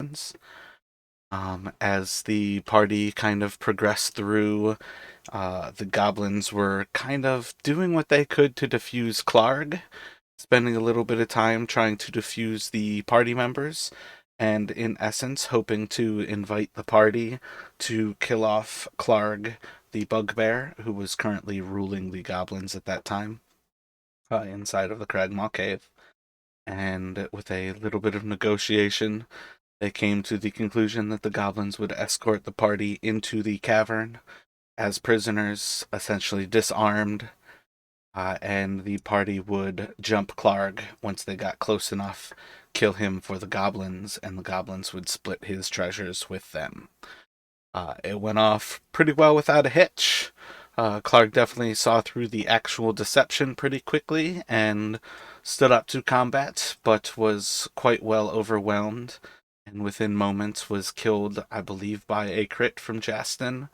goblins. As the party kind of progressed through, the goblins were kind of doing what they could to defuse Clarg, spending a little bit of time trying to defuse the party members, and in essence, hoping to invite the party to kill off Clarg, the bugbear, who was currently ruling the goblins at that time, inside of the Cragmaw cave. And with a little bit of negotiation, they came to the conclusion that the goblins would escort the party into the cavern as prisoners, essentially disarmed, and the party would jump Clarg once they got close enough, kill him for the goblins, and the goblins would split his treasures with them. It went off pretty well without a hitch. Clark definitely saw through the actual deception pretty quickly and stood up to combat, but was quite well overwhelmed, and within moments was killed, I believe, by a crit from Jastin,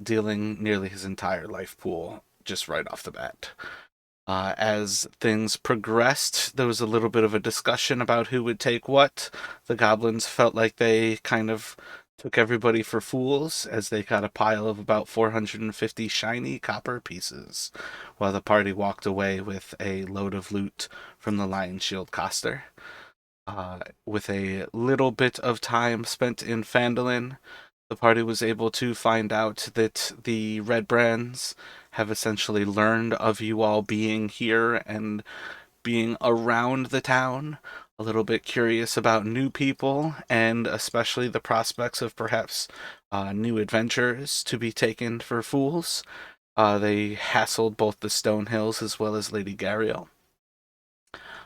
dealing nearly his entire life pool just right off the bat. As things progressed, there was a little bit of a discussion about who would take what. The goblins felt like they kind of took everybody for fools, as they got a pile of about 450 shiny copper pieces, while the party walked away with a load of loot from the Lion Shield Coster. With a little bit of time spent in Phandalin, the party was able to find out that the Red Brands have essentially learned of you all being here and being around the town, a little bit curious about new people, and especially the prospects of perhaps new adventurers to be taken for fools. They hassled both the Stonehills as well as Lady Gariel.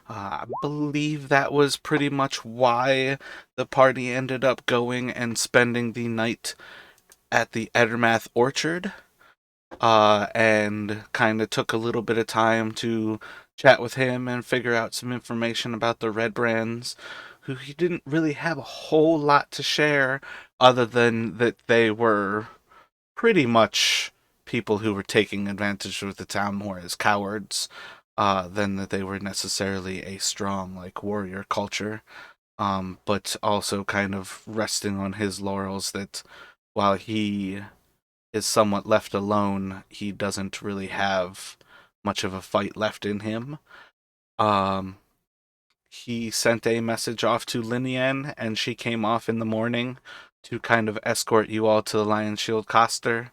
I believe that was pretty much why the party ended up going and spending the night at the Edermath Orchard, and kind of took a little bit of time to chat with him and figure out some information about the Red Brands, who he didn't really have a whole lot to share other than that they were pretty much people who were taking advantage of the town more as cowards, than that they were necessarily a strong like warrior culture. But also kind of resting on his laurels that while he is somewhat left alone, he doesn't really have much of a fight left in him. Um, he sent a message off to Linian, and she came off in the morning to kind of escort you all to the Lion Shield Coster.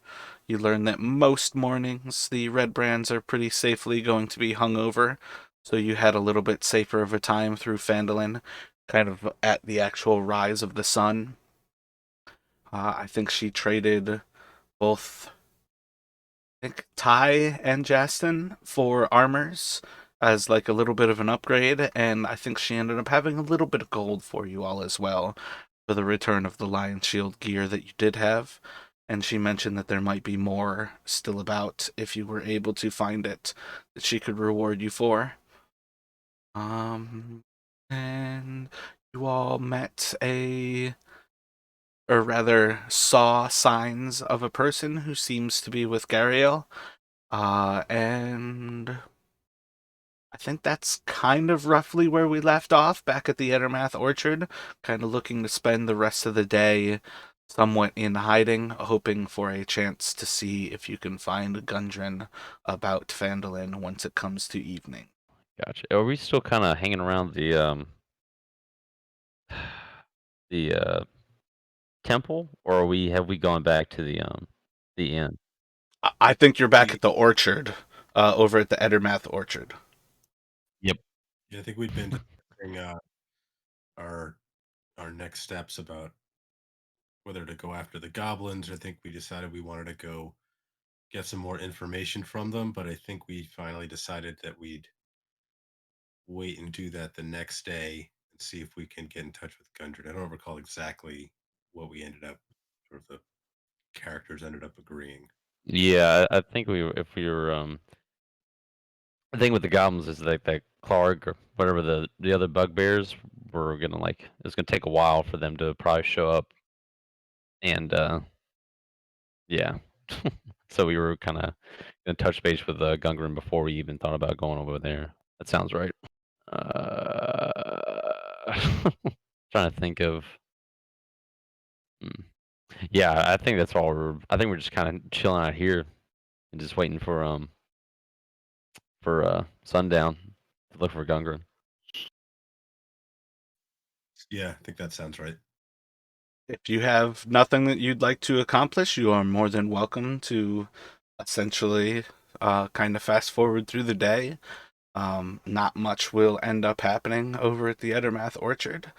You learn that most mornings the Red Brands are pretty safely going to be hung over, so you had a little bit safer of a time through Phandalin, kind of at the actual rise of the sun. I think she traded both, I think, Ty and Justin for armors as like a little bit of an upgrade, and I think she ended up having a little bit of gold for you all as well for the return of the Lion Shield gear that you did have. And she mentioned that there might be more still about if you were able to find it that she could reward you for. Um, and you all met or rather saw signs of a person who seems to be with Gariel. And I think that's kind of roughly where we left off back at the Ettermath Orchard, kind of looking to spend the rest of the day somewhat in hiding, hoping for a chance to see if you can find Gundren about Phandalin once it comes to evening. Gotcha. Are we still kind of hanging around the temple, or have we gone back to the inn? I think you're back We, at the orchard, over at the Ettermath Orchard. Yep. yeah, I think we'd been discussing our our next steps about whether to go after the goblins. I think we decided we wanted to go get some more information from them, but I think we finally decided that we'd wait and do that the next day and see if we can get in touch with Gundren. I don't recall exactly what we ended up, sort of the characters ended up agreeing. Yeah, I think if we were the thing with the goblins is like that Clark or whatever the other bugbears were gonna like it's gonna take a while for them to probably show up, and yeah. So we were kind of gonna touch base with Gungren before we even thought about going over there. That sounds right. Uh, trying to think of. Mm. Yeah, I think that's all. I think we're just kind of chilling out here and just waiting for sundown to look for Gungren. Yeah, I think that sounds right. If you have nothing that you'd like to accomplish, you are more than welcome to essentially kind of fast forward through the day. Not much will end up happening over at the Ettermath Orchard.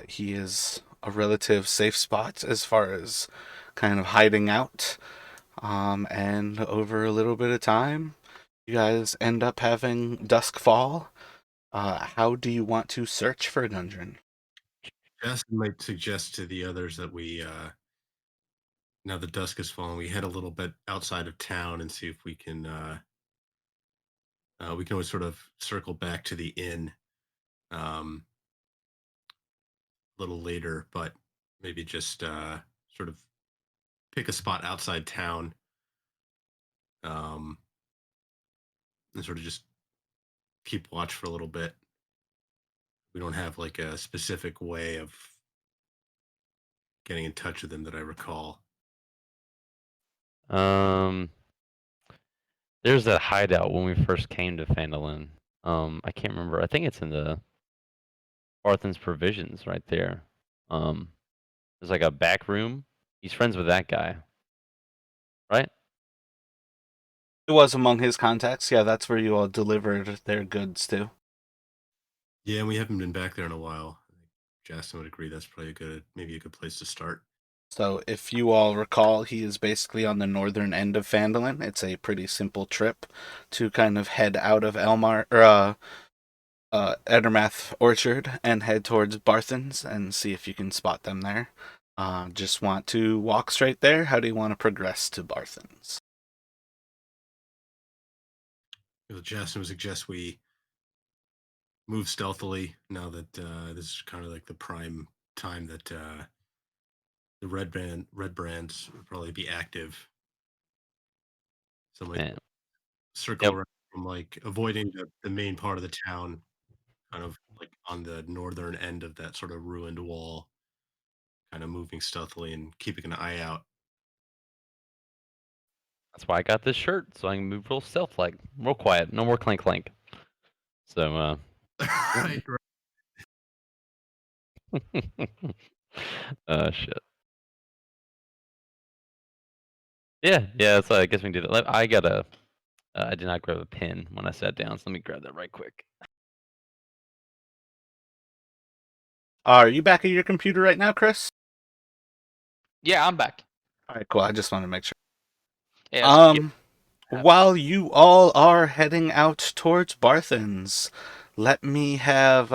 He is a relative safe spot as far as kind of hiding out. And over a little bit of time, you guys end up having dusk fall. How do you want to search for Gundren? Justin might suggest to the others that we, now the dusk is falling, we head a little bit outside of town and see if we can always sort of circle back to the inn um, a little later, but maybe just sort of pick a spot outside town um, and sort of just keep watch for a little bit. We don't have like a specific way of getting in touch with them that I recall. Um, there's that hideout when we first came to Phandalin. I can't remember. I think it's in the Arthan's Provisions right there. There's like a back room. He's friends with that guy, right? It was among his contacts. Yeah, that's where you all delivered their goods to. Yeah, and we haven't been back there in a while. I think Justin would agree that's probably maybe a good place to start. So, if you all recall, he is basically on the northern end of Phandalin. It's a pretty simple trip to kind of head out of Elmar or Ettermath Orchard and head towards Barthen's and see if you can spot them there. Just want to walk straight there? How do you want to progress to Barthen's? Justin would suggest we move stealthily now that this is kind of like the prime time that the red brands would probably be active. So like And circle yep, around from like avoiding the main part of the town, kind of like on the northern end of that sort of ruined wall, kind of moving stealthily and keeping an eye out. that's why I got this shirt, so I can move real stealth-like, real quiet, no more clank clank. So, yeah. Right, right. Shit. Yeah. So I guess we can do that. I got a. I did not grab a pen when I sat down, so let me grab that right quick. Are you back at your computer right now, Chris? Yeah, I'm back. All right, cool. I just want to make sure. Yeah, Um, while you all are heading out towards Barthen's, let me have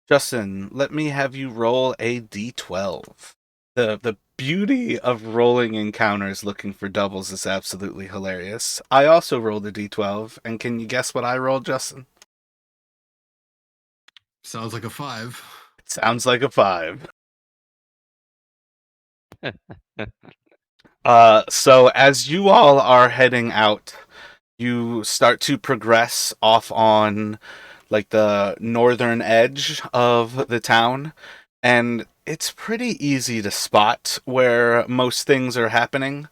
Justin, let me have you roll a d12. The beauty of rolling encounters looking for doubles is absolutely hilarious. I also rolled a d12, and can you guess what I rolled, Justin? Sounds like a 5. It sounds like a 5. So as you all are heading out, you start to progress off on like the northern edge of the town, and it's pretty easy to spot where most things are happening.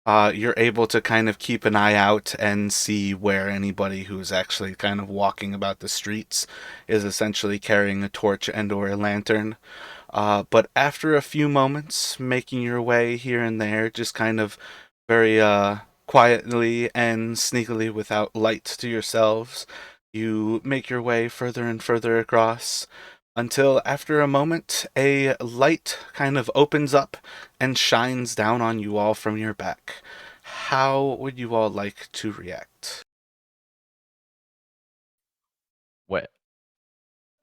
You're able to kind of keep an eye out and see where anybody who's actually kind of walking about the streets is essentially carrying a torch and or a lantern. But after a few moments, making your way here and there, just kind of very quietly and sneakily without light to yourselves, you make your way further and further across until after a moment, a light kind of opens up and shines down on you all from your back. How would you all like to react? Wait.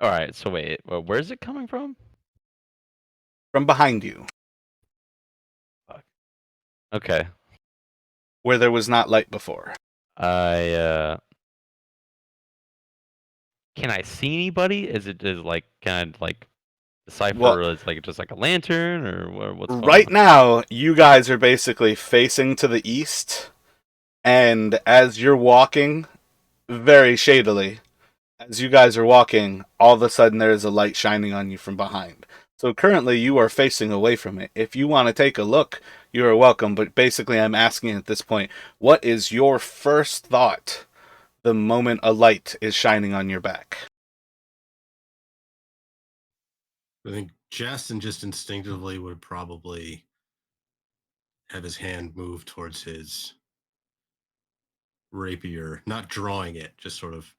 All right. So wait. Well, where's it coming from? From behind you, Fuck. Okay. where there was not light before. I Can I see anybody? Is like can I like Well, decipher? It's like just like a lantern or what's going right on? now, you guys are basically facing to the east, and as you're walking, very shadily, As you guys are walking, all of a sudden there is a light shining on you from behind. So currently you are facing away from it. If you want to take a look, you are welcome. But basically, I'm asking at this point, what is your first thought the moment a light is shining on your back? I think Justin just instinctively would probably have his hand move towards his rapier, not drawing it, just sort of,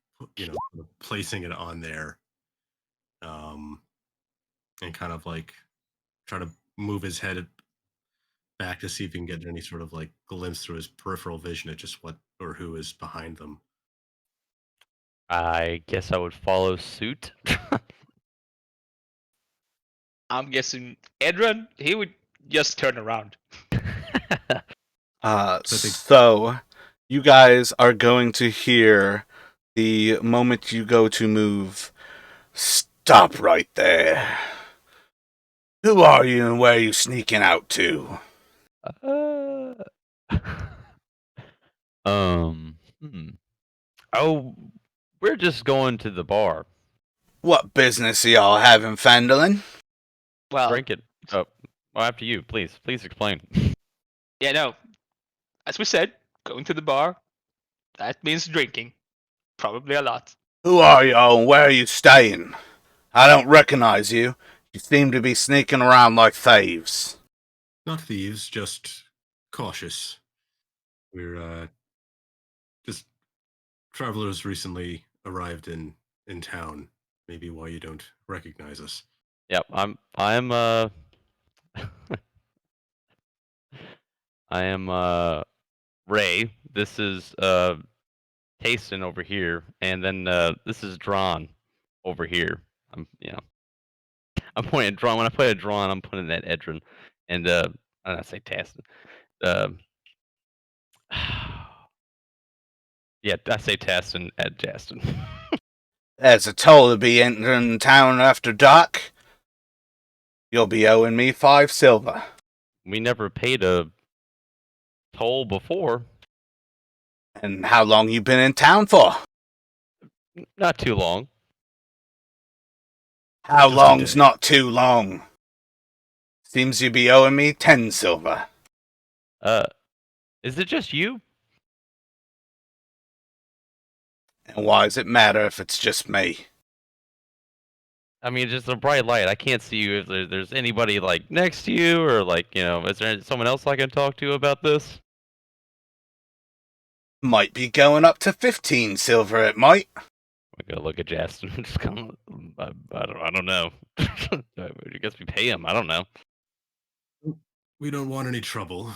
placing it on there, um, and kind of like try to move his head back to see if he can get any sort of like glimpse through his peripheral vision at just what or who is behind them. I guess I would follow suit. I'm guessing Edron, he would just turn around. So you guys are going to hear the moment you go to move. Stop right there. Who are you and where are you sneaking out to? uh, hmm. Oh, we're just going to the bar. What business are y'all having, Phandalin? Well, Drink it. Oh, well, after you, please. Please explain. yeah, no. As we said, going to the bar, that means drinking. Probably a lot. Who are y'all and where are you staying? I don't recognize you. You seem to be sneaking around like thieves. Not thieves, just cautious. We're just travelers recently arrived in town. Maybe why you don't recognize us. Yep, I'm I am Ray. This is Tayson over here, and then this is Drawn over here. I'm pointing at Drawn. When I play a Drawn, I'm pointing at Edrin, and I don't say Tayson. Yeah, I say Tayson at Jaston. There's a toll to be entering town after dark. You'll be owing me 5 silver. We never paid a toll before. And how long you been in town for? Not too long. How Just a long's day. not too long? Seems you be owing me 10 silver. Is it just you? And why does it matter if it's just me? I mean, just a bright light. I can't see you if there's anybody like next to you, or like, is there someone else I can talk to about this? Might be going up to 15 silver, it might. I gotta look at Justin. Just kind of, I don't know. I guess we pay him. I don't know. We don't want any trouble.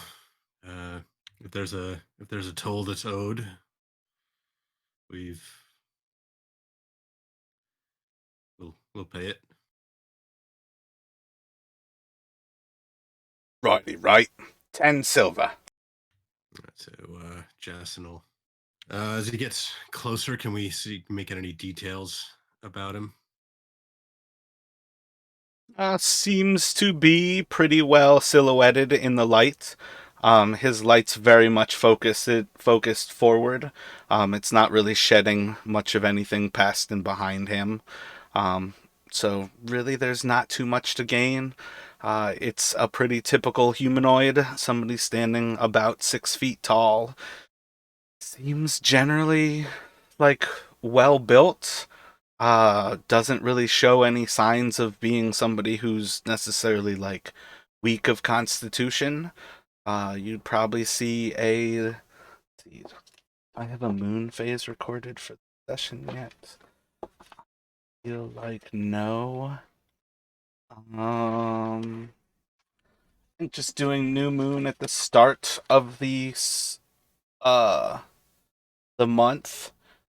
If there's a toll that's owed, we'll pay it. Righty, right. 10 silver. So Jason will. As he gets closer, can we make any details about him? Seems to be pretty well silhouetted in the light. His light's very much focused forward. It's not really shedding much of anything past and behind him. So really, there's not too much to gain. It's a pretty typical humanoid, somebody standing about 6 feet tall. Seems generally like well built. Doesn't really show any signs of being somebody who's necessarily like weak of constitution. You'd probably see a. Let's see, I have a moon phase recorded for the session yet. Feel like no. I think just doing new moon at the start of the month,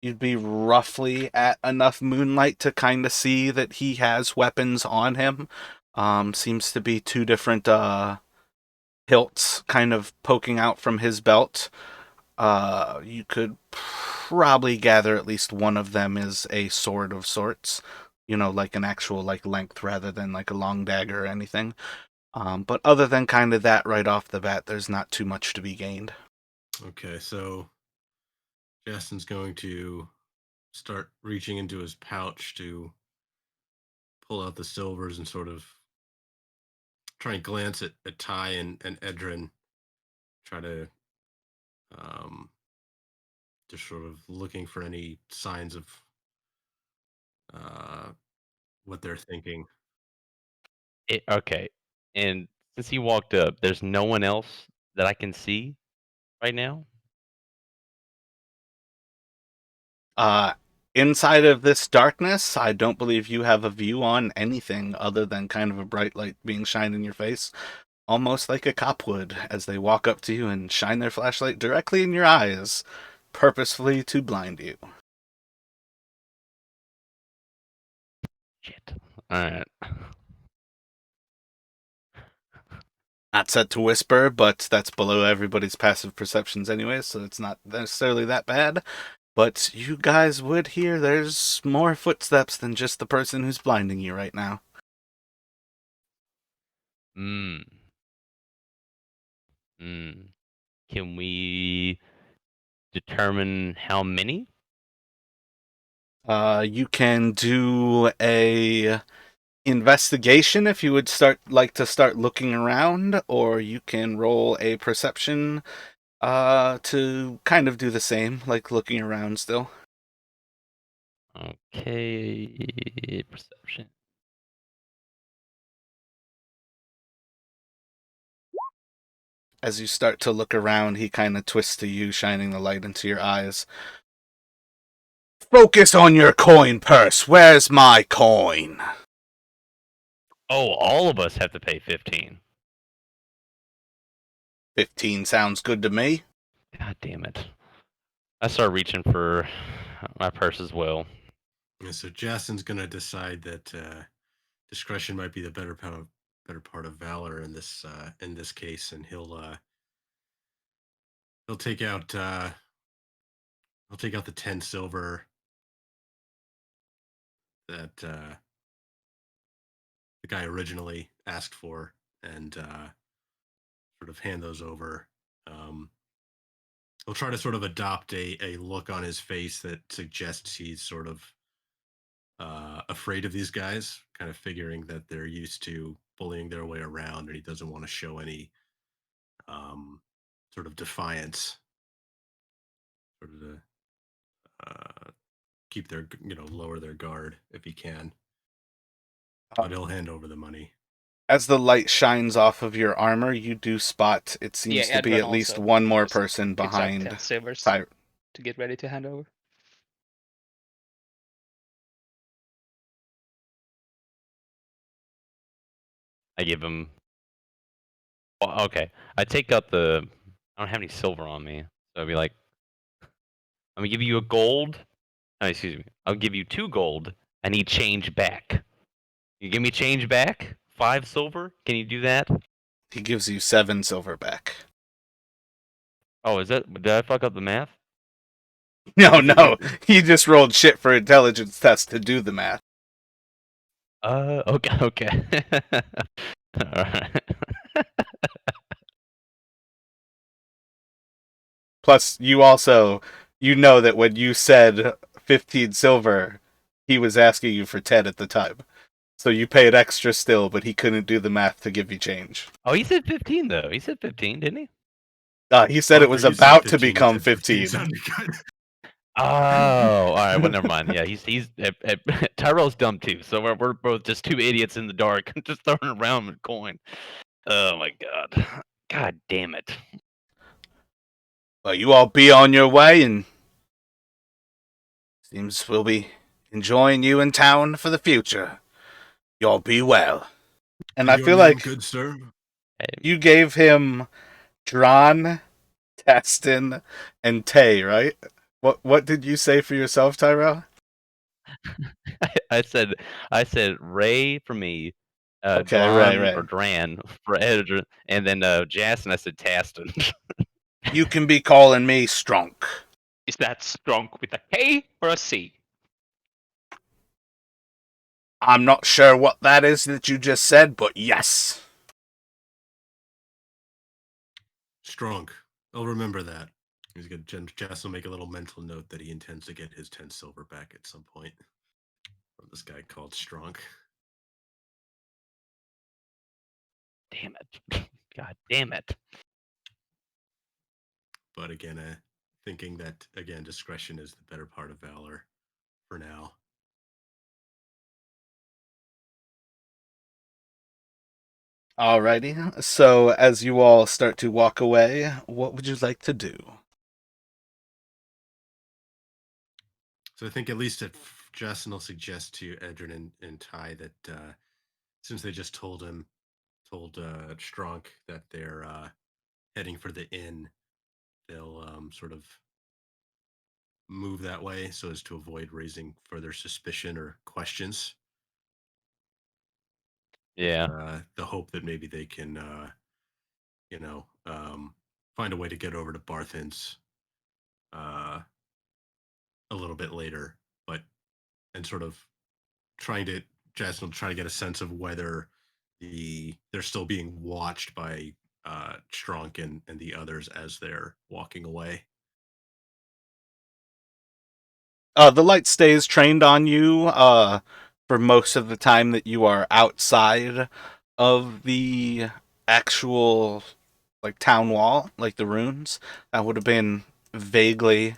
you'd be roughly at enough moonlight to kind of see that he has weapons on him. Seems to be 2 different hilts kind of poking out from his belt. You could probably gather at least one of them is a sword of sorts. Like an actual like length rather than like a long dagger or anything. But other than kind of that right off the bat, there's not too much to be gained. Okay, so Justin's going to start reaching into his pouch to pull out the silvers and sort of try and glance at Ty and Edrin. Try to just sort of looking for any signs of uh, what they're thinking. Okay. And since he walked up, there's no one else that I can see right now? Inside of this darkness, I don't believe you have a view on anything other than kind of a bright light being shined in your face, almost like a cop would, as they walk up to you and shine their flashlight directly in your eyes, purposefully to blind you. Shit. Alright. Not said to whisper, but that's below everybody's passive perceptions anyway, so it's not necessarily that bad. But you guys would hear there's more footsteps than just the person who's blinding you right now. Hmm. Can we determine how many? You can do a investigation if you would like to start looking around, or you can roll a perception to kind of do the same, like looking around still. Okay, perception. As you start to look around, he kind of twists to you, shining the light into your eyes. Focus on your coin purse. Where's my coin? Oh, all of us have to pay 15. 15 sounds good to me. God damn it. I start reaching for my purse as well. Yeah, so Jason's gonna decide that discretion might be the better part of valor in this case, and he'll take out the 10 silver that the guy originally asked for, and sort of hand those over. He'll try to sort of adopt a look on his face that suggests he's sort of afraid of these guys, kind of figuring that they're used to bullying their way around, and he doesn't want to show any sort of defiance, sort of to keep their, lower their guard if he can. But he'll hand over the money. As the light shines off of your armor, you do spot it seems to be Edwin at least also one more just person picks up behind 10 silvers Ty- to get ready to hand over. I give him. Well, okay. I take out the. I don't have any silver on me. So I'd be like, I'm gonna give you a gold. Oh, excuse me. I'll give you 2 gold. I need change back. You give me change back? 5 silver? Can you do that? He gives you 7 silver back. Oh, is that. Did I fuck up the math? No, he just rolled shit for intelligence test to do the math. Okay. Alright. Plus, you know that when you said 15 silver, he was asking you for 10 at the time. So you paid extra still, but he couldn't do the math to give you change. Oh, he said 15 though. He said 15, didn't he? He said it was about to become 15. Oh, all right. Well, never mind. Yeah, he's Tyrell's dumb too. So we're both just 2 idiots in the dark, just throwing around a coin. Oh my god. God damn it. Well, you all be on your way, and seems we'll be enjoying you in town for the future. Y'all be well. And I feel like good sir. you gave him Dron, Testin, and Tay, right? What did you say for yourself, Tyrell? I said Ray for me, Okay, Dron right. or Dran for editor, and then Jason. I said Taston. You can be calling me Strunk. Is that strong with a K or a C? I'm not sure what that is that you just said, but yes. Strong. I'll remember that. Jess will make a little mental note that he intends to get his 10 silver back at some point from this guy called Strong. Damn it. God damn it. But again, thinking that, again, discretion is the better part of valor for now. Alrighty. So as you all start to walk away, what would you like to do? So I think at least Justin will suggest to Edrin and Ty that since they just told Strong that they're heading for the inn, they'll sort of move that way so as to avoid raising further suspicion or questions. Yeah. The hope that maybe they can, find a way to get over to Barthen's a little bit later, and sort of Jasmine will try to get a sense of whether they're still being watched by Strong and the others as they're walking away. The light stays trained on you for most of the time that you are outside of the actual like town wall, like the ruins. That would have been vaguely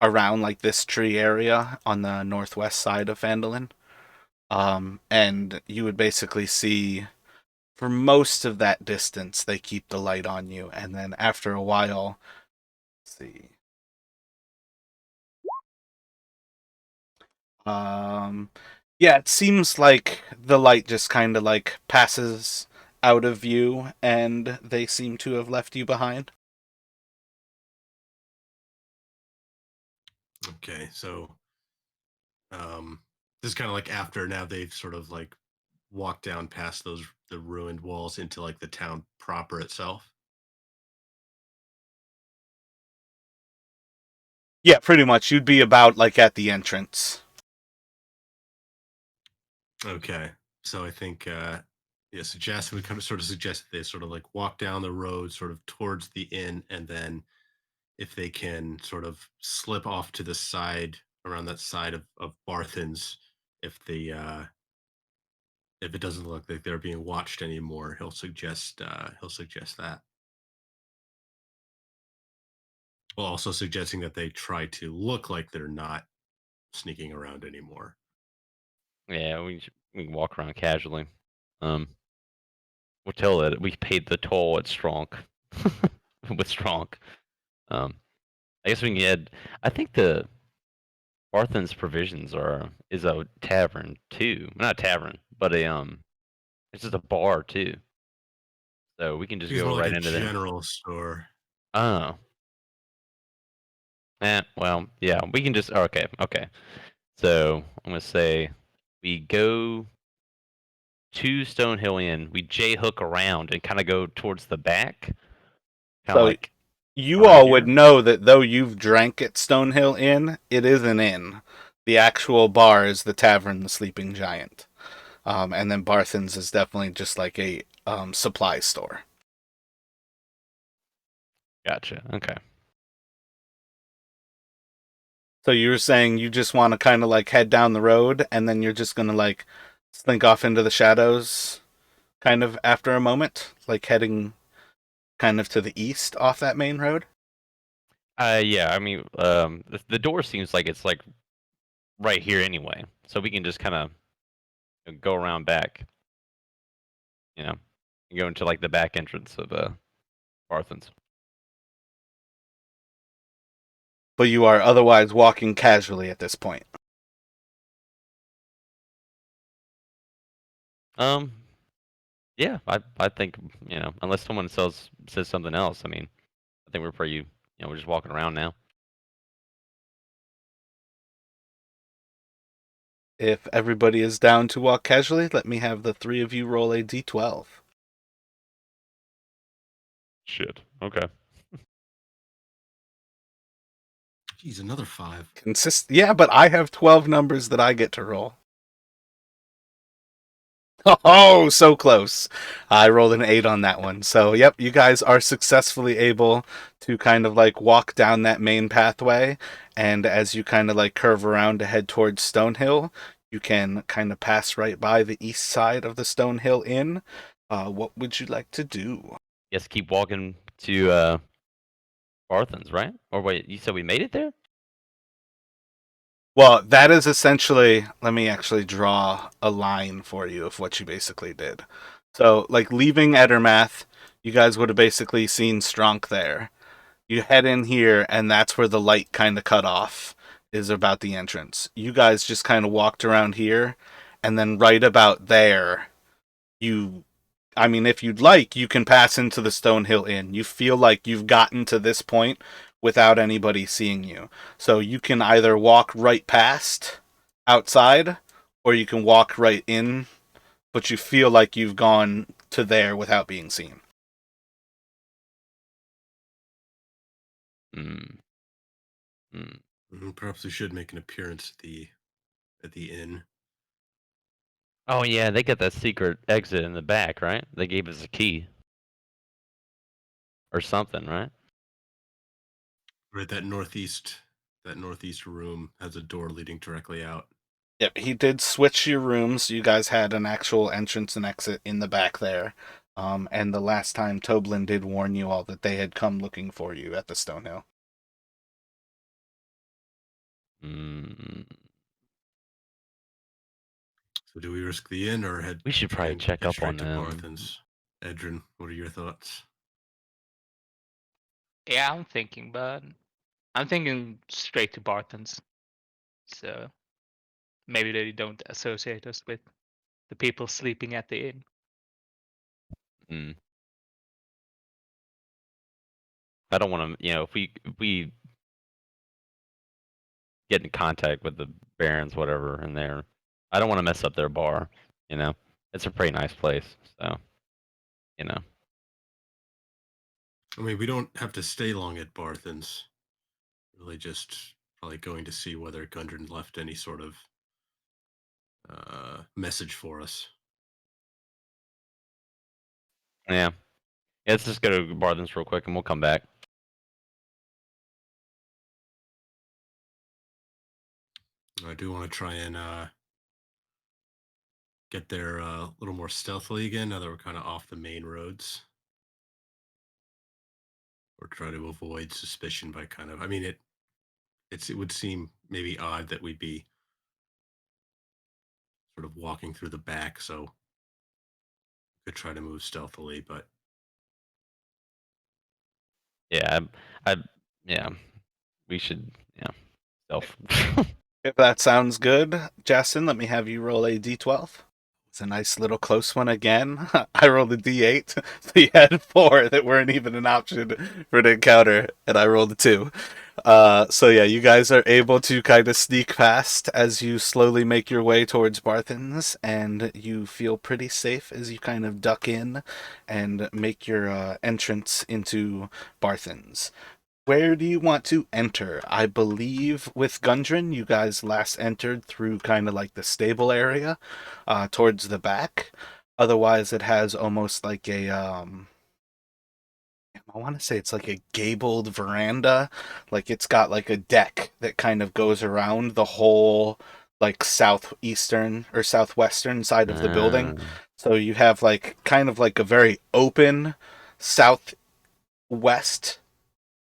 around like this tree area on the northwest side of Phandalin. And you would basically see for most of that distance they keep the light on you, and then after a while, let's see. Yeah, it seems like the light just kind of like passes out of view and they seem to have left you behind. Okay, so this is kind of like after now they've sort of like walked down past the ruined walls into like the town proper itself. Yeah, pretty much. You'd be about like at the entrance. Okay, so I think yeah, so Jasmine would kind of sort of suggest that they sort of like walk down the road sort of towards the inn, and then if they can sort of slip off to the side around that side of Barthen's, if the if it doesn't look like they're being watched anymore, he'll suggest that. While also suggesting that they try to look like they're not sneaking around anymore. Yeah, we can walk around casually. Um, we'll tell that we paid the toll at Strong. With Strong. I guess we can get. I think the Barthen's provisions is a tavern too. Not a tavern, but it's just a bar too. So we can just He's go more like right a into there. general store. Oh. Well, yeah, we can just okay, okay. So I'm gonna say we go to Stonehill Inn, we J hook around and kind of go towards the back, kind of So like you around all would here. know that though you've drank at Stonehill Inn, it is an inn. The actual bar is the tavern, the Sleeping Giant. And then Barthen's is definitely just like a supply store. Gotcha. Okay. So you were saying you just want to kind of like head down the road and then you're just going to like slink off into the shadows kind of after a moment, like heading kind of to the east off that main road? Yeah. I mean, the door seems like it's like right here anyway, so we can just kind of go around back, you know, and go into like the back entrance of Barthen's. But you are otherwise walking casually at this point. Um, yeah, I think unless someone says something else, I mean, I think we're pretty, we're just walking around now. If everybody is down to walk casually, let me have the three of you roll a d12. Shit. Okay. Geez, another 5. Yeah, but I have 12 numbers that I get to roll. Oh, so close. I rolled an 8 on that one. So, yep, you guys are successfully able to kind of like walk down that main pathway. And as you kind of like curve around to head towards Stonehill, you can kind of pass right by the east side of the Stonehill Inn. What would you like to do? Guess keep walking to Barthen's, right? Or wait, you said we made it there? Well, that is essentially, let me actually draw a line for you of what you basically did. So, like leaving Edermath, you guys would have basically seen Strunk there. You head in here, and that's where the light kind of cut off, is about the entrance. You guys just kind of walked around here, and then right about there, you I mean, if you'd like, you can pass into the Stonehill Inn. You feel like you've gotten to this point without anybody seeing you. So you can either walk right past outside, or you can walk right in, but you feel like you've gone to there without being seen. Hmm. Hmm. Perhaps we should make an appearance at the inn. Oh yeah, they got that secret exit in the back, right? They gave us a key or something, right? Right, that northeast room has a door leading directly out. Yep, he did switch your rooms. You guys had an actual entrance and exit in the back there. And the last time Toblin did warn you all that they had come looking for you at the Stonehill. Hmm. So do we risk the inn or head We should probably and check get up on straight to them. Barthen's? Edrin, what are your thoughts? Yeah, I'm thinking straight to Barton's. So maybe they don't associate us with the people sleeping at the inn. Hmm. I don't want to, if we get in contact with the barons, whatever, in there, I don't want to mess up their bar. You know, it's a pretty nice place, so you know. I mean, we don't have to stay long at Barthen's. Really, just probably going to see whether Gundren left any sort of message for us. Yeah. Let's just go to Barthen's real quick, and we'll come back. I do want to try and get there a little more stealthily again now that we're kind of off the main roads. Or try to avoid suspicion by kind of, I mean, it would seem maybe odd that we'd be sort of walking through the back, so could try to move stealthily, but Yeah, yeah, we should, yeah, stealth. If that sounds good, Justin, let me have you roll a d12. It's a nice little close one again. I rolled a d8, so you had 4 that weren't even an option for the encounter, and I rolled a 2. So yeah, you guys are able to kind of sneak past as you slowly make your way towards Barthen's, and you feel pretty safe as you kind of duck in and make your entrance into Barthen's. Where do you want to enter? I believe with Gundren, you guys last entered through kind of like the stable area, towards the back. Otherwise, it has almost like I want to say it's like a gabled veranda. Like it's got like a deck that kind of goes around the whole like southeastern or southwestern side of the building. Uh, So you have like kind of like a very open southwest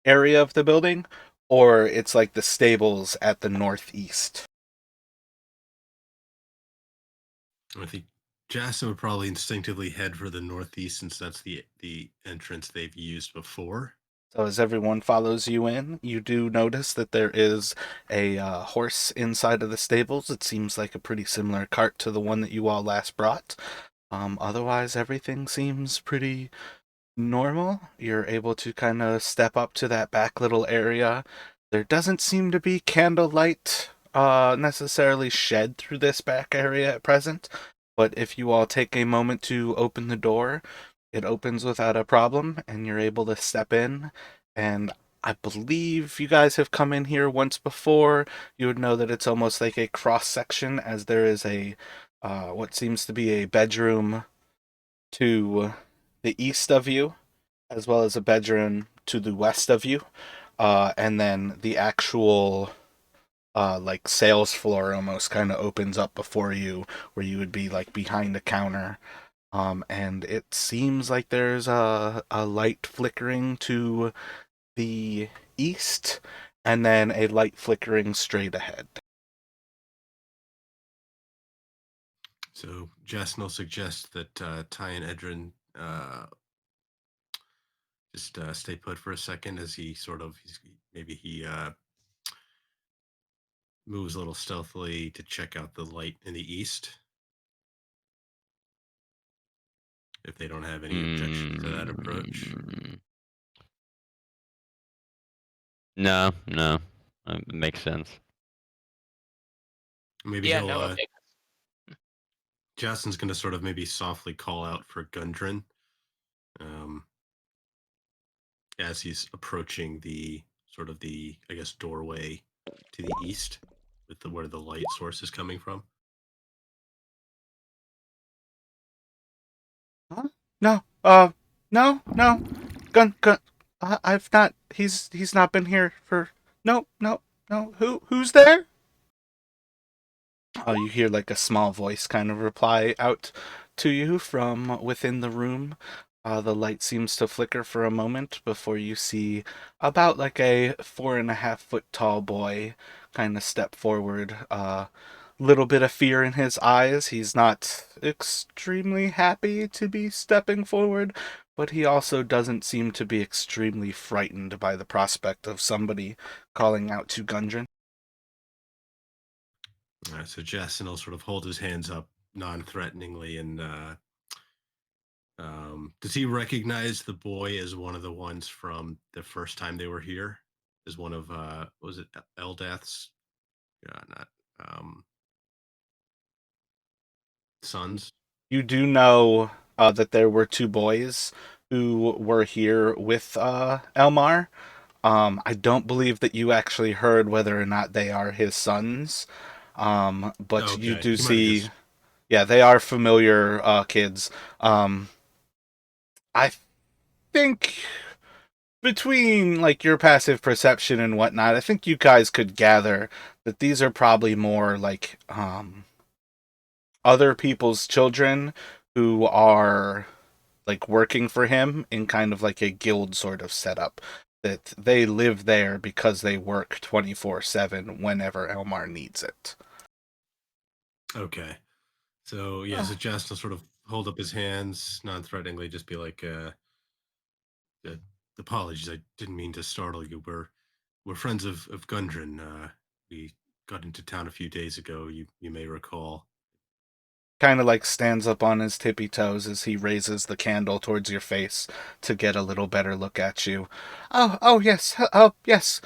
area of the building, or it's like the stables at the northeast. I think Jason would probably instinctively head for the northeast since that's the entrance they've used before. So as everyone follows you in, you do notice that there is a horse inside of the stables. It seems like a pretty similar cart to the one that you all last brought. Otherwise, everything seems pretty normal. You're able to kind of step up to that back little area. There doesn't seem to be candlelight necessarily shed through this back area at present, but if you all take a moment to open the door, it opens without a problem, and you're able to step in. And I believe you guys have come in here once before. You would know that it's almost like a cross section, as there is a what seems to be a bedroom to the east of you, as well as a bedroom to the west of you, and then the actual like sales floor almost kind of opens up before you, where you would be like behind a counter. And it seems like there's a light flickering to the east, and then a light flickering straight ahead. So Jasnil suggests that Ty and Edrin just stay put for a second as he moves a little stealthily to check out the light in the east. If they don't have any objection to that approach. No, no, it makes sense. Maybe Yeah, he'll no, okay. Justin's gonna sort of maybe softly call out for Gundren. Um, as he's approaching the I guess doorway to the east with where the light source is coming from. Huh? No, no. Gun. I've not. He's not been here for. No, no, no. Who's there? Oh, you hear like a small voice kind of reply out to you from within the room. The light seems to flicker for a moment before you see about like a 4.5 foot tall boy kind of step forward. Little bit of fear in his eyes. He's not extremely happy to be stepping forward, but he also doesn't seem to be extremely frightened by the prospect of somebody calling out to Gundren. So Justin will sort of hold his hands up non-threateningly, and does he recognize the boy as one of the ones from the first time they were here? As one of was it Eldath's? Not sons. You do know that there were two boys who were here with Elmar. I don't believe that you actually heard whether or not they are his sons. But you Okay, do he might have see, just. yeah, they are familiar kids. I think between like your passive perception and whatnot, I think you guys could gather that these are probably more like other people's children who are like working for him in kind of like a guild sort of setup. That they live there because they work 24/7 whenever Elmar needs it. Okay. So yeah, so Justin will sort of hold up his hands non-threateningly, just be like, uh, apologies, I didn't mean to startle you. We're friends of Gundren. We got into town a few days ago. You may recall. Kind of like stands up on his tippy toes as he raises the candle towards your face to get a little better look at you. Oh yes, yes.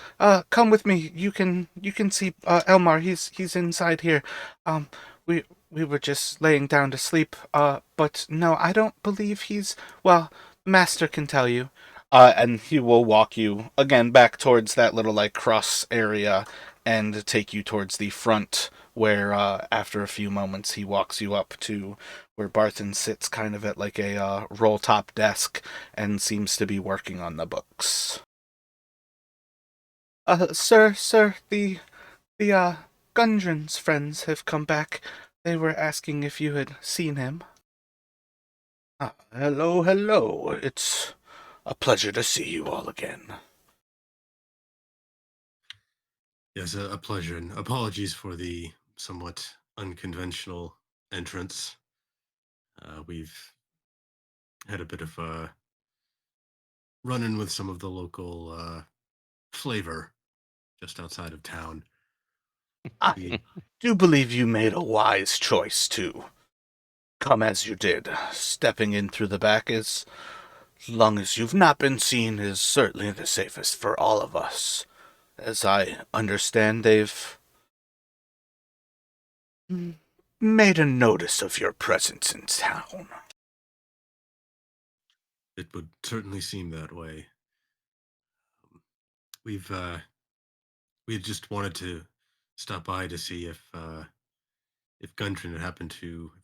Come with me. You can see Elmar. He's inside here. Um, we we were just laying down to sleep. But no, I don't believe he's. Well, Master can tell you. And he will walk you again back towards that little like cross area and take you towards the front where after a few moments he walks you up to where Barton sits kind of at like a roll top desk and seems to be working on the books. Sir, the Gundren's friends have come back. They were asking if you had seen him. Hello. It's a pleasure to see you all again. Yes, a pleasure, and apologies for the somewhat unconventional entrance. We've had a bit of a run-in with some of the local flavor just outside of town. I We do believe you made a wise choice to come as you did. Stepping in through the back, as long as you've not been seen, is certainly the safest for all of us. As I understand, they've made a notice of your presence in town. It would certainly seem that way. We've we just wanted to stop by to see if Gundren if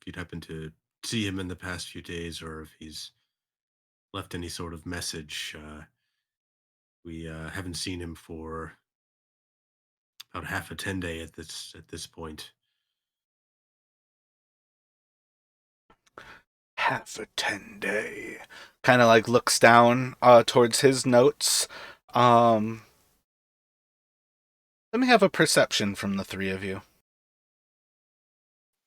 you'd happened to see him in the past few days, or if he's left any sort of message. We haven't seen him for about half a 10 day at this point. Half a 10-day. Kind of like looks down towards his notes. Let me have a perception from the three of you.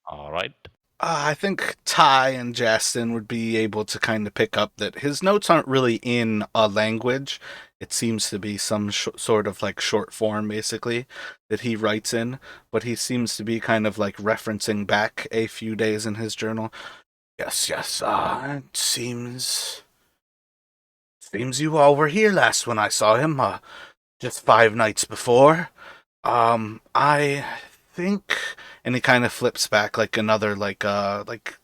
All right. I think Ty and Justin would be able to kind of pick up that his notes aren't really in a language. It seems to be some sort of like short form, basically, that he writes in. But he seems to be kind of like referencing back a few days in his journal. Yes, it seems you all were here last when I saw him, just 5 nights before. I think, and he kind of flips back like another like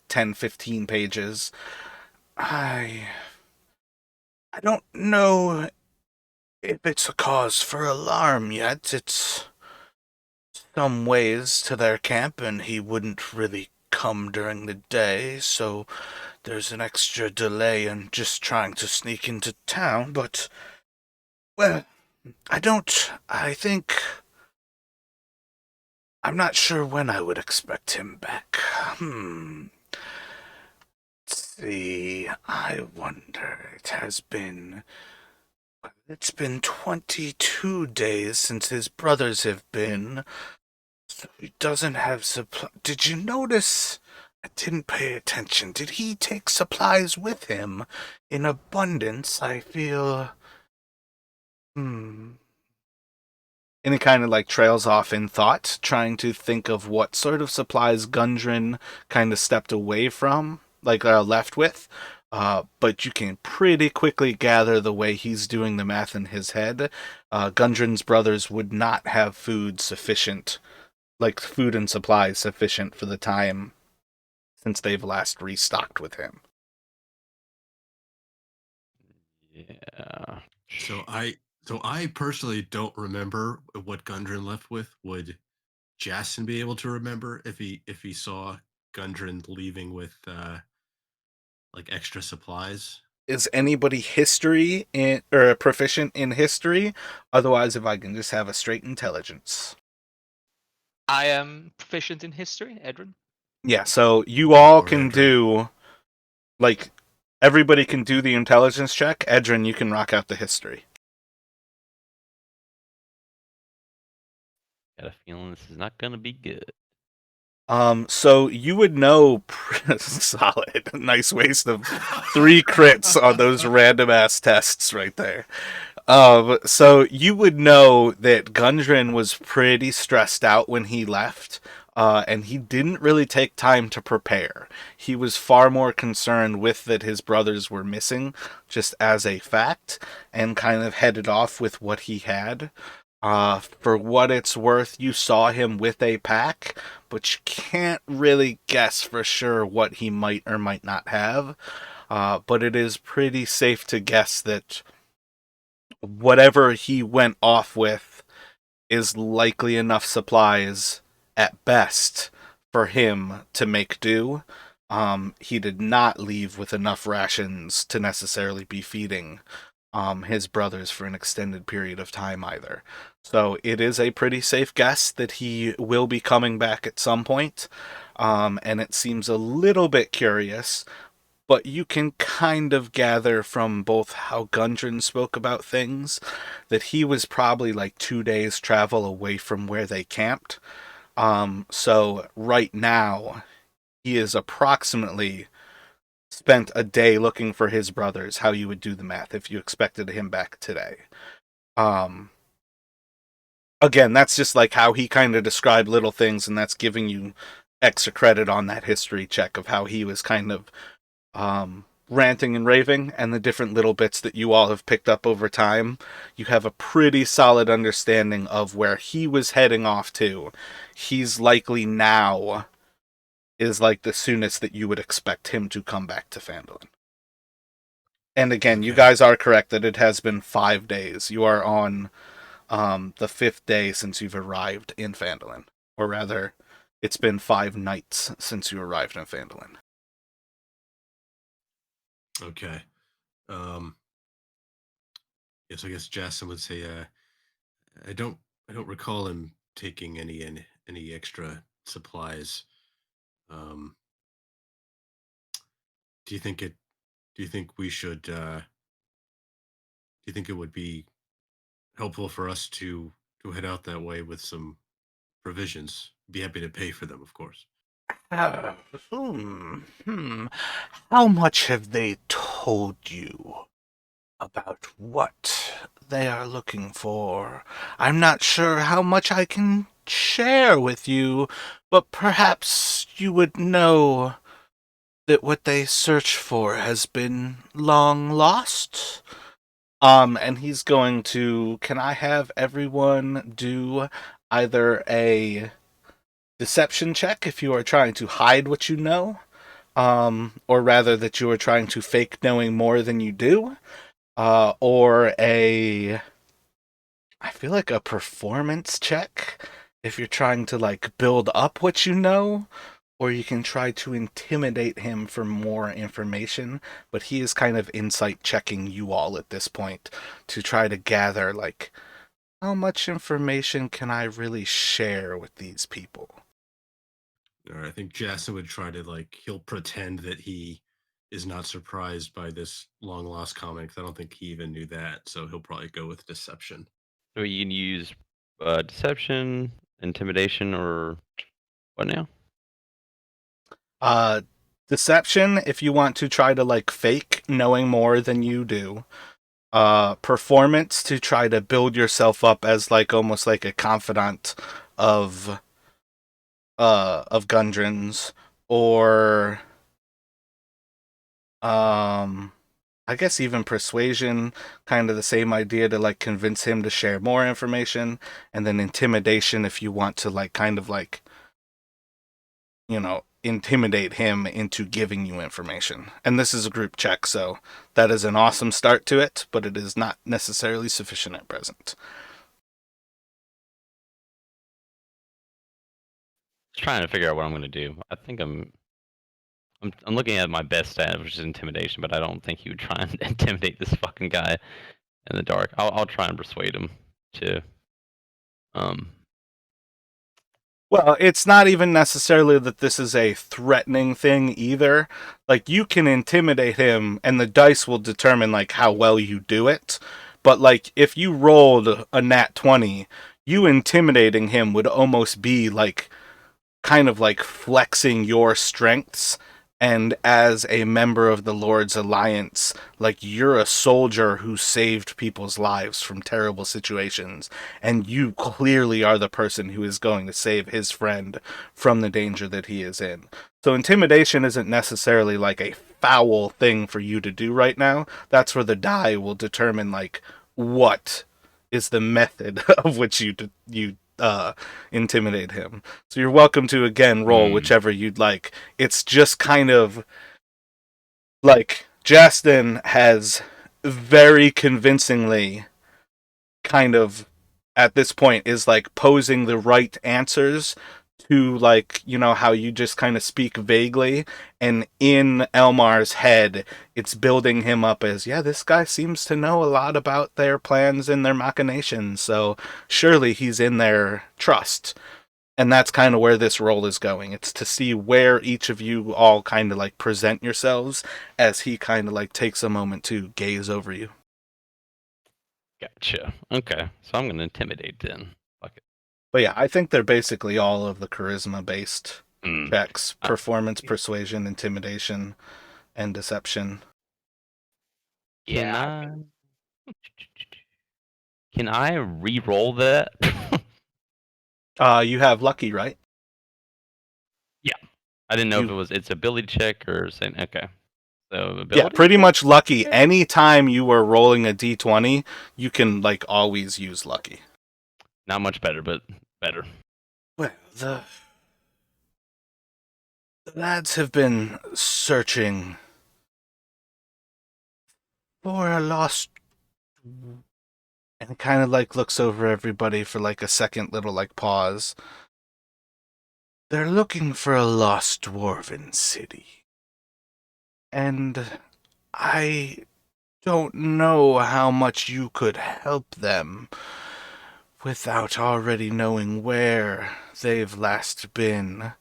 10, 15 pages. I don't know if it's a cause for alarm yet. It's some ways to their camp, and he wouldn't really come during the day, so there's an extra delay in just trying to sneak into town, but, well, I think, I'm not sure when I would expect him back. Let's see, I wonder, it's been 22 days since his brothers have been, so he doesn't have supply. Did you notice? I didn't pay attention. Did he take supplies with him in abundance? I feel. And he kind of like trails off in thought, trying to think of what sort of supplies Gundren kind of stepped away from, like left with. But you can pretty quickly gather the way he's doing the math in his head. Gundren's brothers would not have food sufficient, like food and supplies sufficient for the time since they've last restocked with him. Yeah. So I personally don't remember what Gundren left with. Would Jason be able to remember if he saw Gundren leaving with like extra supplies? Is anybody history in or proficient in history? Otherwise, if I can just have a straight intelligence. I am proficient in history, Edrin. Yeah, so you all Or can Edrin? do, like, everybody can do the intelligence check. Edrin, you can rock out the history. Got a feeling this is not gonna be good. So you would know solid. Nice waste of 3 crits on those random ass tests right there. So you would know that Gundren was pretty stressed out when he left, and he didn't really take time to prepare. He was far more concerned with that his brothers were missing, just as a fact, and kind of headed off with what he had. For what it's worth, you saw him with a pack, but you can't really guess for sure what he might or might not have. But it is pretty safe to guess that whatever he went off with is likely enough supplies at best for him to make do. He did not leave with enough rations to necessarily be feeding his brothers for an extended period of time either. So it is a pretty safe guess that he will be coming back at some point. And it seems a little bit curious, but you can kind of gather from both how Gundren spoke about things that he was probably like 2 days travel away from where they camped. So right now he is approximately spent a day looking for his brothers, how you would do the math if you expected him back today. Again, that's just like how he kind of described little things, and that's giving you extra credit on that history check of how he was kind of ranting and raving, and the different little bits that you all have picked up over time. You have a pretty solid understanding of where he was heading off to. He's likely now is like the soonest that you would expect him to come back to Phandalin. And again, you Okay. guys are correct that it has been 5 days. You are on the 5th day since you've arrived in Phandalin. Or rather, it's been 5 nights since you arrived in Phandalin. Okay. Yes, I guess Jason would say, I don't recall him taking any extra supplies. Um, do you think it? Do you think we should? Do you think it would be helpful for us to head out that way with some provisions? Be happy to pay for them, of course. Uh, How much have they told you about what they are looking for? I'm not sure how much I can share with you, but perhaps you would know that what they search for has been long lost. And he's going to. Can I have everyone do either a deception check if you are trying to hide what you know, or rather that you are trying to fake knowing more than you do, or a, I feel like a performance check if you're trying to like build up what you know, or you can try to intimidate him for more information, but he is kind of insight checking you all at this point to try to gather like how much information can I really share with these people. Or I think Jason would try to he'll pretend that he is not surprised by this long lost comic. I don't think he even knew that, so he'll probably go with deception. So you can use deception, intimidation, or what now? Uh, Deception if you want to try to like fake knowing more than you do. Performance to try to build yourself up as like almost like a confidant of Gundren's, or I guess even persuasion, kind of the same idea to like convince him to share more information, and then intimidation if you want to like kind of like, intimidate him into giving you information. And this is a group check, so that is an awesome start to it, but it is not necessarily sufficient at present. Just trying to figure out what I'm going to do. I think I'm looking at my best stat, which is intimidation, but I don't think he would try and intimidate this fucking guy in the dark. I'll try and persuade him to. Um. Well, it's not even necessarily that this is a threatening thing either. Like, you can intimidate him, and the dice will determine, like, how well you do it. But, like, if you rolled a nat 20, you intimidating him would almost be, like, kind of like flexing your strengths, and as a member of the Lord's Alliance, like you're a soldier who saved people's lives from terrible situations, and you clearly are the person who is going to save his friend from the danger that he is in. So intimidation isn't necessarily like a foul thing for you to do right now. That's where the die will determine like what is the method of which you intimidate him. So you're welcome to again roll whichever you'd like. It's just kind of like Justin has very convincingly kind of at this point is like posing the right answers to, like, how you just kind of speak vaguely, and in Elmar's head it's building him up as, yeah, this guy seems to know a lot about their plans and their machinations, so surely he's in their trust. And that's kind of where this role is going. It's to see where each of you all kind of like present yourselves as he kind of like takes a moment to gaze over you. Gotcha. Okay, so I'm gonna intimidate then. Fuck it. But yeah, I think they're basically all of the charisma based checks: Uh, performance, persuasion, intimidation, and deception. Can Yeah. I? Can I re-roll that? You have lucky, right? Yeah. I didn't know if You it's ability check or saying okay. So Yeah, ability. pretty much lucky. Anytime you are rolling a d20, you can like always use lucky. Not much better, but better. Well, the lads have been searching for a lost, and kind of like looks over everybody for like a second little like pause. They're looking for a lost dwarven city. And I don't know how much you could help them without already knowing where they've last been,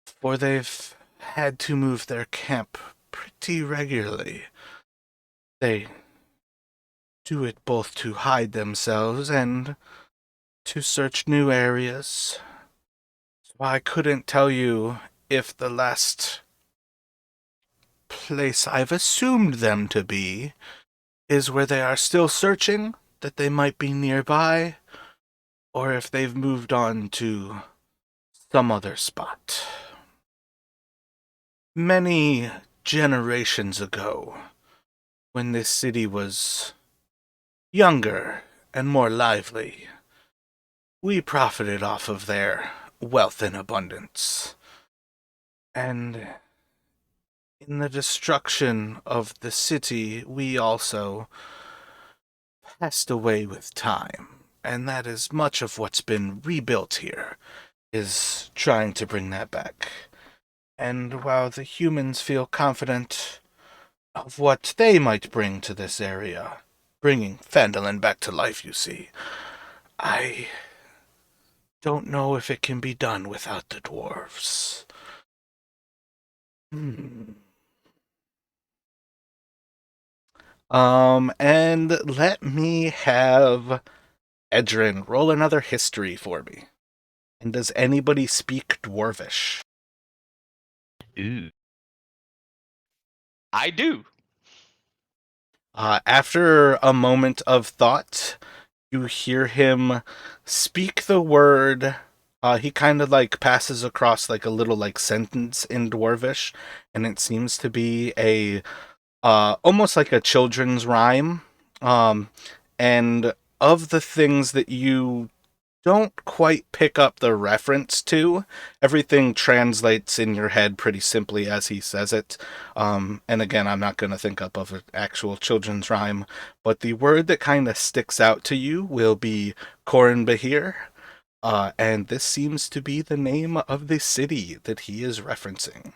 for they've had to move their camp pretty regularly. They do it both to hide themselves and to search new areas. So I couldn't tell you if the last place I've assumed them to be is where they are still searching, that they might be nearby, or if they've moved on to some other spot. Many generations ago, when this city was younger and more lively, we profited off of their wealth and abundance. And in the destruction of the city, we also passed away with time. And that is much of what's been rebuilt here, is trying to bring that back. And while the humans feel confident of what they might bring to this area, bringing Phandalin back to life, you see, I don't know if it can be done without the dwarves. And let me have Edrin roll another history for me. And does anybody speak Dwarvish? Ooh. I do. After a moment of thought, you hear him speak the word. He kind of like passes across like a little like sentence in Dwarvish, and it seems to be a almost like a children's rhyme. And of the things that you don't quite pick up the reference to, everything translates in your head pretty simply as he says it. And again, I'm not going to think up of an actual children's rhyme, but the word that kind of sticks out to you will be Corin Bahir. And this seems to be the name of the city that he is referencing.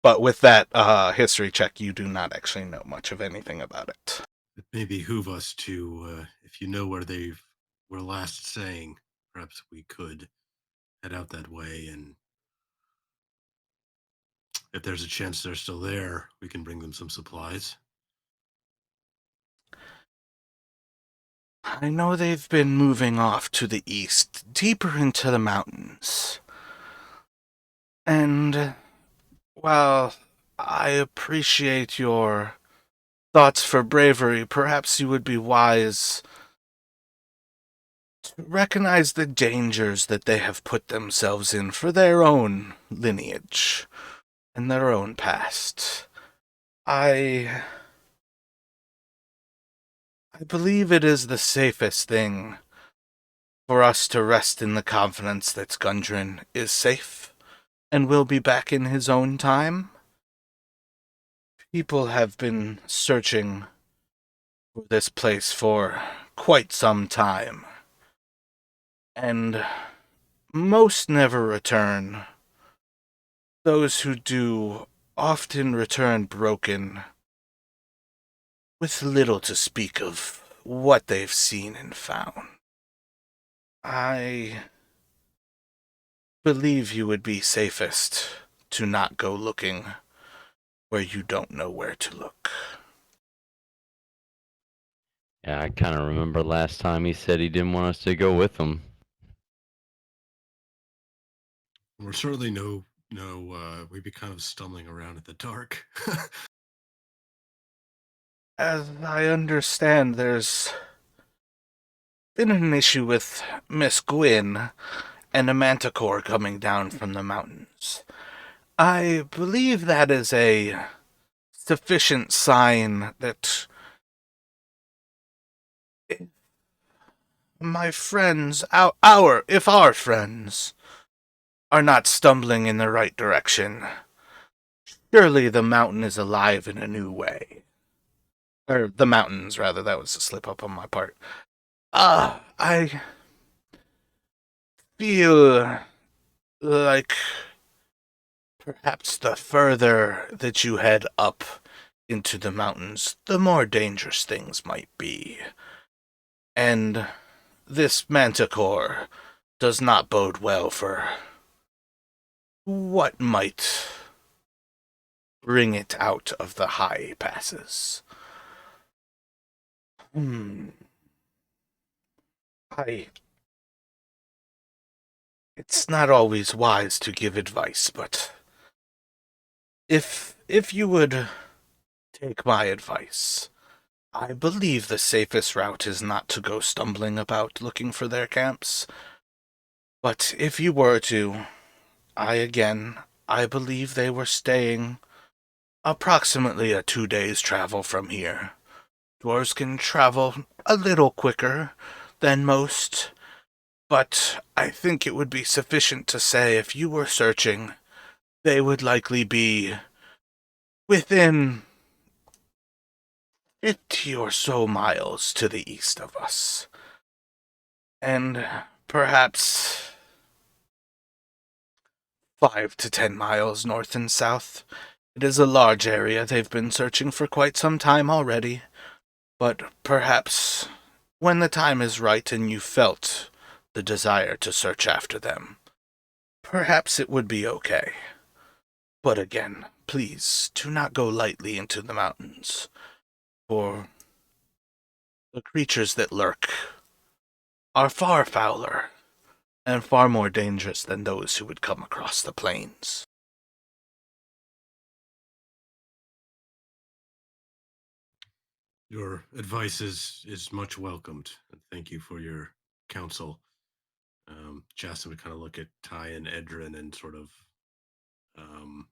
But with that history check, you do not actually know much of anything about it. It may behoove us to, if you know where they were last staying, perhaps we could head out that way, and if there's a chance they're still there, we can bring them some supplies. I know they've been moving off to the east, deeper into the mountains. And, while I appreciate your thoughts for bravery, perhaps you would be wise to recognize the dangers that they have put themselves in for their own lineage and their own past. I believe it is the safest thing for us to rest in the confidence that Gundren is safe and will be back in his own time. People have been searching for this place for quite some time, and most never return. Those who do often return broken, with little to speak of what they've seen and found. I believe you would be safest to not go looking where you don't know where to look. Yeah, I kind of remember last time he said he didn't want us to go with him. We're certainly we'd be kind of stumbling around in the dark. As I understand, there's been an issue with Miss Gwyn and a manticore coming down from the mountains. I believe that is a sufficient sign that my friends, if our friends, are not stumbling in the right direction. Surely the mountain is alive in a new way. Or the mountains, rather. That was a slip up on my part. I feel Like, perhaps the further that you head up into the mountains, the more dangerous things might be. And this manticore does not bode well for what might bring it out of the high passes. Hmm. I. It's not always wise to give advice, but if you would take my advice, I believe the safest route is not to go stumbling about looking for their camps. But if you were to, I believe they were staying approximately a 2 days travel from here. Dwarves can travel a little quicker than most, but I think it would be sufficient to say if you were searching, they would likely be within 50 or so miles to the east of us. And perhaps 5 to 10 miles north and south. It is a large area they've been searching for quite some time already, but perhaps when the time is right and you felt the desire to search after them, perhaps it would be okay. But again, please do not go lightly into the mountains, for the creatures that lurk are far fouler and far more dangerous than those who would come across the plains. Your advice is much welcomed, and thank you for your counsel. Justin would kind of look at Ty and Edrin and sort of um,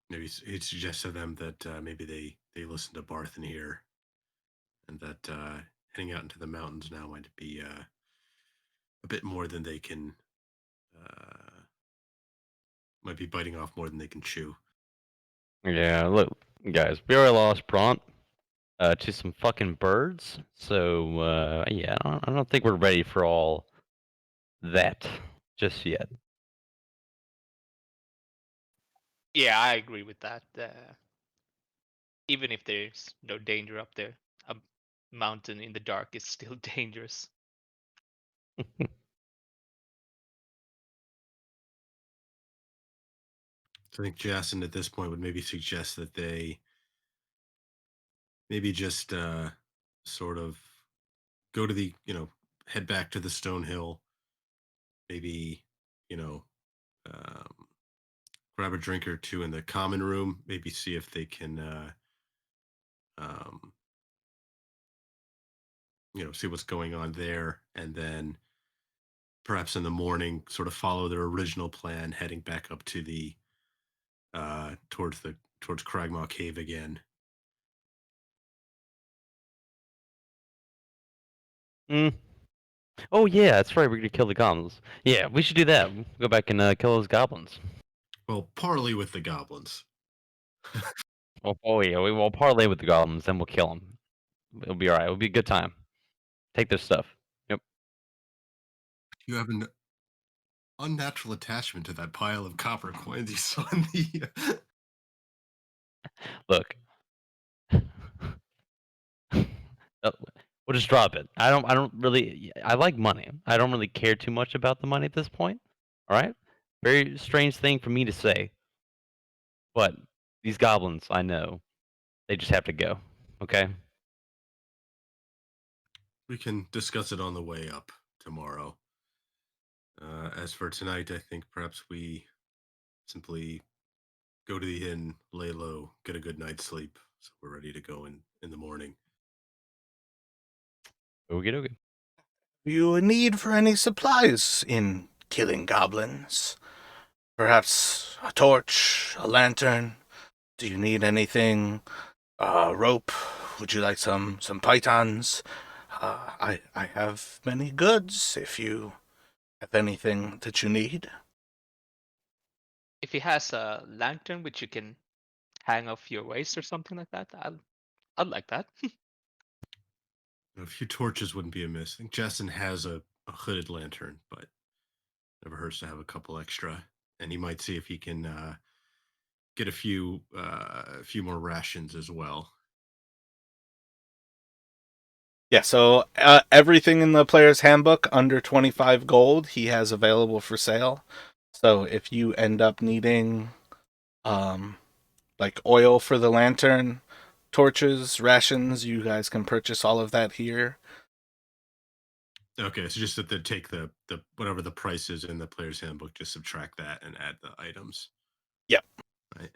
maybe he'd suggest to them that maybe they listen to Barth in here, and that heading out into the mountains now might be a bit more than they can might be biting off more than they can chew. Yeah, look, guys, we already lost Bront to some fucking birds. So yeah, I don't think we're ready for all that just yet. Yeah, I agree with that. Even if there's no danger up there, a mountain in the dark is still dangerous. So I think Jason at this point would maybe suggest that they maybe just sort of go to the head back to the Stone Hill, maybe you know um, grab a drink or two in the common room, maybe see if they can um, see what's going on there, and then perhaps in the morning sort of follow their original plan, heading back up to the towards Cragmaw Cave again. Mm. Oh yeah, that's right. We're gonna kill the goblins. Yeah, we should do that. Go back and kill those goblins. Well, partly with the goblins. Well, oh yeah, we will parlay with the goblins, then we'll kill them. It'll be all right. It'll be a good time. Take their stuff. Yep. You have an unnatural attachment to that pile of copper coins you saw in the. Look. We'll just drop it. I don't really. I like money. I don't really care too much about the money at this point. All right. Very strange thing for me to say, but these goblins, I know, they just have to go. Okay. We can discuss it on the way up tomorrow. As for tonight, I think perhaps we simply go to the inn, lay low, get a good night's sleep, so we're ready to go in the morning. Okay. Okay. You need for any supplies in killing goblins? Perhaps a torch, a lantern? Do you need anything? Rope? Would you like some pythons? I have many goods if you have anything that you need. If he has a lantern which you can hang off your waist or something like that, I'd like that. A few torches wouldn't be amiss. I think Justin has a hooded lantern, but Never hurts to have a couple extra, and he might see if he can get a few more rations as well. Yeah, so everything in the player's handbook under 25 gold he has available for sale. So if you end up needing like oil for the lantern, torches, rations, you guys can purchase all of that here. Okay, so just that they take the whatever the price is in the player's handbook, just subtract that and add the items. Yep. Right.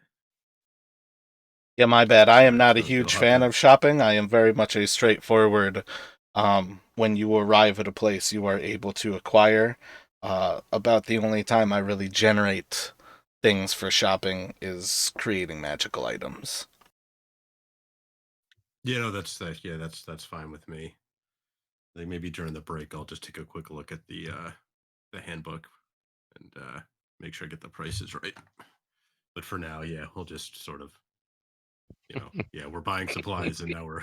Yeah, my bad. I am All right, not a sounds good. huge fan of shopping. I am very much a straightforward. When you arrive at a place, you are able to acquire. About the only time I really generate things for shopping is creating magical items. Yeah, no, that's fine with me. Like maybe during the break, I'll just take a quick look at the handbook and make sure I get the prices right. But for now, yeah, we'll just sort of, yeah, we're buying supplies and now we're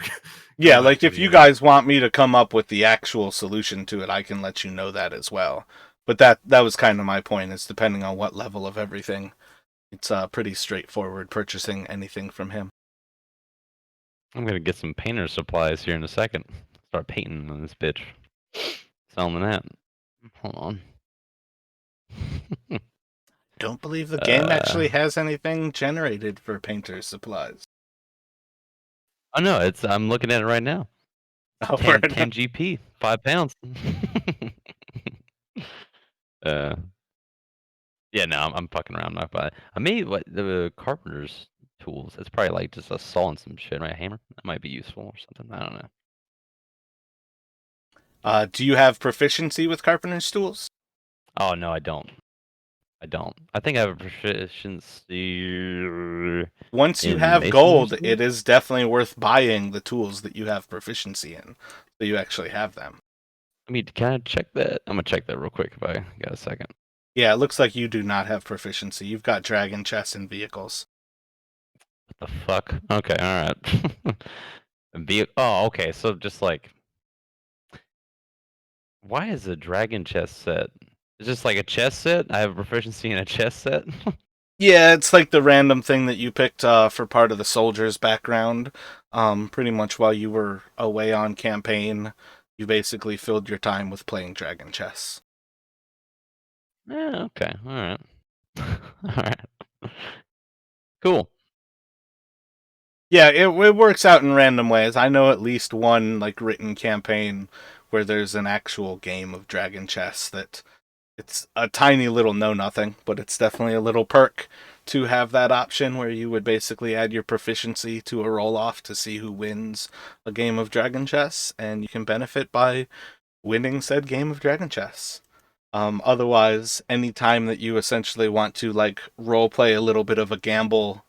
Yeah, going back like to if the you guys want me to come up with the actual solution to it, I can let you know that as well. But that was kind of my point, is depending on what level of everything, it's pretty straightforward purchasing anything from him. I'm gonna get some painter supplies here in a second. Start painting on this bitch. Selling that. Hold on. Don't believe the game actually has anything generated for painter supplies. Oh no, it's I'm looking at it right now. Oh, 10 GP, 5 pounds. Yeah, no, I'm fucking around. I'm not buying. I made what the carpenter's tools. It's probably like just a saw and some shit, right? A hammer. That might be useful or something. I don't know. Do you have proficiency with carpenter's tools? Oh no, I don't. I don't. I think I have a proficiency Once you in have masonry or gold, something? it is definitely worth buying the tools that you have proficiency in, so you actually have them. I mean, can I check that? I'm gonna check that real quick if I got a second. Yeah, it looks like you do not have proficiency. You've got dragon chests and vehicles. What the fuck? Okay, all right. Oh, okay. So just like, why is a dragon chest set? It's just like a chest set. I have proficiency in a chest set. Yeah, it's like the random thing that you picked for part of the soldier's background. Pretty much while you were away on campaign, you basically filled your time with playing dragon chess. Yeah. Okay. All right. All right. Cool. Yeah, it works out in random ways. I know at least one like written campaign where there's an actual game of dragon chess that it's a tiny little know nothing, but it's definitely a little perk to have that option where you would basically add your proficiency to a roll off to see who wins a game of dragon chess, and you can benefit by winning said game of dragon chess. Otherwise, any time that you essentially want to like role play a little bit of a gamble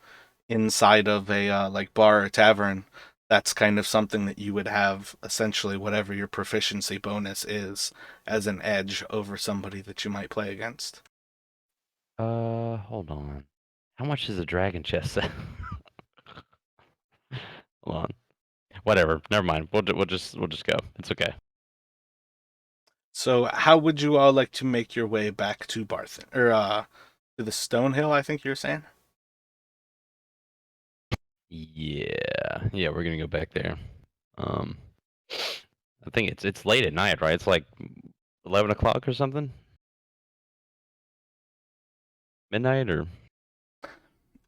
inside of a like bar or tavern, that's kind of something that you would have essentially whatever your proficiency bonus is as an edge over somebody that you might play against. Hold on. How much is a dragon chest set? Hold on. Whatever. Never mind. We'll just go. It's okay. So, how would you all like to make your way back to Barthen or to the Stonehill? I think you were saying. Yeah. Yeah, we're gonna go back there. Um, I think it's late at night, right? It's like 11 o'clock or something. Midnight or.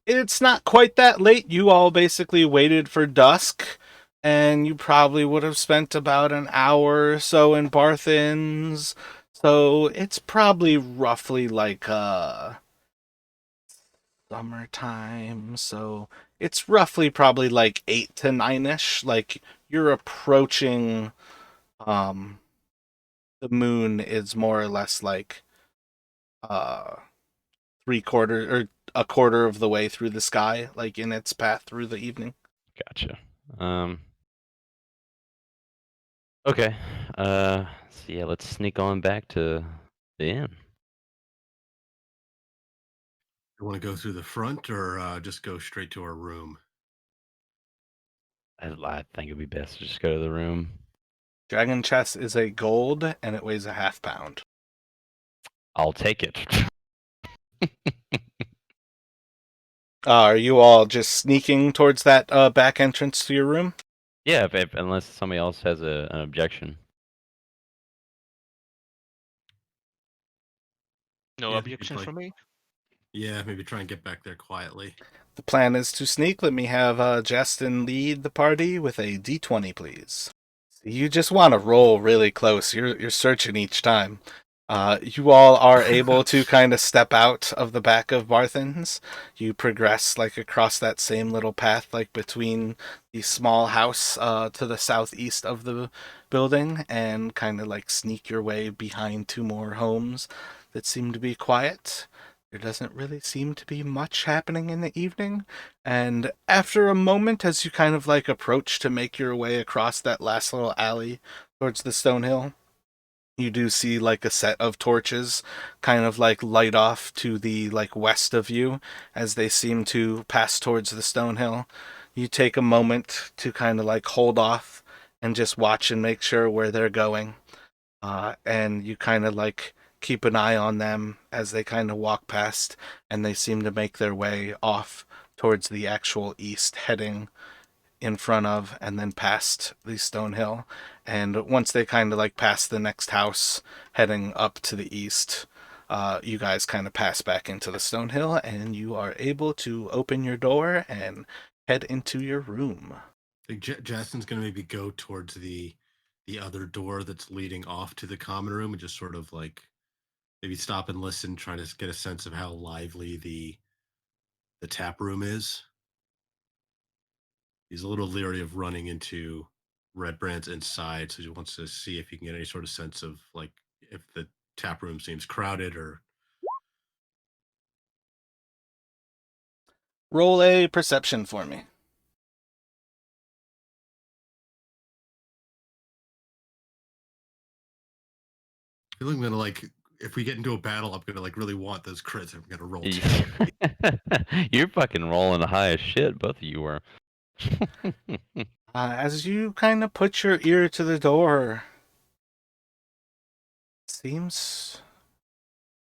It's not quite that late. You all basically waited for dusk, and you probably would have spent about an hour or so in Barthen's. So it's probably roughly like summertime. So it's roughly probably like 8 to 9ish. Like you're approaching the moon is more or less like uh 3/4 or a quarter of the way through the sky, like in its path through the evening. Gotcha. Okay. So yeah, let's sneak on back to the inn. You want to go through the front or just go straight to our room? I think it'd be best to just go to the room. Dragon chest is a gold and it weighs a half pound. I'll take it. Are you all just sneaking towards that back entrance to your room? Yeah, if unless somebody else has an objection. No Yeah, objections from me. Yeah, maybe try and get back there quietly. The plan is to sneak. Let me have Justin lead the party with a d20, please. You just want to roll really close. You're searching each time. You all are able to kind of step out of the back of Barthen's. You progress like across that same little path, like between the small house to the southeast of the building, and kind of like sneak your way behind two more homes that seem to be quiet. There doesn't really seem to be much happening in the evening. And after a moment, as you kind of like approach to make your way across that last little alley towards the stone hill, you do see like a set of torches kind of like light off to the like west of you as they seem to pass towards the stone hill. You take a moment to kind of like hold off and just watch and make sure where they're going. And you kind of like keep an eye on them as they kind of walk past, and they seem to make their way off towards the actual east, heading in front of and then past the stone hill. And once they kind of like pass the next house, heading up to the east, you guys kind of pass back into the stone hill, and you are able to open your door and head into your room. I think Justin's gonna maybe go towards the other door that's leading off to the common room and just sort of like maybe stop and listen, trying to get a sense of how lively the tap room is. He's a little leery of running into Red Brand's inside, so he wants to see if he can get any sort of sense of like if the tap room seems crowded or Roll a perception for me. I feel like I'm gonna like if we get into a battle, I'm gonna like really want those crits. I'm gonna roll You- terribly. You're fucking rolling high as shit. Both of you were. As you kind of put your ear to the door, seems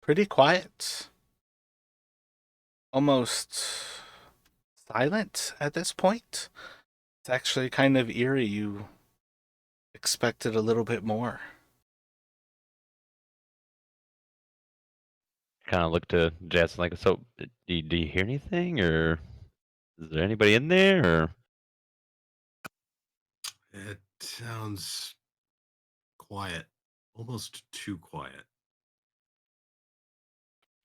pretty quiet. Almost silent at this point. It's actually kind of eerie. You expected a little bit more. Kind of look to Jess like, so do you hear anything, or is there anybody in there, or It sounds quiet, almost too quiet.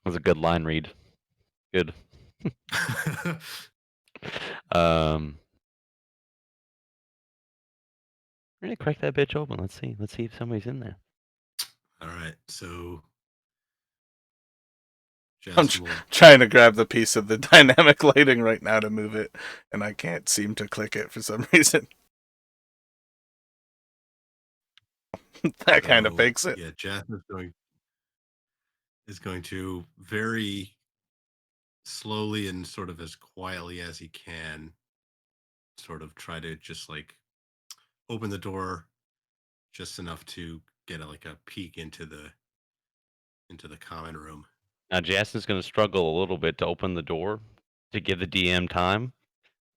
was a good line read? Good. Um, we're gonna crack that bitch open. Let's see. Let's see if somebody's in there. All right, so I'm Justin will. trying to grab the piece of the dynamic lighting right now to move it, and I can't seem to click it for some reason. That kind of So fakes it. yeah, Jasmine is going to very slowly and sort of as quietly as he can, sort of try to just like open the door just enough to get like a peek into the common room. Now Jason's gonna struggle a little bit to open the door to give the DM time,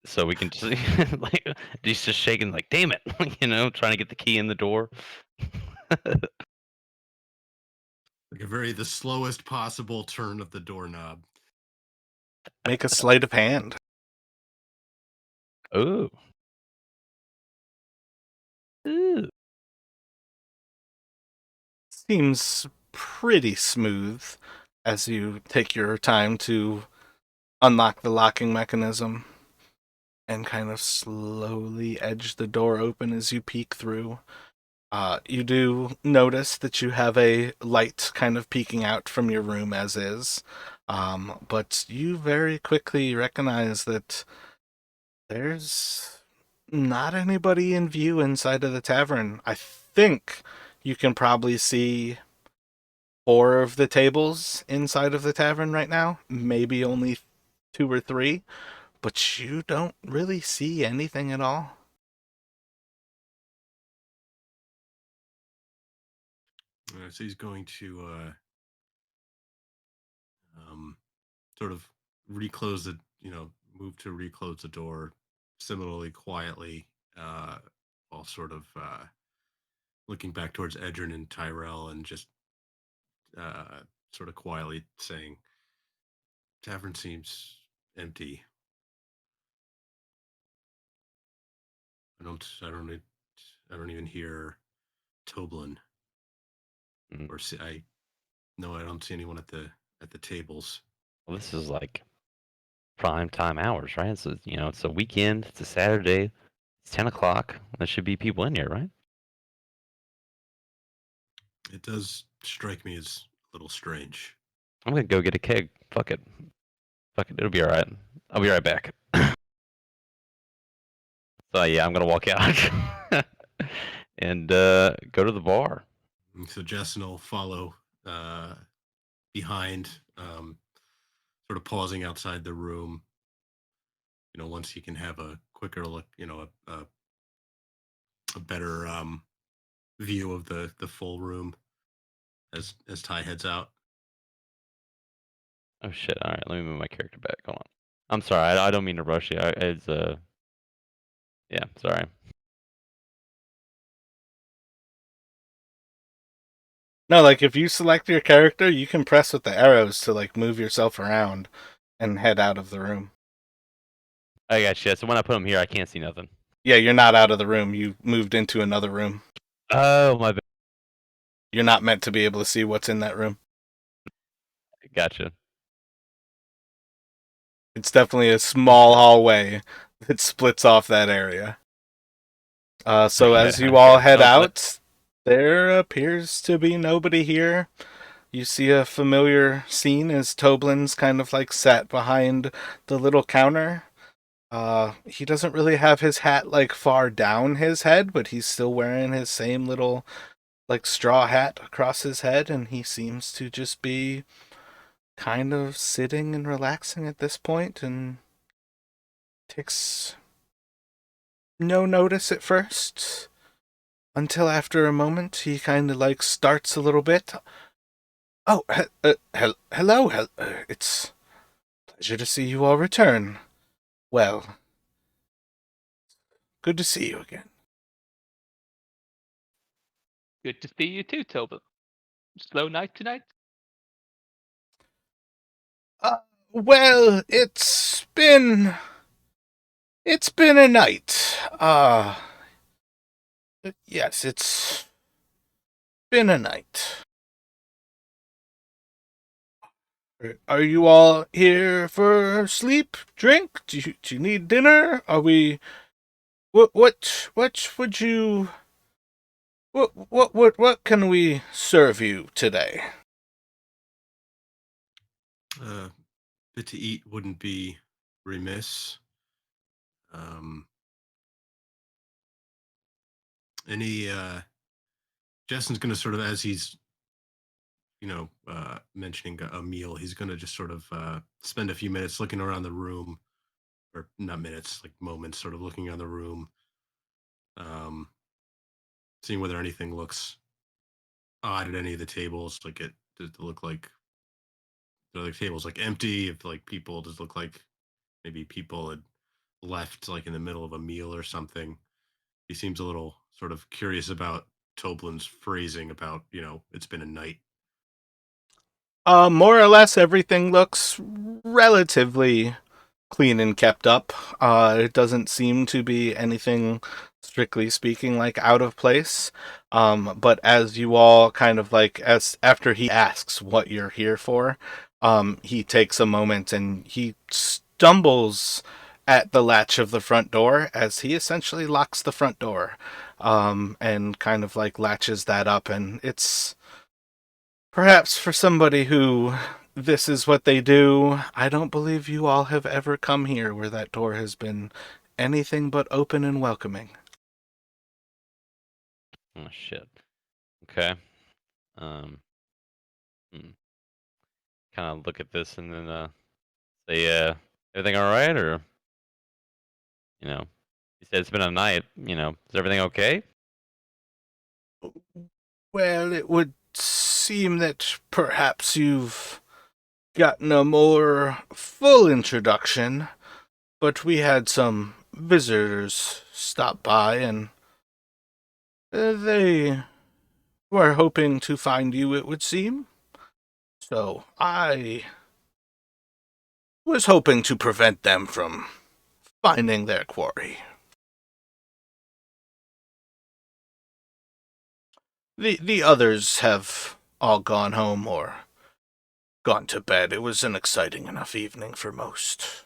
so we can just like he's just shaking like, damn it, trying to get the key in the door. Like the slowest possible turn of the doorknob. Make a sleight of hand. Ooh. Ooh. Seems pretty smooth as you take your time to unlock the locking mechanism and kind of slowly edge the door open as you peek through. You do notice that you have a light kind of peeking out from your room as is, but you very quickly recognize that there's not anybody in view inside of the tavern. I think you can probably see 4 of the tables inside of the tavern right now, maybe only 2 or 3, but you don't really see anything at all. So he's going to sort of reclose the, move to reclose the door similarly quietly, while sort of looking back towards Edrin and Tyrell and just uh, sort of quietly saying, "Tavern seems empty. I don't, I don't even hear Toblin Mm. or see. No, I don't see anyone at the tables." Well, this is like prime time hours, right? So it's a weekend. It's a Saturday. It's 10 o'clock. There should be people in here, right? It does strike me as a little strange. I'm gonna go get a keg. Fuck it. Fuck it. It'll be all right. I'll be right back. So yeah, I'm gonna walk out and go to the bar. And so Justin will follow behind, sort of pausing outside the room. Once he can have a quicker look, a better view of the full room as Ty heads out. Oh shit! All right, let me move my character back. Hold on. I'm sorry. I don't mean to rush you. It's yeah. Sorry. No, like if you select your character, you can press with the arrows to like move yourself around and head out of the room. I got you. So when I put them here, I can't see nothing. Yeah, you're not out of the room. You moved into another room. Oh my bad. You're not meant to be able to see what's in that room. Gotcha. It's definitely a small hallway that splits off that area. So Okay, as you all head sounds like- out, there appears to be nobody here. You see a familiar scene as Toblin's kind of like sat behind the little counter. He doesn't really have his hat like far down his head, but he's still wearing his same little like straw hat across his head, and he seems to just be kind of sitting and relaxing at this point and takes no notice at first until after a moment he kind of like starts a little bit. Oh, hello. It's a pleasure to see you all return. Well, good to see you again. Good to see you too, Tobin. Slow night tonight? Well, it's been a night. Yes, it's been a night. Are you all here for sleep, drink? Do you need dinner? Are we? What would you? What can we serve you today? Bit to eat wouldn't be remiss. Um, any Justin's going to sort of, as he's mentioning a meal, he's going to just sort of spend a few minutes looking around the room, or not minutes, like moments, sort of looking around the room, um, seeing whether anything looks odd at any of the tables. Like does it look like the other tables like empty? If like people does look like maybe people had left like in the middle of a meal or something. He seems a little sort of curious about Toblin's phrasing about, it's been a night. More or less everything looks relatively clean and kept up. It doesn't seem to be anything, strictly speaking, like out of place. But as you all kind of like, as after he asks what you're here for, he takes a moment and he stumbles at the latch of the front door as he essentially locks the front door, and kind of like latches that up, and it's perhaps for somebody who this is what they do. I don't believe you all have ever come here where that door has been anything but open and welcoming. Oh shit. Okay. Um. Kind of look at this and then say, everything all right, or you said it's been a night. Is everything okay? Well, it would seem that perhaps you've gotten a more full introduction, but we had some visitors stop by, and they were hoping to find you, it would seem. So I was hoping to prevent them from finding their quarry. The others have all gone home or gone to bed. It was an exciting enough evening for most.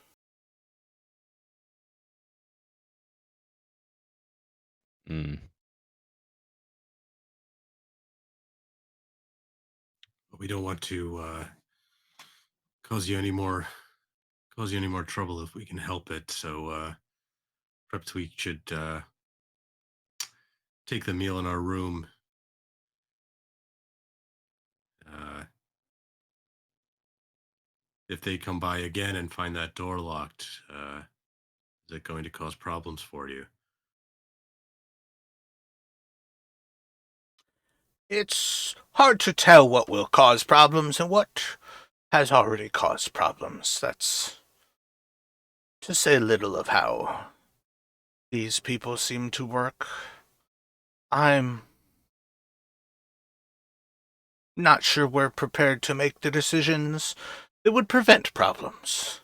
Mm. We don't want to cause you any more trouble if we can help it. So perhaps we should take the meal in our room. If they come by again and find that door locked, is it going to cause problems for you? It's hard to tell what will cause problems and what has already caused problems. That's to say little of how these people seem to work. I'm not sure we're prepared to make the decisions that would prevent problems.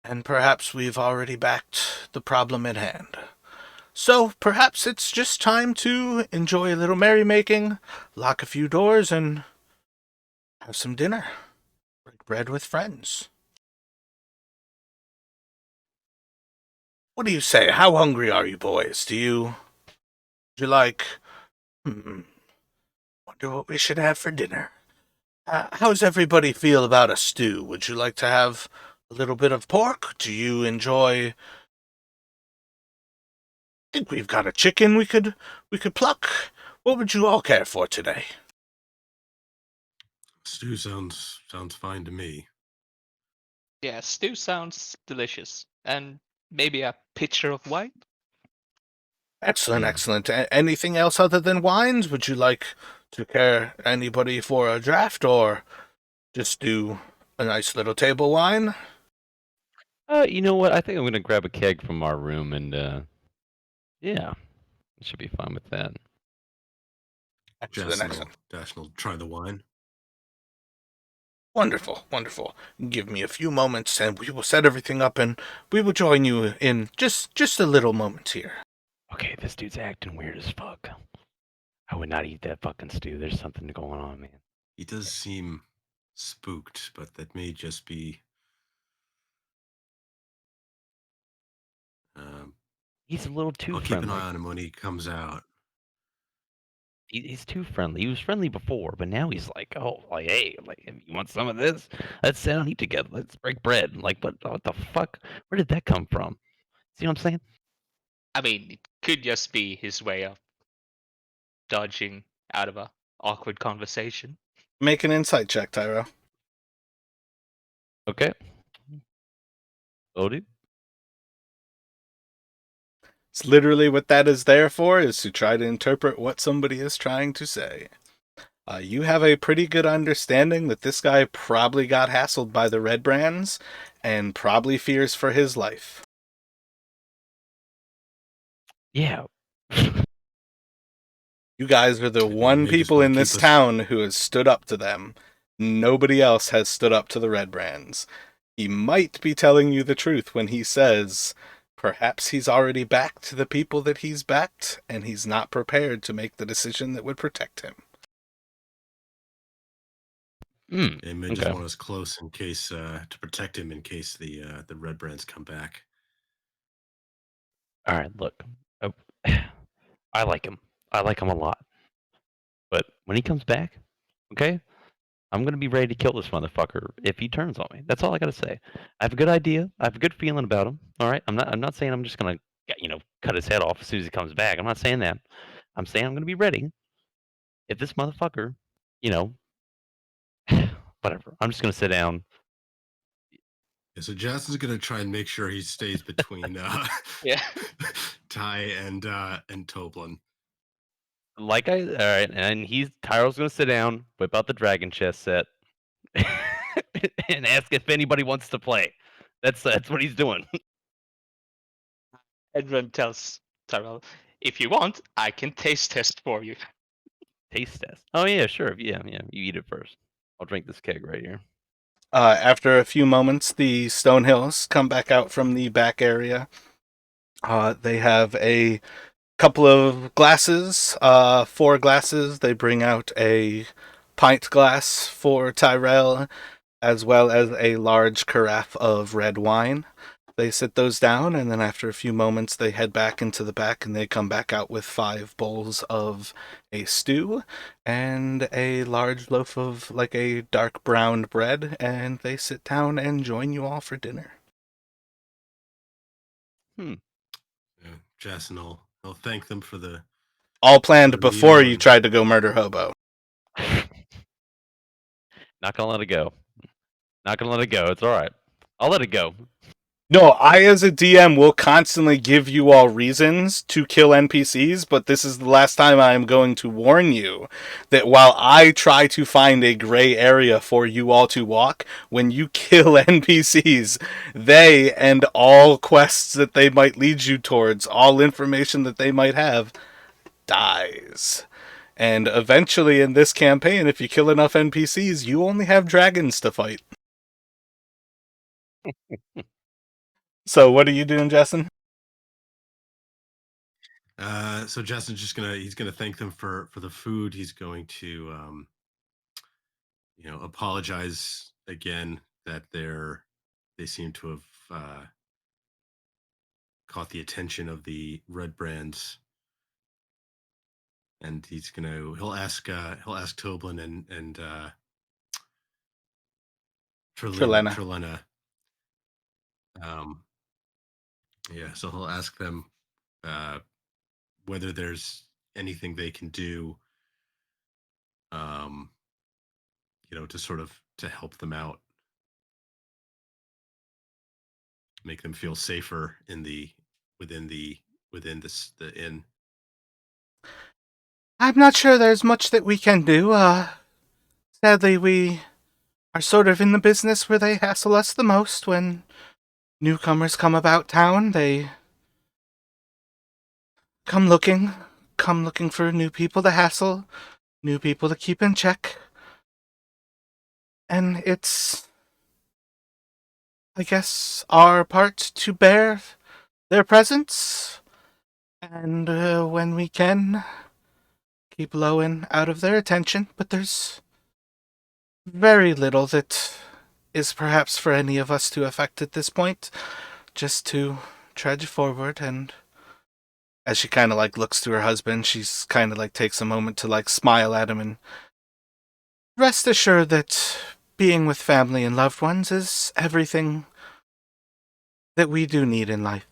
And perhaps we've already backed the problem at hand. So perhaps it's just time to enjoy a little merrymaking, lock a few doors, and have some dinner. Break bread with friends. What do you say? How hungry are you boys? Would you like... Wonder what we should have for dinner. How's everybody feel about a stew? Would you like to have a little bit of pork? Do you enjoy... I think we've got a chicken we could pluck. What would you all care for today? Stew sounds fine to me. Yeah, stew sounds delicious. And maybe a pitcher of wine? Excellent, excellent. Anything else other than wines? Would you like to care anybody for a draft, or just do a nice little table wine? You know what? I think I'm gonna grab a keg from our room and yeah, I should be fine with that. Excellent, excellent. Dash will try the wine. Wonderful, wonderful. Give me a few moments and we will set everything up and we will join you in just a little moment here. Okay, this dude's acting weird as fuck. I would not eat that fucking stew. There's something going on, man. He does seem spooked, but that may just be He's a little too I'll friendly. keep an eye on him when he comes out. He's too friendly. He was friendly before, but now he's like, oh, like, hey, like, you want some of this? Let's sit down and eat together. Let's break bread. Like, what the fuck? Where did that come from? See what I'm saying? I mean, it could just be his way of dodging out of a awkward conversation. Make an insight check, Tyro. Okay. Odie? It's literally what that is there for, is to try to interpret what somebody is trying to say. You have a pretty good understanding that this guy probably got hassled by the Red Brands and probably fears for his life. Yeah. You guys are the one people in this town who has stood up to them. Nobody else has stood up to the Red Brands. He might be telling you the truth when he says perhaps he's already backed the people that he's backed, and he's not prepared to make the decision that would protect him. They may just want us close in case to protect him in case the Red Brands come back. All right, look. I like him. I like him a lot. But when he comes back, okay, I'm gonna be ready to kill this motherfucker if he turns on me. That's all I gotta say. I have a good idea. I have a good feeling about him. All right. I'm not saying I'm just gonna cut his head off as soon as he comes back. I'm not saying that. I'm saying I'm gonna be ready if this motherfucker, whatever. I'm just gonna sit down. Yeah, so Jason's gonna try and make sure he stays between Yeah. Ty and Toblin. All right, and Tyro's gonna sit down, whip out the dragon chess set. and ask if anybody wants to play. That's what he's doing. Edwin tells Tyrell, "If you want, I can taste test for you." Taste test. Oh yeah, sure. Yeah. You eat it first. I'll drink this keg right here. After a few moments, the Stonehills come back out from the back area. They have a couple of glasses, 4 glasses. They bring out a pint glass for Tyrell, as well as a large carafe of red wine. They sit those down, and then after a few moments, they head back into the back, and they come back out with 5 bowls of a stew and a large loaf of like a dark brown bread, and they sit down and join you all for dinner. Yeah, Jason will thank them for the All planned the before meal you and- tried to go murder Hobo. Not gonna let it go. Not gonna let it go. It's all right. I'll let it go. No, I as a DM will constantly give you all reasons to kill NPCs, but this is the last time I am going to warn you that while I try to find a gray area for you all to walk, when you kill NPCs, they and all quests that they might lead you towards, all information that they might have, dies. And eventually in this campaign, if you kill enough NPCs, you only have dragons to fight. So what are you doing, Jessen? So Justin's just he's gonna thank them for the food. He's going to apologize again that they seem to have caught the attention of the red brands, and he'll ask Toblin and Trelena. Trelena. Um, yeah, so he'll ask them whether there's anything they can do, um, to sort of to help them out, make them feel safer within the inn. I'm not sure there's much that we can do. Sadly, we are sort of in the business where they hassle us the most when newcomers come about town. They come looking for new people to hassle, new people to keep in check. And it's, I guess, our part to bear their presence. And when we can, keep low and out of their attention. But there's very little that is perhaps for any of us to affect at this point. Just to trudge forward. And as she kind of like looks to her husband, she's kind of like takes a moment to like smile at him and rest assured that being with family and loved ones is everything that we do need in life.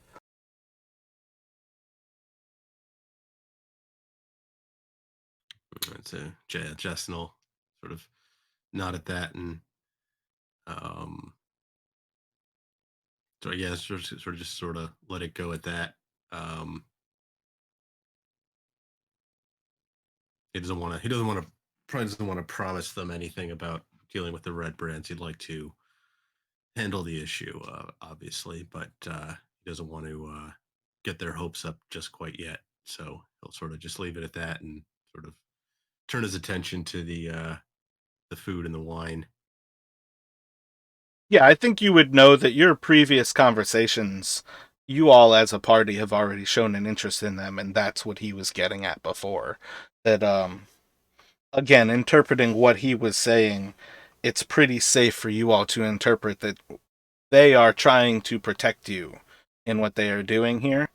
So Justin will sort of nod at that, and so yeah, sort of let it go at that. Um, he doesn't want to. He doesn't want to. Probably doesn't want to promise them anything about dealing with the red brands. He'd like to handle the issue, obviously, but he doesn't want to get their hopes up just quite yet. So he'll sort of just leave it at that and sort of turn his attention to the food and the wine. Yeah, I think you would know that your previous conversations, you all as a party have already shown an interest in them, and that's what he was getting at before. That, again, interpreting what he was saying, it's pretty safe for you all to interpret that they are trying to protect you in what they are doing here.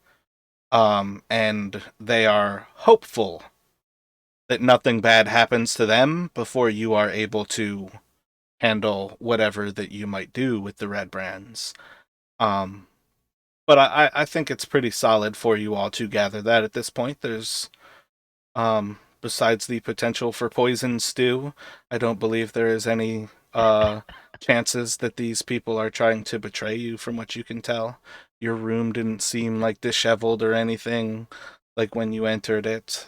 And they are hopeful that nothing bad happens to them before you are able to handle whatever that you might do with the red brands. Um, but I think it's pretty solid for you all to gather that at this point. There's, besides the potential for poison stew, I don't believe there is any chances that these people are trying to betray you from what you can tell. Your room didn't seem like disheveled or anything like when you entered it.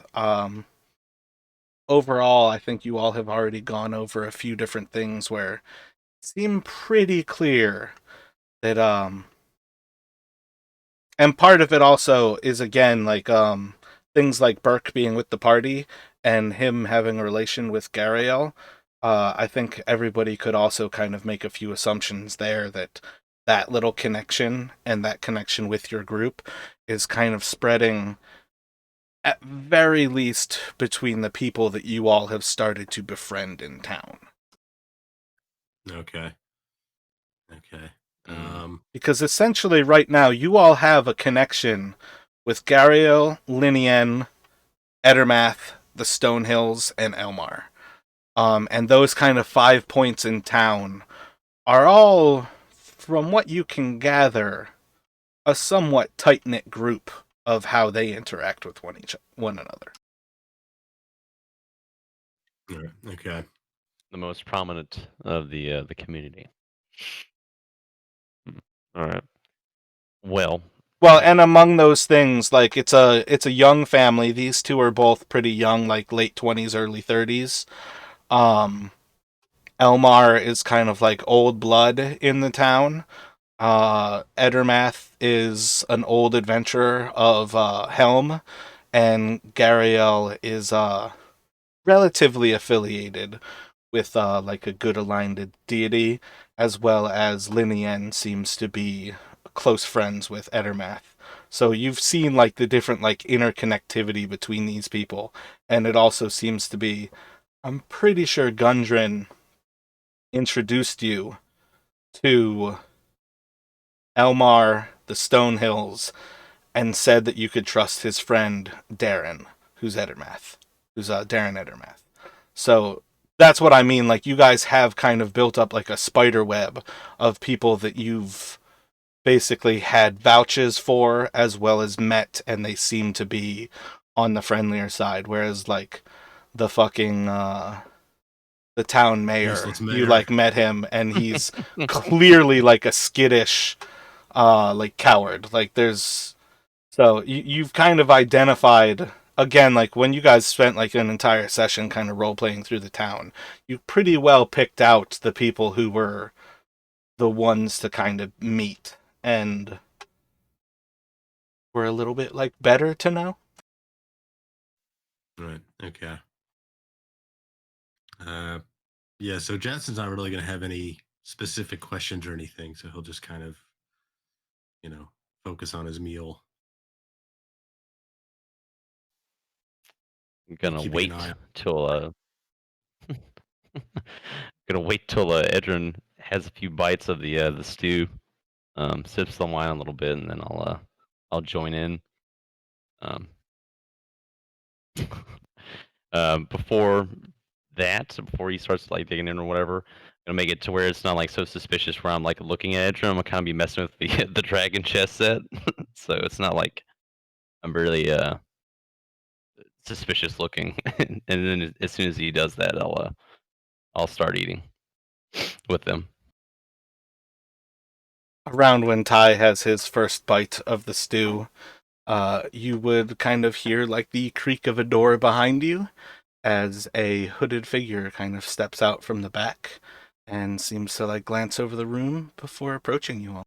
Overall, I think you all have already gone over a few different things where it seem pretty clear that and part of it also is again like things like Burke being with the party and him having a relation with Gariel. I think everybody could also kind of make a few assumptions there that that little connection and that connection with your group is kind of spreading at very least between the people that you all have started to befriend in town. Okay. Okay. Because essentially right now you all have a connection with Gariel, Linien, Edermath, the Stonehills, and Elmar. And those kind of 5 points in town are all, from what you can gather, a somewhat tight-knit group of how they interact with one another. Okay. The most prominent of the community. All right. Well, Well, and among those things, like it's a young family. These two are both pretty young, like late 20s, early 30s. Elmar is kind of like old blood in the town. Edermath is an old adventurer of Helm, and Gariel is relatively affiliated with like a good aligned deity, as well as Linien seems to be close friends with Edermath. So you've seen like the different like interconnectivity between these people, and it also seems to be. I'm pretty sure Gundren introduced you to Elmar the Stonehills and said that you could trust his friend Darren, who's Edermath, who's Darren Edermath. So that's what I mean. Like you guys have kind of built up like a spider web of people that you've basically had vouches for as well as met, and they seem to be on the friendlier side. Whereas like the fucking the town mayor, Useless you mayor. like met him and he's clearly like a skittish like coward. Like there's so you've kind of identified again, like when you guys spent like an entire session kind of role playing through the town, you pretty well picked out the people who were the ones to kind of meet and were a little bit like better to know. Right. Okay. Yeah. So Jackson's not really going to have any specific questions or anything, so he'll just kind of, focus on his meal. I'm gonna Keeping wait an eye. till Edrin has a few bites of the stew, sips the wine a little bit, and then I'll join in. Before before he starts like digging in or whatever, gonna make it to where it's not like so suspicious where I'm like looking at Edrin. I'm gonna kind of be messing with the the dragon chess set, so it's not like I'm really suspicious looking. And then as soon as he does that, I'll start eating with them. Around when Ty has his first bite of the stew, you would kind of hear like the creak of a door behind you as a hooded figure kind of steps out from the back and seems to like glance over the room before approaching you all.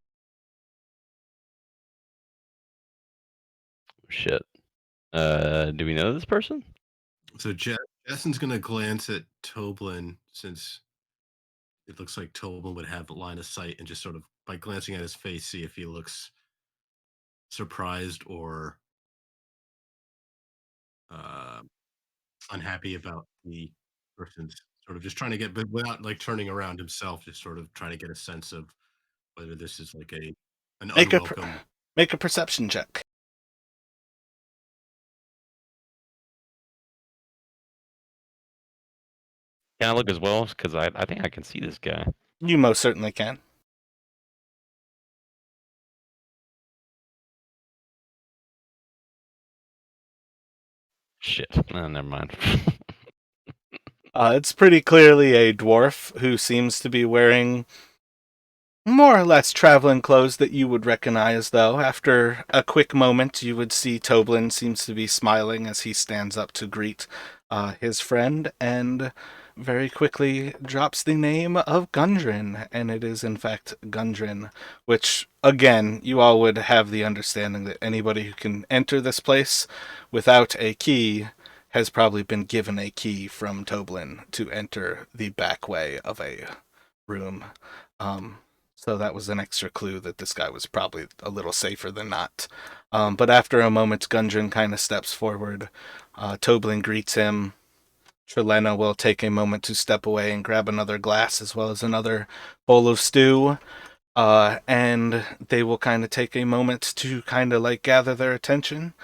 Shit. Do we know this person? So Jason's going to glance at Toblin, since it looks like Toblin would have a line of sight, and just sort of by glancing at his face, see if he looks surprised or unhappy about the person's sort of just trying to get, but without like turning around himself, just sort of trying to get a sense of whether this is like an Make unwelcome. make a perception check. Can I look as well? Because I think I can see this guy. You most certainly can. Shit. Oh, never mind. It's pretty clearly a dwarf who seems to be wearing more or less traveling clothes that you would recognize, though. After a quick moment, you would see Toblin seems to be smiling as he stands up to greet his friend and very quickly drops the name of Gundren, and it is in fact Gundren, which, again, you all would have the understanding that anybody who can enter this place without a key has probably been given a key from Toblin to enter the back way of a room. So that was an extra clue that this guy was probably a little safer than not. But after a moment, Gundren kind of steps forward. Toblin greets him. Trelena will take a moment to step away and grab another glass as well as another bowl of stew. And they will kind of take a moment to kind of like gather their attention.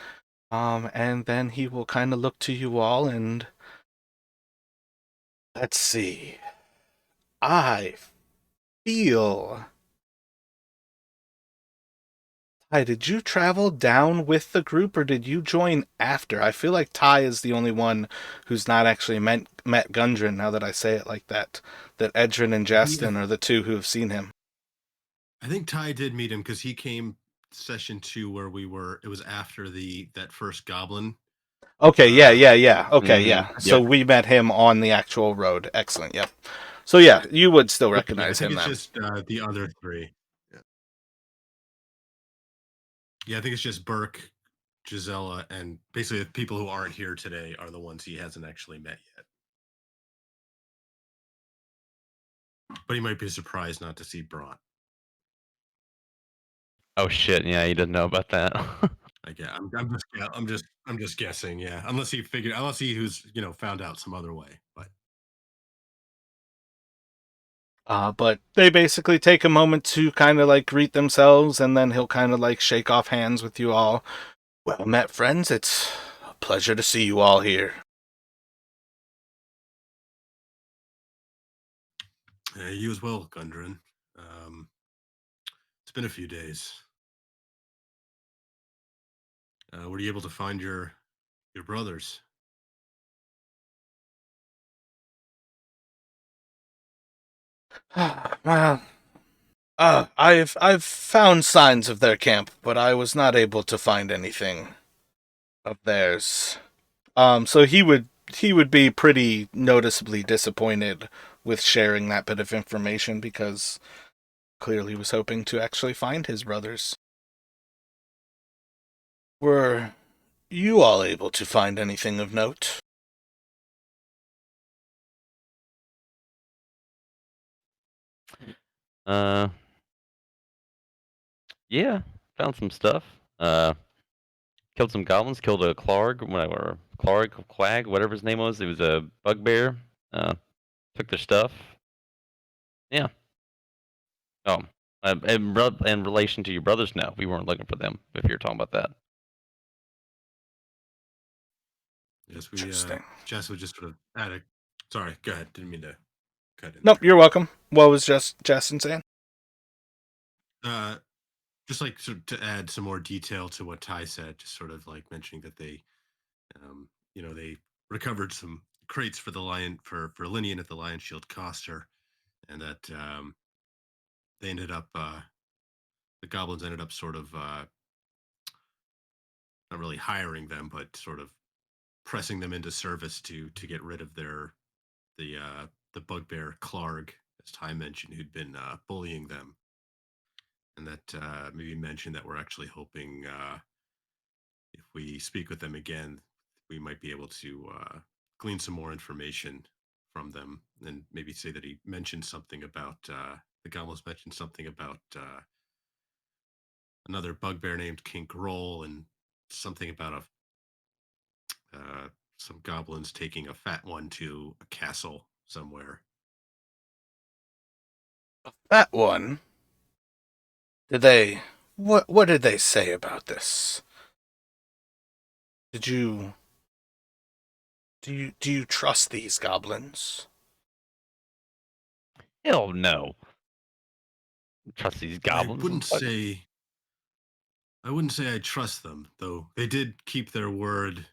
And then he will kind of look to you all and let's see. I feel. Ty, did you travel down with the group or did you join after? I feel like Ty is the only one who's not actually met Gundren, now that I say it like that. That Edrin and Justin are the two who have seen him. I think Ty did meet him because he came session 2 where we were. It was after that first goblin. Okay, yeah. Okay, yeah. Yep. So we met him on the actual road. Excellent, yep. So yeah, you would still recognize him I think then. it's just the other 3. Yeah, I think it's just Burke, Gisela, and basically the people who aren't here today are the ones he hasn't actually met yet. But he might be surprised not to see Braun. Oh shit! Yeah, he didn't know about that. I'm just guessing. Yeah, unless he who's found out some other way. But they basically take a moment to kind of like greet themselves, and then he'll kind of like shake off hands with you all. Well met, friends. It's a pleasure to see you all here. You as well, Gundren. It's been a few days. Were you able to find your brothers? Well, I've found signs of their camp, but I was not able to find anything of theirs. So he would be pretty noticeably disappointed with sharing that bit of information because clearly he was hoping to actually find his brothers. Were you all able to find anything of note? Yeah, found some stuff. Killed some goblins. Killed a Clarg, whatever, Quag, whatever his name was. It was a bugbear. Took their stuff. Yeah. Oh, in relation to your brothers, no, we weren't looking for them. If you're talking about that. Yes, we. Interesting. Jess would just sort of add a. Sorry, go ahead. Didn't mean to cut in. Nope, there. you're welcome. What was Justin saying? Just like sort of to add some more detail to what Ty said, just sort of like mentioning that they, they recovered some crates for the lion for Linian at the Lion Shield Coster, and that they ended up the goblins ended up sort of not really hiring them, but sort of pressing them into service to get rid of the bugbear Clarg, as Ty mentioned, who'd been bullying them, and that maybe mentioned that we're actually hoping if we speak with them again, we might be able to glean some more information from them, and maybe say that he mentioned something about the goblins mentioned something about another bugbear named Kink Roll, and something about some goblins taking a fat one to a castle somewhere. That one. Did they? What did they say about this? Did you? Do you trust these goblins? Hell no. Trust these goblins. I wouldn't say I trust them, though they did keep their word.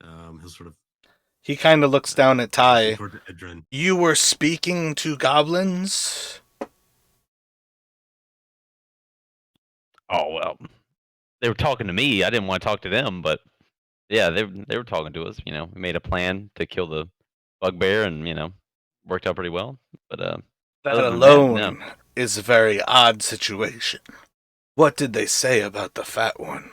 He'll sort of. He kind of looks down at Ty. Edrin. You were speaking to goblins? Oh well, they were talking to me. I didn't want to talk to them, but yeah, they were talking to us. We made a plan to kill the bugbear, and worked out pretty well. But That other than that, no. alone is a very odd situation. What did they say about the fat one?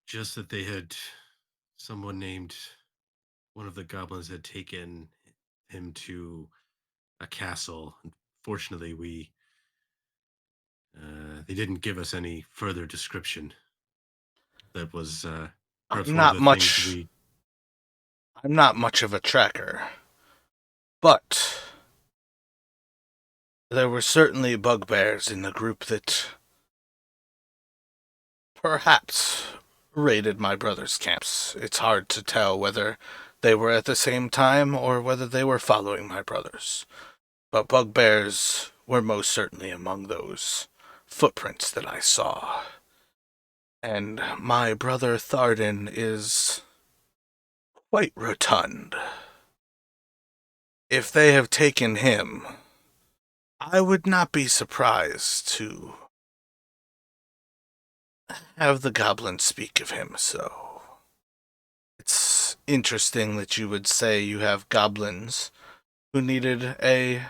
Just that they had someone named one of the goblins had taken him to a castle. Unfortunately, we they didn't give us any further description. That was perhaps I'm one of not the things much. we. I'm not much of a tracker, but there were certainly bugbears in the group that perhaps raided my brother's camps. It's hard to tell whether they were at the same time or whether they were following my brothers. But bugbears were most certainly among those footprints that I saw. And my brother Tharden is quite rotund. If they have taken him, I would not be surprised to have the goblins speak of him so. It's interesting that you would say you have goblins who needed a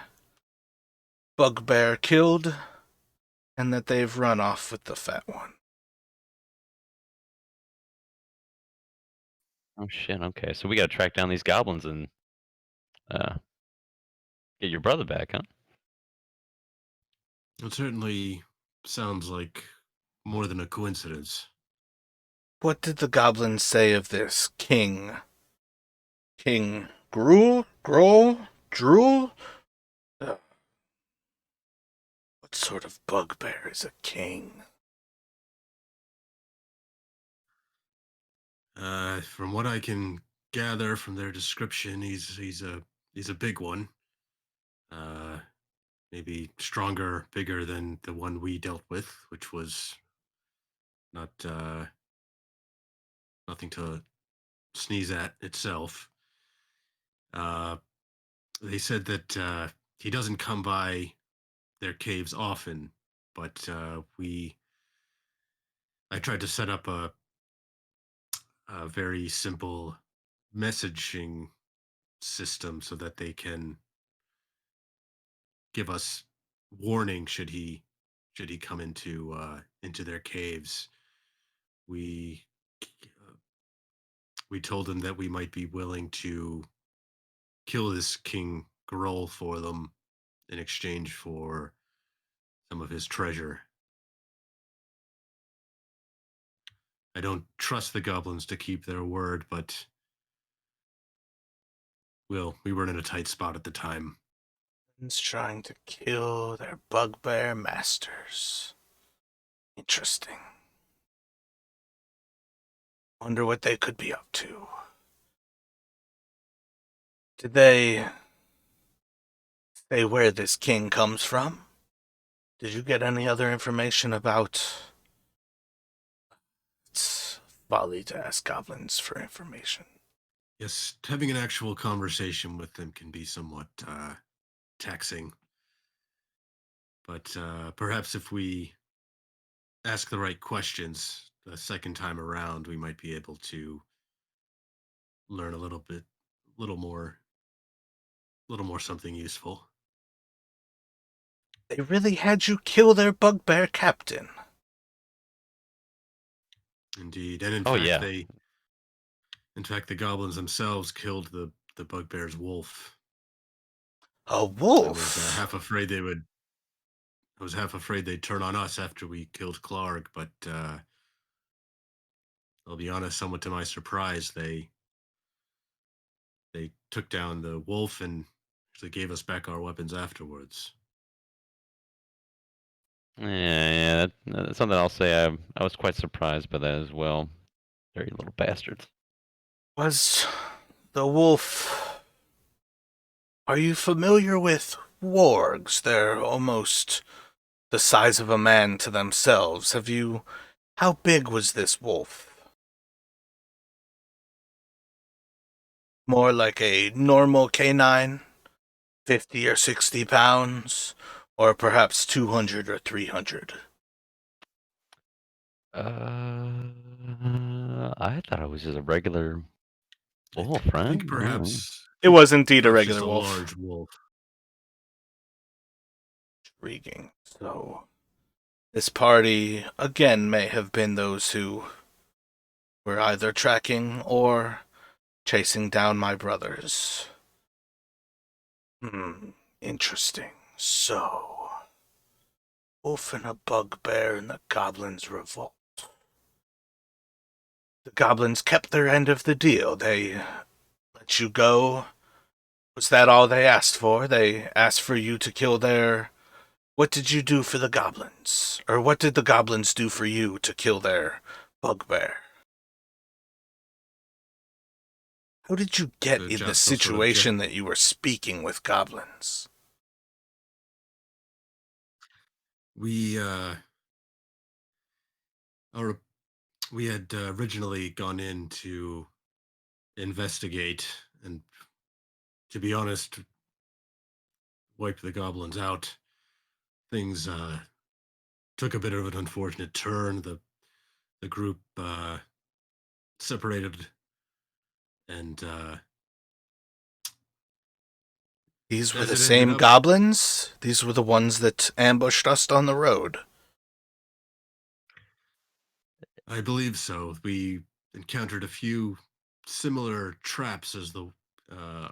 bugbear killed and that they've run off with the fat one. Oh shit. Okay, so we gotta track down these goblins and get your brother back, huh? It certainly sounds like more than a coincidence. What did the goblins say of this king? King Gruul? Groll? Drool? What sort of bugbear is a king? From what I can gather from their description, he's a big one. Uh, maybe stronger, bigger than the one we dealt with, which was not nothing to sneeze at itself. Uh, they said that he doesn't come by their caves often, but I tried to set up a very simple messaging system so that they can give us warning should he come into their caves. We uh, we told him that we might be willing to kill this King Groll for them in exchange for some of his treasure. I don't trust the goblins to keep their word, but we were in a tight spot at the time. Trying to kill their bugbear masters. Interesting. Wonder what they could be up to. Did they say where this king comes from? Did you get any other information about... It's folly to ask goblins for information. Yes, having an actual conversation with them can be somewhat taxing. But perhaps if we ask the right questions the second time around, we might be able to learn a little more, little more something useful. They really had you kill their bugbear captain. Indeed, and in Oh fact, yeah. the goblins themselves killed the bugbear's wolf. A I was wolf? half afraid they would. I was half afraid they'd turn on us after we killed Clark, but I'll be honest, somewhat to my surprise, they took down the wolf and actually gave us back our weapons afterwards. Yeah, that's something I'll say. I was quite surprised by that as well. Dirty little bastards. Was the wolf... Are you familiar with wargs? They're almost the size of a man to themselves. Have you... How big was this wolf? More like a normal canine? 50 or 60 pounds? Or perhaps 200 or 300? I thought it was just a regular Oh, I friend. think perhaps It was indeed a perhaps just regular a wolf. large wolf. Intriguing. So, this party, again, may have been those who were either tracking or chasing down my brothers. Interesting. So, wolf and a bugbear in the goblins' revolt. The goblins kept their end of the deal. They let you go. Was that all they asked for? They asked for you to kill their... What did you do for the goblins? Or what did the goblins do for you to kill their bugbear? How did you get in the Jasper sort of situation that you were speaking with goblins? we our we had originally gone in to investigate and, to be honest, wipe the goblins out. Things took a bit of an unfortunate turn. The group separated, and These were as the it ended same up, goblins? These were the ones that ambushed us on the road. I believe so. We encountered a few similar traps as the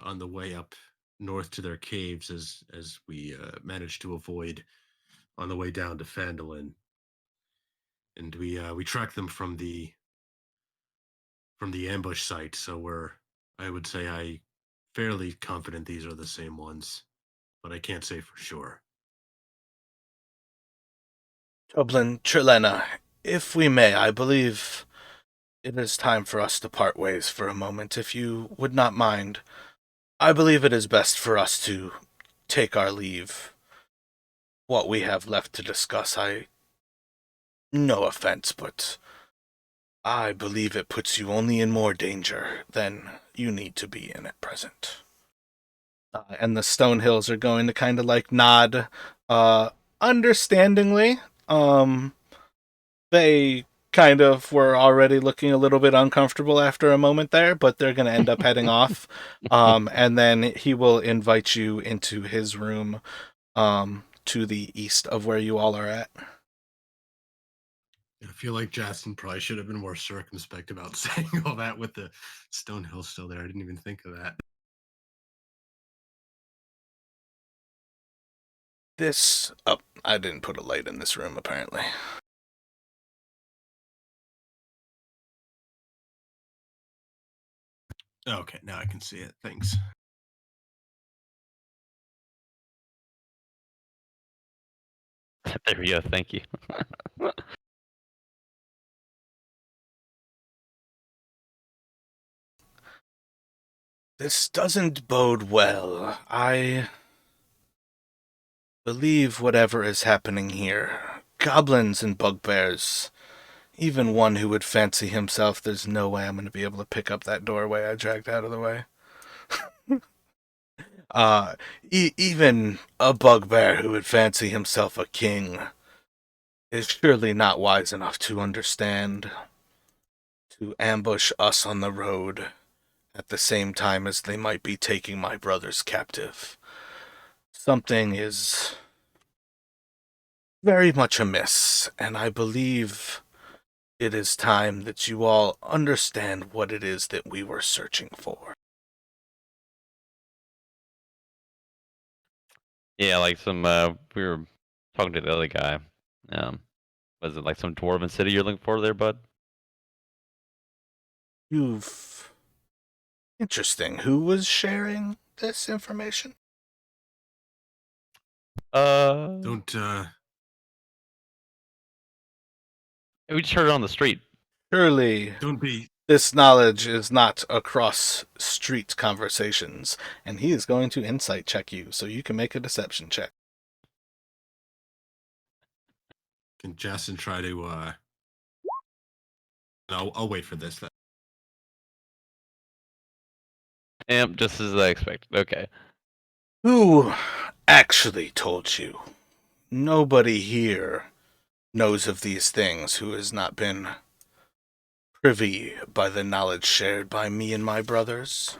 on the way up north to their caves, as we managed to avoid on the way down to Phandalin, and we tracked them from the ambush site. So I would say, I fairly confident these are the same ones, but I can't say for sure. Goblin Trilena, if we may, I believe it is time for us to part ways for a moment, if you would not mind. I believe it is best for us to take our leave. What we have left to discuss, no offense, but I believe it puts you only in more danger than you need to be in at present. And the Stonehills are going to kind of like nod, understandingly. They kind of were already looking a little bit uncomfortable after a moment there, but they're going to end up heading off. And then he will invite you into his room, to the east of where you all are at. I feel like Jackson probably should have been more circumspect about saying all that with the Stonehill still there. I didn't even think of that. Oh, I didn't put a light in this room, apparently. Okay, now I can see it. Thanks. There we go. Thank you. This doesn't bode well. I believe whatever is happening here, goblins and bugbears, even one who would fancy himself, there's no way I'm going to be able to pick up that doorway I dragged out of the way. Even a bugbear who would fancy himself a king is surely not wise enough to understand to ambush us on the road at the same time as they might be taking my brothers captive. Something is very much amiss, and I believe it is time that you all understand what it is that we were searching for. Yeah, like some we were talking to the other guy. Was it like some dwarven city you're looking for there, bud? You've... Interesting. Who was sharing this information? Don't We just heard it on the street. Surely don't be this knowledge is not across street conversations, and he is going to insight check you, so you can make a deception check. Can Jackson try to I'll wait for this then. Yep, just as I expected. Okay. Who actually told you? Nobody here knows of these things who has not been privy by the knowledge shared by me and my brothers.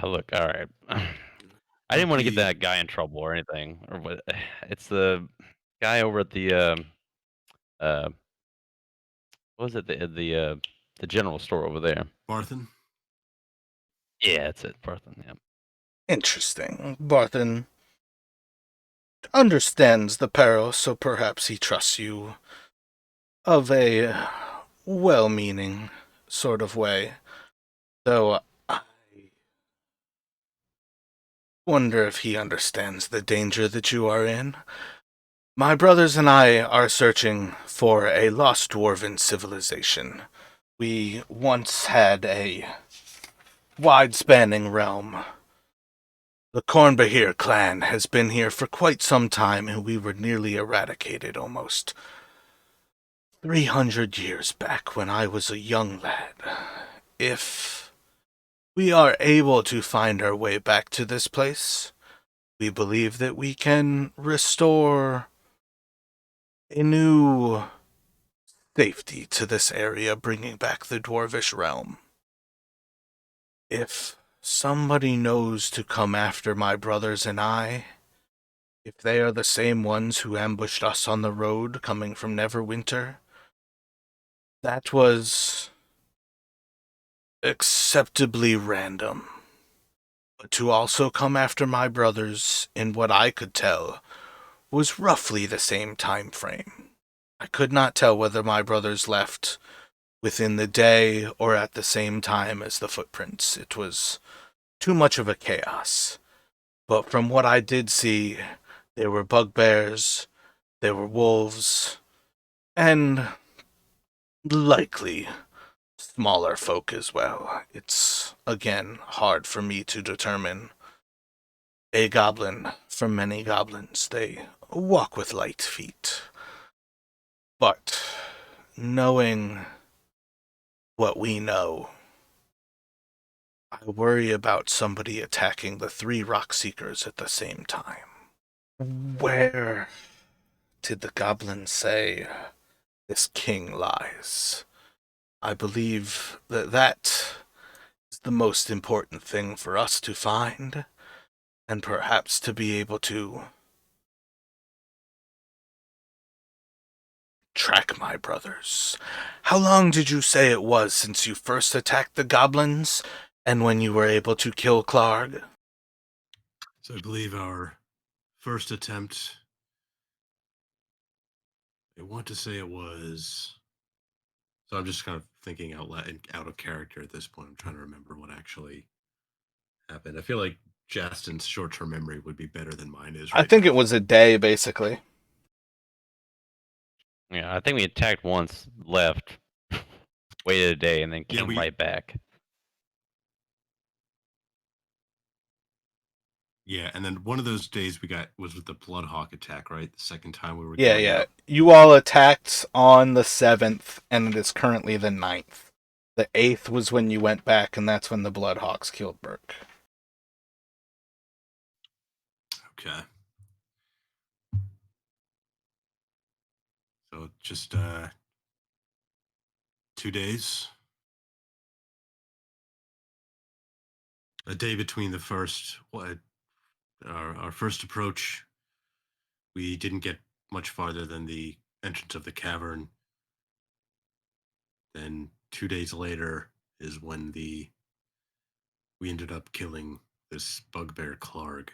Look, all right. I didn't Don't want to get be that guy in trouble or anything, or what? It's the guy over at the uh, what was it? The general store over there. Barthen. Yeah, that's it, Parthon. Yeah. Interesting. Barthen understands the peril, so perhaps he trusts you of a well-meaning sort of way. Though I wonder if he understands the danger that you are in. My brothers and I are searching for a lost dwarven civilization. We once had a wide-spanning realm. The Cornbahir clan has been here for quite some time, and we were nearly eradicated almost 300 years back when I was a young lad. If we are able to find our way back to this place, we believe that we can restore a new safety to this area, bringing back the dwarvish realm. If somebody knows to come after my brothers and I, if they are the same ones who ambushed us on the road coming from Neverwinter, that was acceptably random. But to also come after my brothers, in what I could tell, was roughly the same time frame. I could not tell whether my brothers left within the day or at the same time as the footprints. It was too much of a chaos. But from what I did see, there were bugbears, there were wolves, and likely smaller folk as well. It's, again, hard for me to determine. A goblin from many goblins, they walk with light feet. But knowing what we know, I worry about somebody attacking the three rock seekers at the same time. Where did the goblin say this king lies? I believe that is the most important thing for us to find, and perhaps to be able to track my brothers. How long did you say it was since you first attacked the goblins, and when you were able to kill Clarg? So I believe our first attempt, I want to say it was. So I'm just kind of thinking out of character at this point. I'm trying to remember what actually happened. I feel like Justin's short-term memory would be better than mine is I right think now. it was a day, basically. Yeah, I think we attacked once, left, waited a day, and then Yeah, came right back. Yeah, and then one of those days we got was with the Bloodhawk attack, right? The second time we were Yeah, going yeah. up. You all attacked on the 7th, and it is currently the 9th. The 8th was when you went back, and that's when the Bloodhawks killed Burke. Okay. So just 2 days. A day between the first our first approach. We didn't get much farther than the entrance of the cavern. Then 2 days later is when we ended up killing this bugbear Clarg.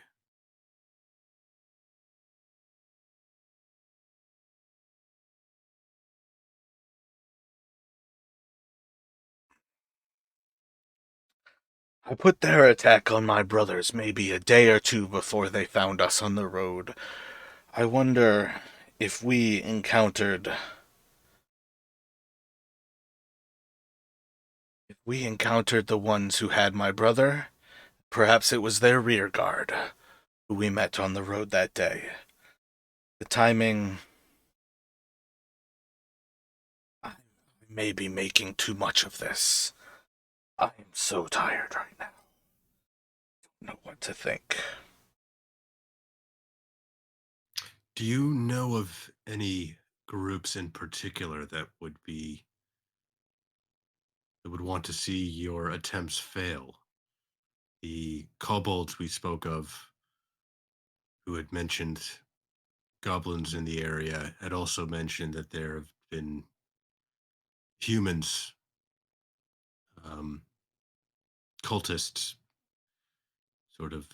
I put their attack on my brothers maybe a day or two before they found us on the road. I wonder if we encountered the ones who had my brother. Perhaps it was their rear guard who we met on the road that day. The timing, I may be making too much of this. I am so tired right now. Don't know what to think. Do you know of any groups in particular that would be that would want to see your attempts fail. The kobolds we spoke of, who had mentioned goblins in the area, had also mentioned that there have been humans, um, cultists, sort of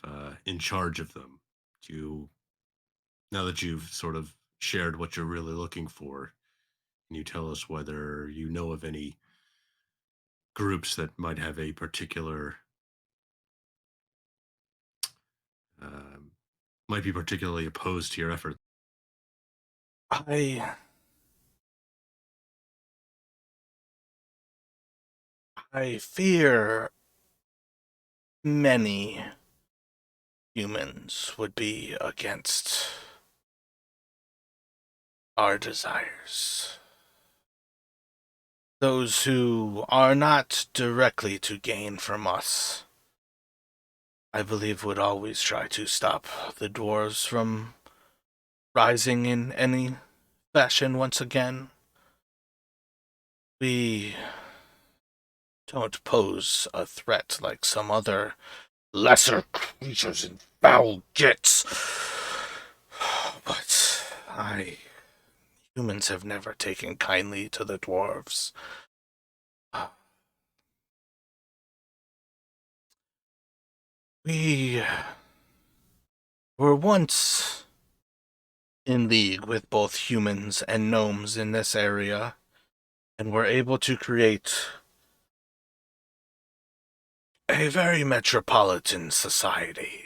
in charge of them. Do Now that you've sort of shared what you're really looking for, can you tell us whether you know of any groups that might have a particular, um, might be particularly opposed to your effort? I I fear many humans would be against our desires. Those who are not directly to gain from us, I believe, would always try to stop the dwarves from rising in any fashion once again. We don't pose a threat like some other lesser creatures and foul gits. But humans have never taken kindly to the dwarves. We were once in league with both humans and gnomes in this area, and were able to create a very metropolitan society.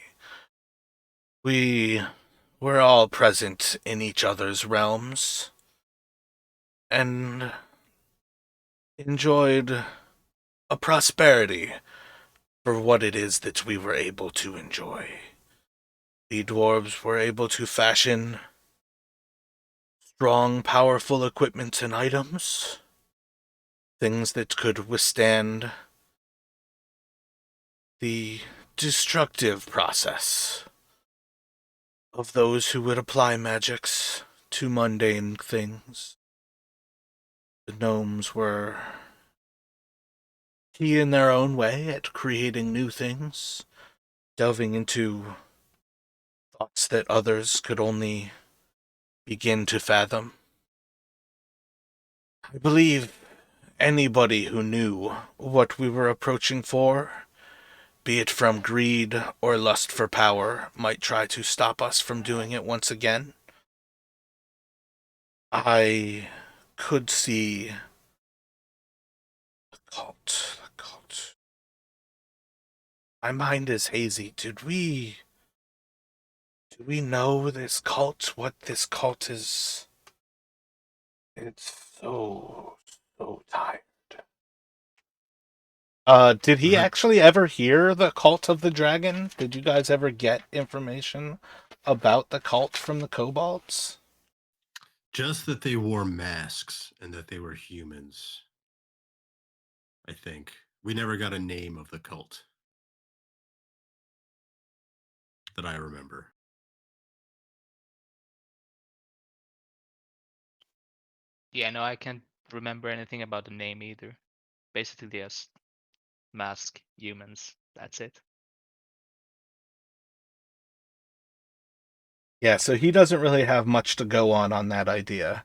We were all present in each other's realms, and enjoyed a prosperity for what it is that we were able to enjoy. The dwarves were able to fashion strong, powerful equipment and items, things that could withstand the destructive process of those who would apply magics to mundane things. The gnomes were key in their own way at creating new things, delving into thoughts that others could only begin to fathom. I believe anybody who knew what we were approaching for, be it from greed or lust for power, might try to stop us from doing it once again. I could see the cult. The cult. My mind is hazy. Do we know this cult? What this cult is? It's so tired. Did he Mhm. actually ever hear the cult of the dragon? Did you guys ever get information about the cult from the kobolds? Just that they wore masks and that they were humans, I think. We never got a name of the cult that I remember. Yeah, no, I can't remember anything about the name either. Basically, just mask humans. That's it. Yeah, so he doesn't really have much to go on that idea.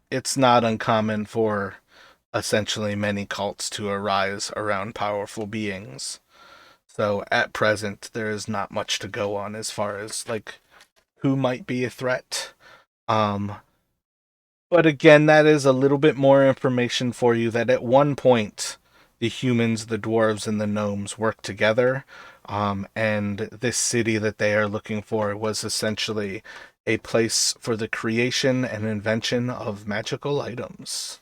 It's not uncommon for essentially many cults to arise around powerful beings. So at present, there is not much to go on as far as like who might be a threat. Um, but again, that is a little bit more information for you that at one point the humans, the dwarves, and the gnomes worked together. And this city that they are looking for was essentially a place for the creation and invention of magical items.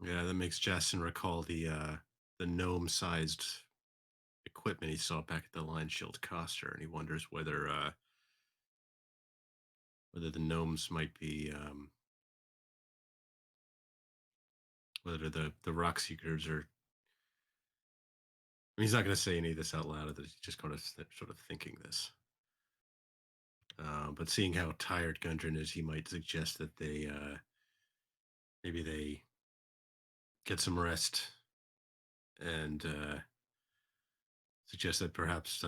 Yeah, that makes Jason recall the gnome-sized equipment he saw back at the Lion Shield Coster, and he wonders whether the gnomes might be whether the rock seekers are. I mean, he's not going to say any of this out loud. He's just going to sort of thinking this. But seeing how tired Gundren is, he might suggest that maybe they get some rest and suggest that perhaps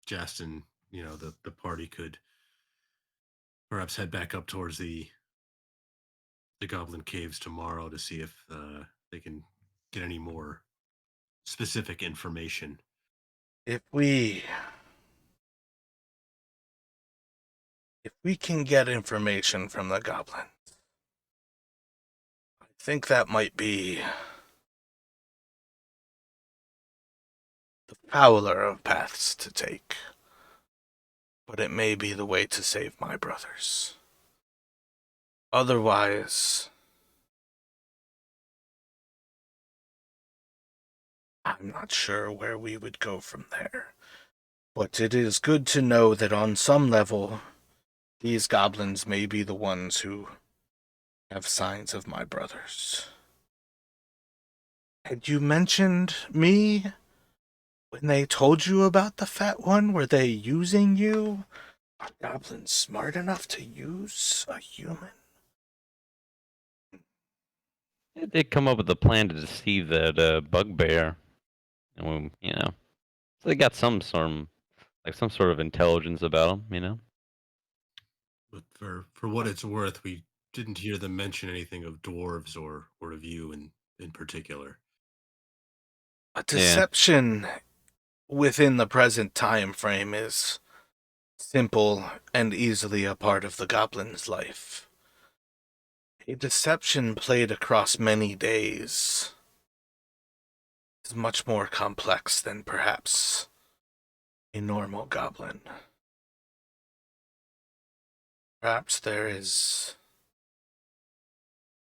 Justin, the party could perhaps head back up towards the Goblin Caves tomorrow to see if they can get any more specific information. If we can get information from the goblin, I think that might be the fouler of paths to take. But it may be the way to save my brothers. Otherwise, I'm not sure where we would go from there. But it is good to know that on some level, these goblins may be the ones who have signs of my brothers. Had you mentioned me when they told you about the fat one? Were they using you? Are goblins smart enough to use a human? They did come up with a plan to deceive that bugbear, and so they got some sort of intelligence about them. But for what it's worth, we didn't hear them mention anything of dwarves or of you in particular. A Yeah. deception within the present time frame is simple and easily a part of the goblin's life. A deception played across many days is much more complex than perhaps a normal goblin. Perhaps there is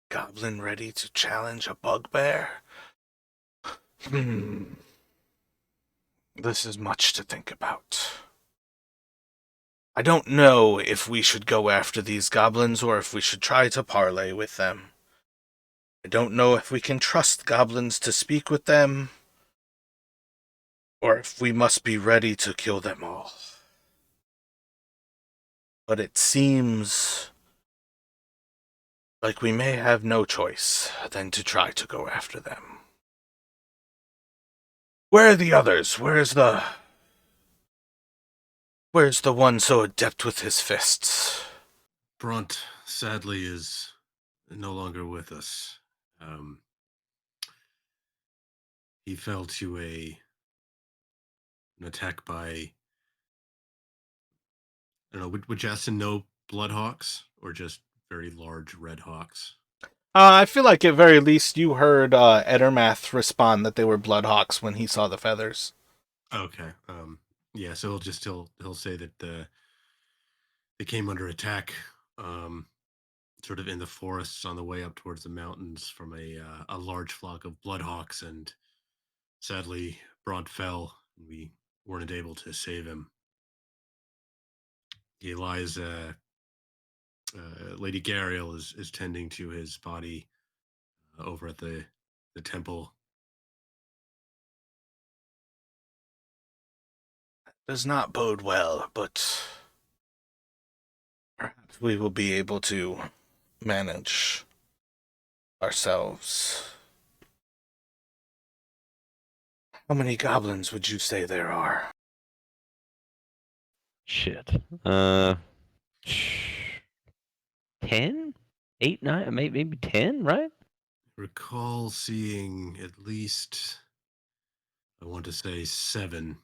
a goblin ready to challenge a bugbear. This is much to think about. I don't know if we should go after these goblins or if we should try to parley with them. I don't know if we can trust goblins to speak with them, or if we must be ready to kill them all. But it seems like we may have no choice than to try to go after them. Where are the others? Where's the one so adept with his fists? Brunt, sadly, is no longer with us. He fell to an attack by, I don't know, would Justin know Bloodhawks or just very large red hawks? I feel like at very least you heard Edermath respond that they were Bloodhawks when he saw the feathers. Okay. Yeah, so he'll say that they came under attack, sort of in the forests on the way up towards the mountains from a large flock of bloodhawks, and sadly, Bront fell, and we weren't able to save him. He lies. Lady Gariel is tending to his body over at the temple. Does not bode well, but perhaps we will be able to manage ourselves. How many goblins would you say there are? Shit. 10, 8, 9, maybe 10, right? Recall seeing at least, I want to say seven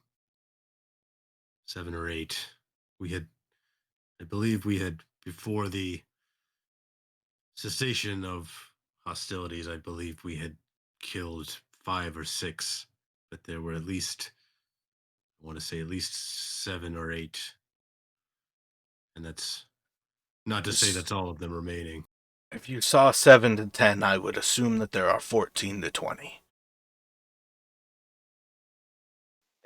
or eight. I believe we had, before the cessation of hostilities, I believe we had killed 5 or 6, but there were at least, I want to say at least 7 or 8, and that's not to say that's all of them remaining. If you saw 7 to 10, I would assume that there are 14 to 20.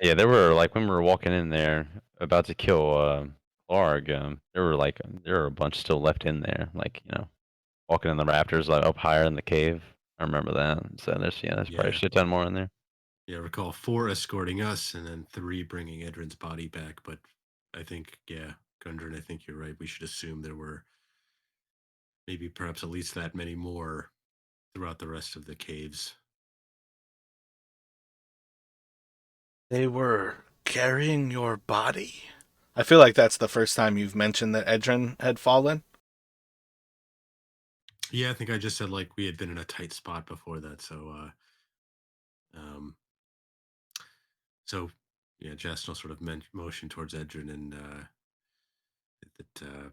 Yeah, there were when we were walking in there about to kill Clark. There were a bunch still left in there, walking in the rafters, up higher in the cave. I remember that. So there's probably a Yeah. shit ton more in there. Yeah, recall 4 escorting us and then 3 bringing Edrin's body back. But I think, yeah, Gundren, I think you're right. We should assume there were maybe perhaps at least that many more throughout the rest of the caves. They were carrying your body? I feel like that's the first time you've mentioned that Edrin had fallen. Yeah, I think I just said like we had been in a tight spot before that, um, so yeah, Jasnal sort of motion towards Edrin, and that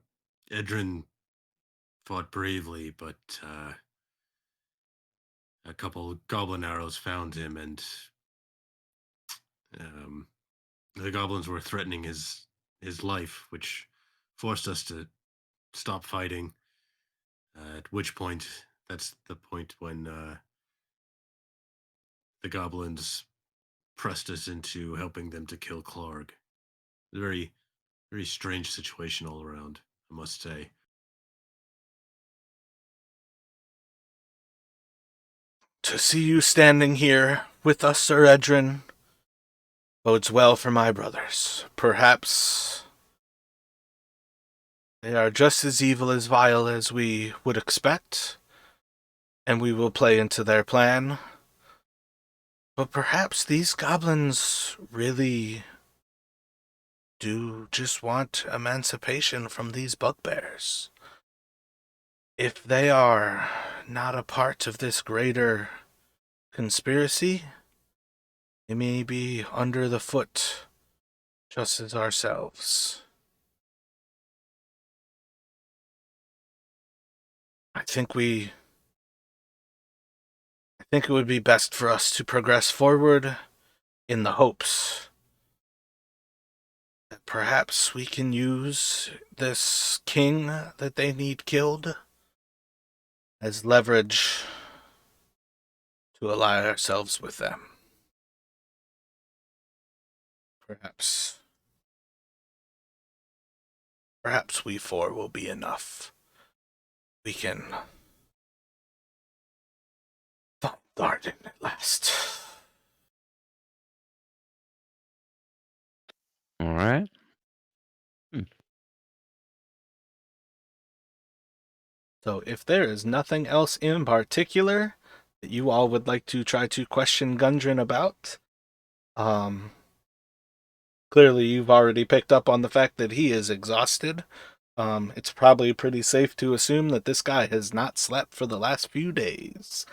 Edrin fought bravely, but a couple goblin arrows found him, and um, the goblins were threatening his life, which forced us to stop fighting. At which point, that's the point when the goblins pressed us into helping them to kill Clark. Very, very strange situation all around, I must say. To see you standing here with us, Sir Edrin, bodes well for my brothers. Perhaps they are just as evil as vile as we would expect, and we will play into their plan. But perhaps these goblins really do just want emancipation from these bugbears. If they are not a part of this greater conspiracy, they may be under the foot just as ourselves. I think it would be best for us to progress forward in the hopes that perhaps we can use this king that they need killed as leverage to ally ourselves with them. Perhaps we four will be enough. We can find Tharden at last. All right. So if there is nothing else in particular that you all would like to try to question Gundren about, clearly you've already picked up on the fact that he is exhausted. It's probably pretty safe to assume that this guy has not slept for the last few days.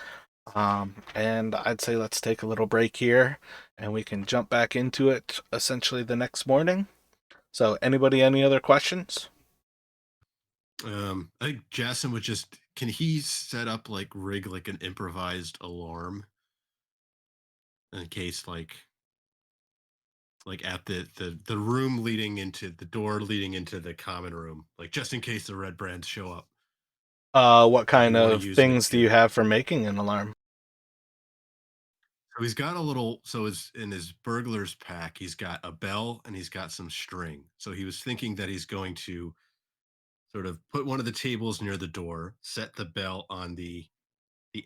And I'd say let's take a little break here, and we can jump back into it essentially the next morning. So anybody, any other questions? I think Jason would just, can he set up like rig like an improvised alarm in case like at the room leading into the door leading into the common room, like just in case the red brands show up. What If kind we want to of use things it do you have for making an alarm? So he's got a little, so is in his burglar's pack, he's got a bell and he's got some string. So he was thinking that he's going to sort of put one of the tables near the door, set the bell on the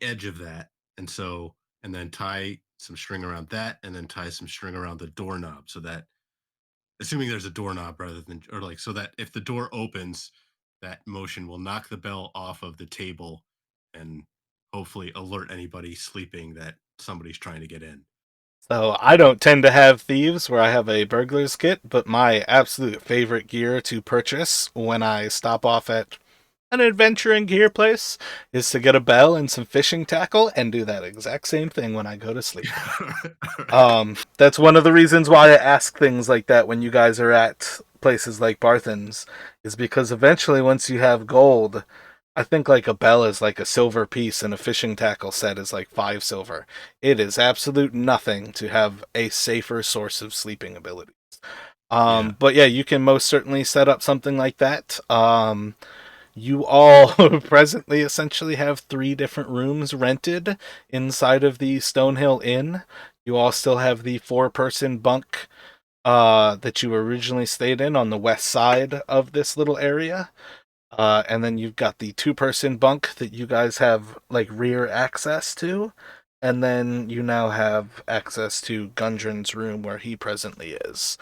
edge of that, and then tie some string around that, and then tie some string around the doorknob, so that, assuming there's a doorknob rather than, or like, so that if the door opens, that motion will knock the bell off of the table and hopefully alert anybody sleeping that somebody's trying to get in. So I don't tend to have thieves where I have a burglar's kit, but my absolute favorite gear to purchase when I stop off at an adventuring gear place is to get a bell and some fishing tackle and do that exact same thing when I go to sleep. That's one of the reasons why I ask things like that when you guys are at places like Barthen's, is because eventually once you have gold, I think like a bell is like a silver piece and a fishing tackle set is like 5 silver. It is absolute nothing to have a safer source of sleeping abilities. Yeah. But yeah, you can most certainly set up something like that. You all presently essentially have 3 different rooms rented inside of the Stonehill Inn. You all still have the 4-person bunk that you originally stayed in on the west side of this little area. And then you've got the 2-person bunk that you guys have like rear access to. And then you now have access to Gundren's room where he presently is.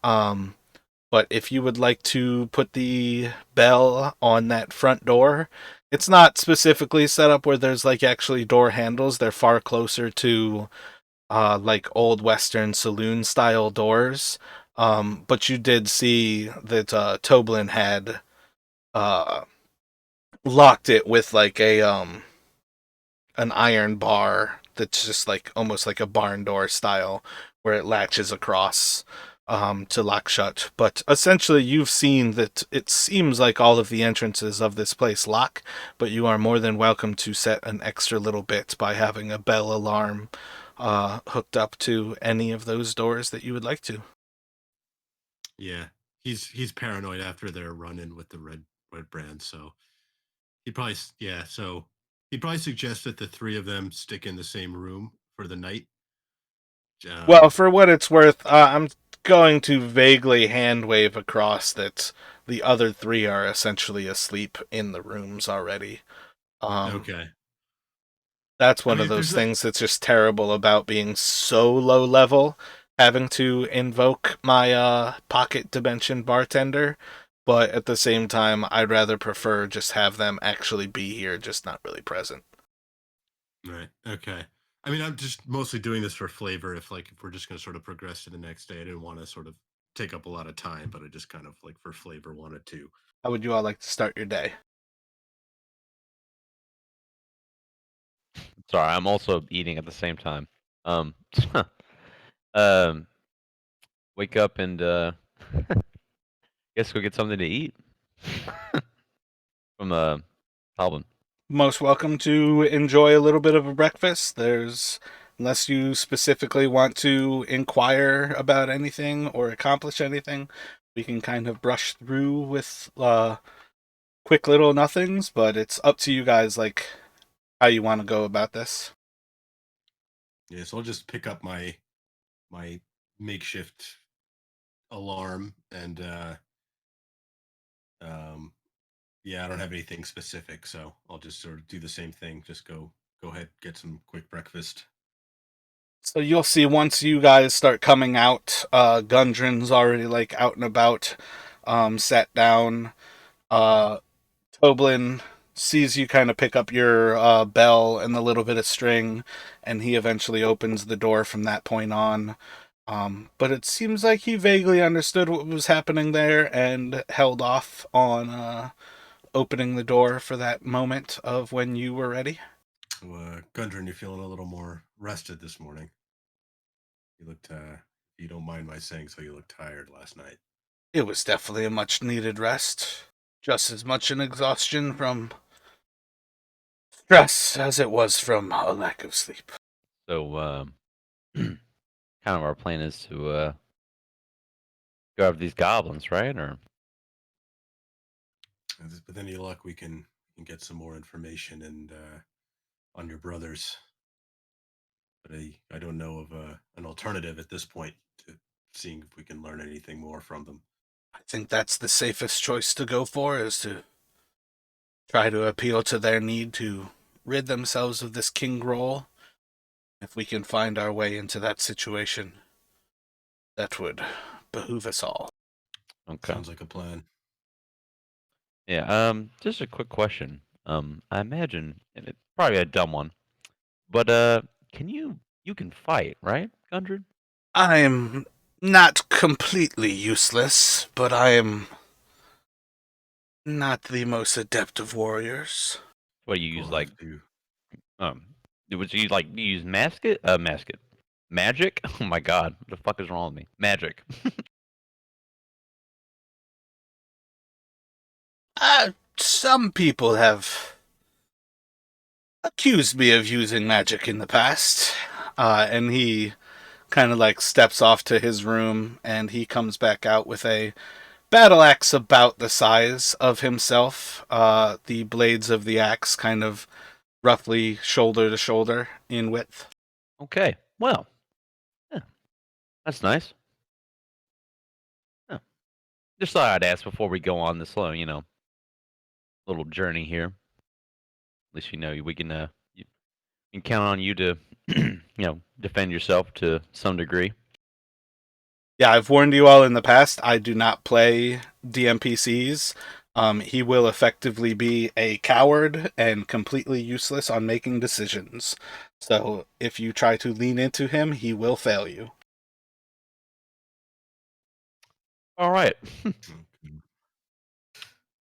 But if you would like to put the bell on that front door, it's not specifically set up where there's like actually door handles. They're far closer to like old Western saloon style doors. But you did see that Toblin had uh, locked it with like a an iron bar that's just like almost like a barn door style where it latches across to lock shut. But essentially, you've seen that it seems like all of the entrances of this place lock, but you are more than welcome to set an extra little bit by having a bell alarm hooked up to any of those doors that you would like to. Yeah, he's paranoid after their run-in with the red brand, so so he'd probably suggest that the three of them stick in the same room for the night. Well, Um, for what it's worth, I'm going to vaguely hand wave across that the other three are essentially asleep in the rooms already. Um, okay. that's I one mean, of if those there's a things that's just terrible about being so low level, having to invoke my pocket dimension bartender. But at the same time, I'd rather prefer just have them actually be here, just not really present. right, okay. I mean, I'm just mostly doing this for flavor. If we're just going to sort of progress to the next day, I didn't want to sort of take up a lot of time, but I just kind of like for flavor wanted to. How would you all like to start your day? Sorry, I'm also eating at the same time. Um, um, wake up and guess go get something to eat from Talbot. Most welcome to enjoy a little bit of a breakfast. Unless you specifically want to inquire about anything or accomplish anything, we can kind of brush through with quick little nothings, but it's up to you guys, like, how you want to go about this. Yeah, so I'll just pick up my makeshift alarm and um yeah, I don't have anything specific, so I'll just sort of do the same thing. Just go ahead, get some quick breakfast. So you'll see once you guys start coming out, Gundren's already like out and about, sat down. Uh, Toblin sees you kind of pick up your bell and the little bit of string, and he eventually opens the door from that point on. But it seems like he vaguely understood what was happening there and held off on opening the door for that moment of when you were ready. Gundren, you're feeling a little more rested this morning. You looked, you don't mind my saying so, you looked tired last night. It was definitely a much needed rest. Just as much an exhaustion from stress as it was from a lack of sleep. So kind of our plan is to go after these goblins, right? Or With any luck, we can get some more information and on your brothers. But I don't know of an alternative at this point to seeing if we can learn anything more from them. I think that's the safest choice to go for, is to try to appeal to their need to rid themselves of this king role. If we can find our way into that situation, that would behoove us all. okay. Sounds like a plan. Yeah. Just a quick question. I imagine, and it's probably a dumb one, but can you can fight, right, Gundren? I am not completely useless, but I am not the most adept of warriors. What you use We'll like have to. um? Would you like you use masket? Masket. Magic? Oh my god, what the fuck is wrong with me? Magic. Some people have accused me of using magic in the past. And he kind of like steps off to his room and he comes back out with a battle axe about the size of himself. The blades of the axe kind of roughly shoulder to shoulder in width. Okay. Well, yeah, that's nice. Yeah. Just thought I'd ask before we go on this little journey here. At least we can you can count on you to defend yourself to some degree. Yeah, I've warned you all in the past, I do not play DMPCs. he will effectively be a coward and completely useless on making decisions. So if you try to lean into him, he will fail you. All right.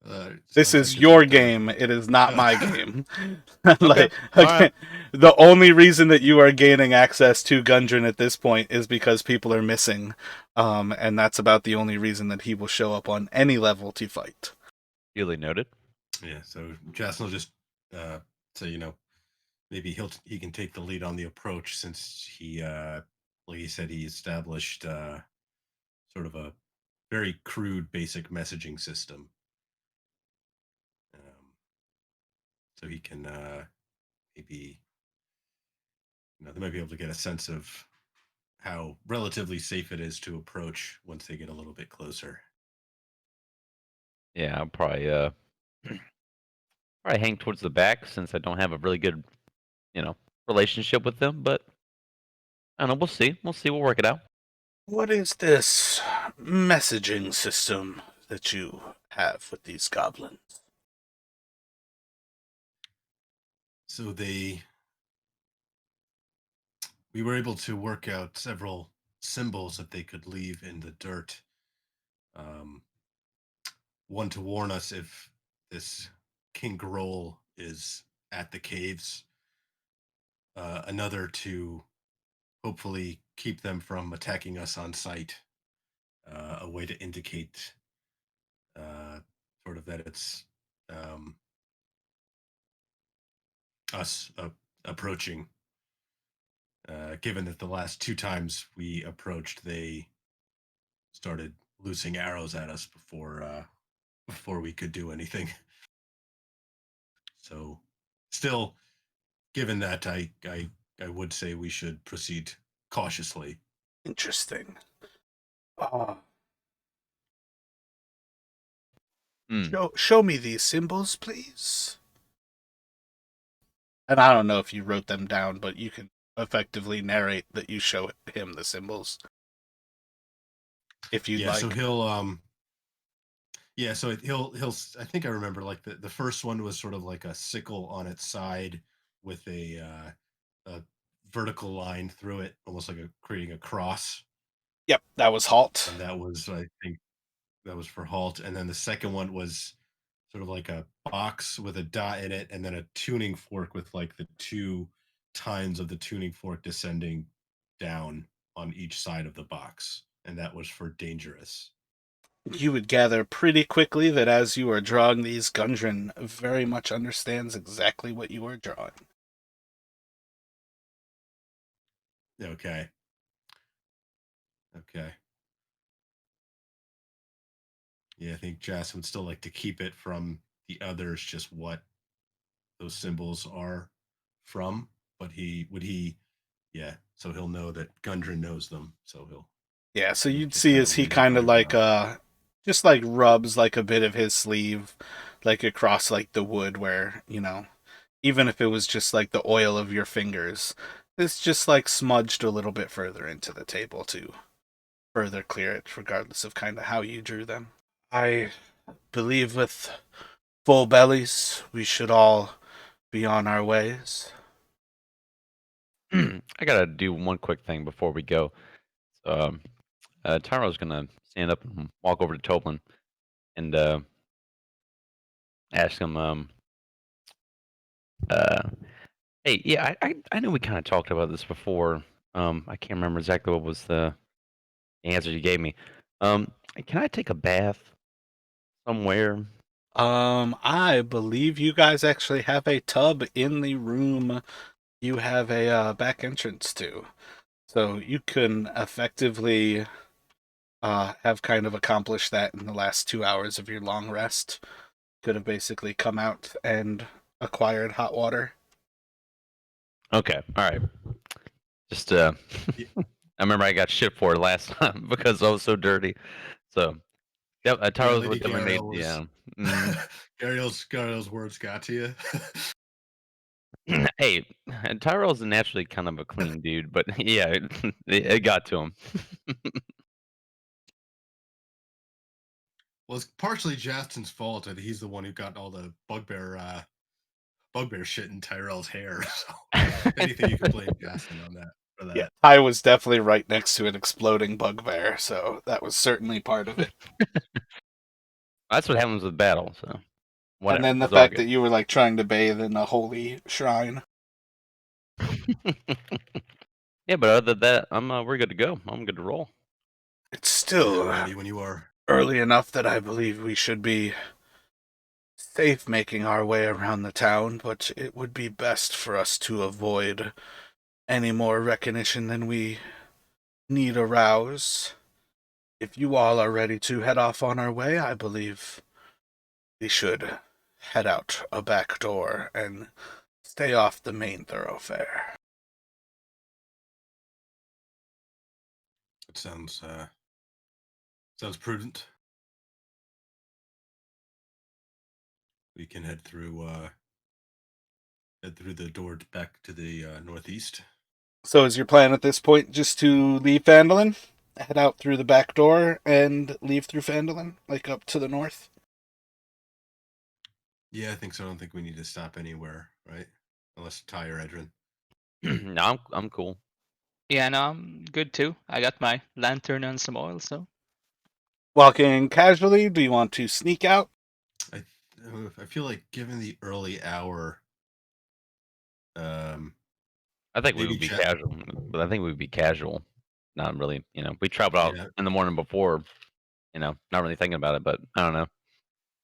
This Sounds like is just your like game. It is not my game. Okay. Like, All right. the only reason that you are gaining access to Gundren at this point is because people are missing, and that's about the only reason that he will show up on any level to fight. Duly noted. Yeah, so Jason will just say, maybe he can take the lead on the approach since he, like he said, he established sort of a very crude, basic messaging system. So he can maybe, they might be able to get a sense of how relatively safe it is to approach once they get a little bit closer. Yeah, I'll probably probably hang towards the back since I don't have a really good, relationship with them. But I don't know. We'll see. We'll see. We'll work it out. What is this messaging system that you have with these goblins? So we were able to work out several symbols that they could leave in the dirt. One to warn us if this King Groll is at the caves. Another to hopefully keep them from attacking us on sight. A way to indicate sort of that it's us approaching. Given that the last two times we approached, they started loosing arrows at us before we could do anything. So, still, given that, I would say we should proceed cautiously. Interesting. Show me these symbols, please. And I don't know if you wrote them down, but you can effectively narrate that you show him the symbols. If you'd like. So he'll he'll I think I remember like the first one was sort of like a sickle on its side with a vertical line through it, almost like creating a cross. Yep, that was halt. And that was, I think, that was for halt. And then the second one was sort of like a box with a dot in it, and then a tuning fork with like the two tines of the tuning fork descending down on each side of the box. And that was for dangerous. You would gather pretty quickly that as you are drawing these, Gundren very much understands exactly what you are drawing. Okay. Yeah, I think Jas would still like to keep it from the others, just what those symbols are from. But so he'll know that Gundren knows them. So so you'd just see kinda as he read it kind of right like now. just like rubs like a bit of his sleeve like across like the wood where, even if it was just like the oil of your fingers, it's just like smudged a little bit further into the table to further clear it, regardless of kind of how you drew them. I believe with full bellies, we should all be on our ways. I gotta do one quick thing before we go. So, Tyro's gonna stand up and walk over to Toblin and ask him, hey, yeah, I know we kind of talked about this before. I can't remember exactly what was the answer you gave me. Can I take a bath somewhere? I believe you guys actually have a tub in the room you have a back entrance to. So you can effectively have kind of accomplished that in the last 2 hours of your long rest. Could have basically come out and acquired hot water. Okay, all right. Just Yeah. I remember I got shit for it last time because I was so dirty. So, yep, Tyro's Lady what definitely made. Gariel was Yeah. Mhm. Gariel's words got to you. Hey, Tyrell's naturally kind of a clean dude, but yeah, it got to him. Well, it's partially Justin's fault that he's the one who got all the bugbear shit in Tyrell's hair. So if anything, you can blame Justin on that for that. Yeah, I was definitely right next to an exploding bugbear, so that was certainly part of it. That's what happens with battle. So whatever. And then the It's all fact good. that you were like trying to bathe in a holy shrine. Yeah, but other than that, we're good to go. I'm good to roll. It's still Ready when you are. early enough that I believe we should be safe making our way around the town, but it would be best for us to avoid any more recognition than we need arouse. If you all are ready to head off on our way, I believe we should head out a back door and stay off the main thoroughfare. It sounds prudent. We can head through the door back to the northeast. So is your plan at this point just to leave Phandalin? Head out through the back door and leave through Phandalin, like up to the north? Yeah, I think so. I don't think we need to stop anywhere, right? Unless Ty or Edrin. No, I'm cool. Yeah, no, I'm good too. I got my lantern and some oil, so. Walking casually, do you want to sneak out? I feel like given the early hour, I think we maybe would be check- casual, but I think we'd be casual. Not really, we traveled out Yeah. in the morning before, not really thinking about it, but I don't know.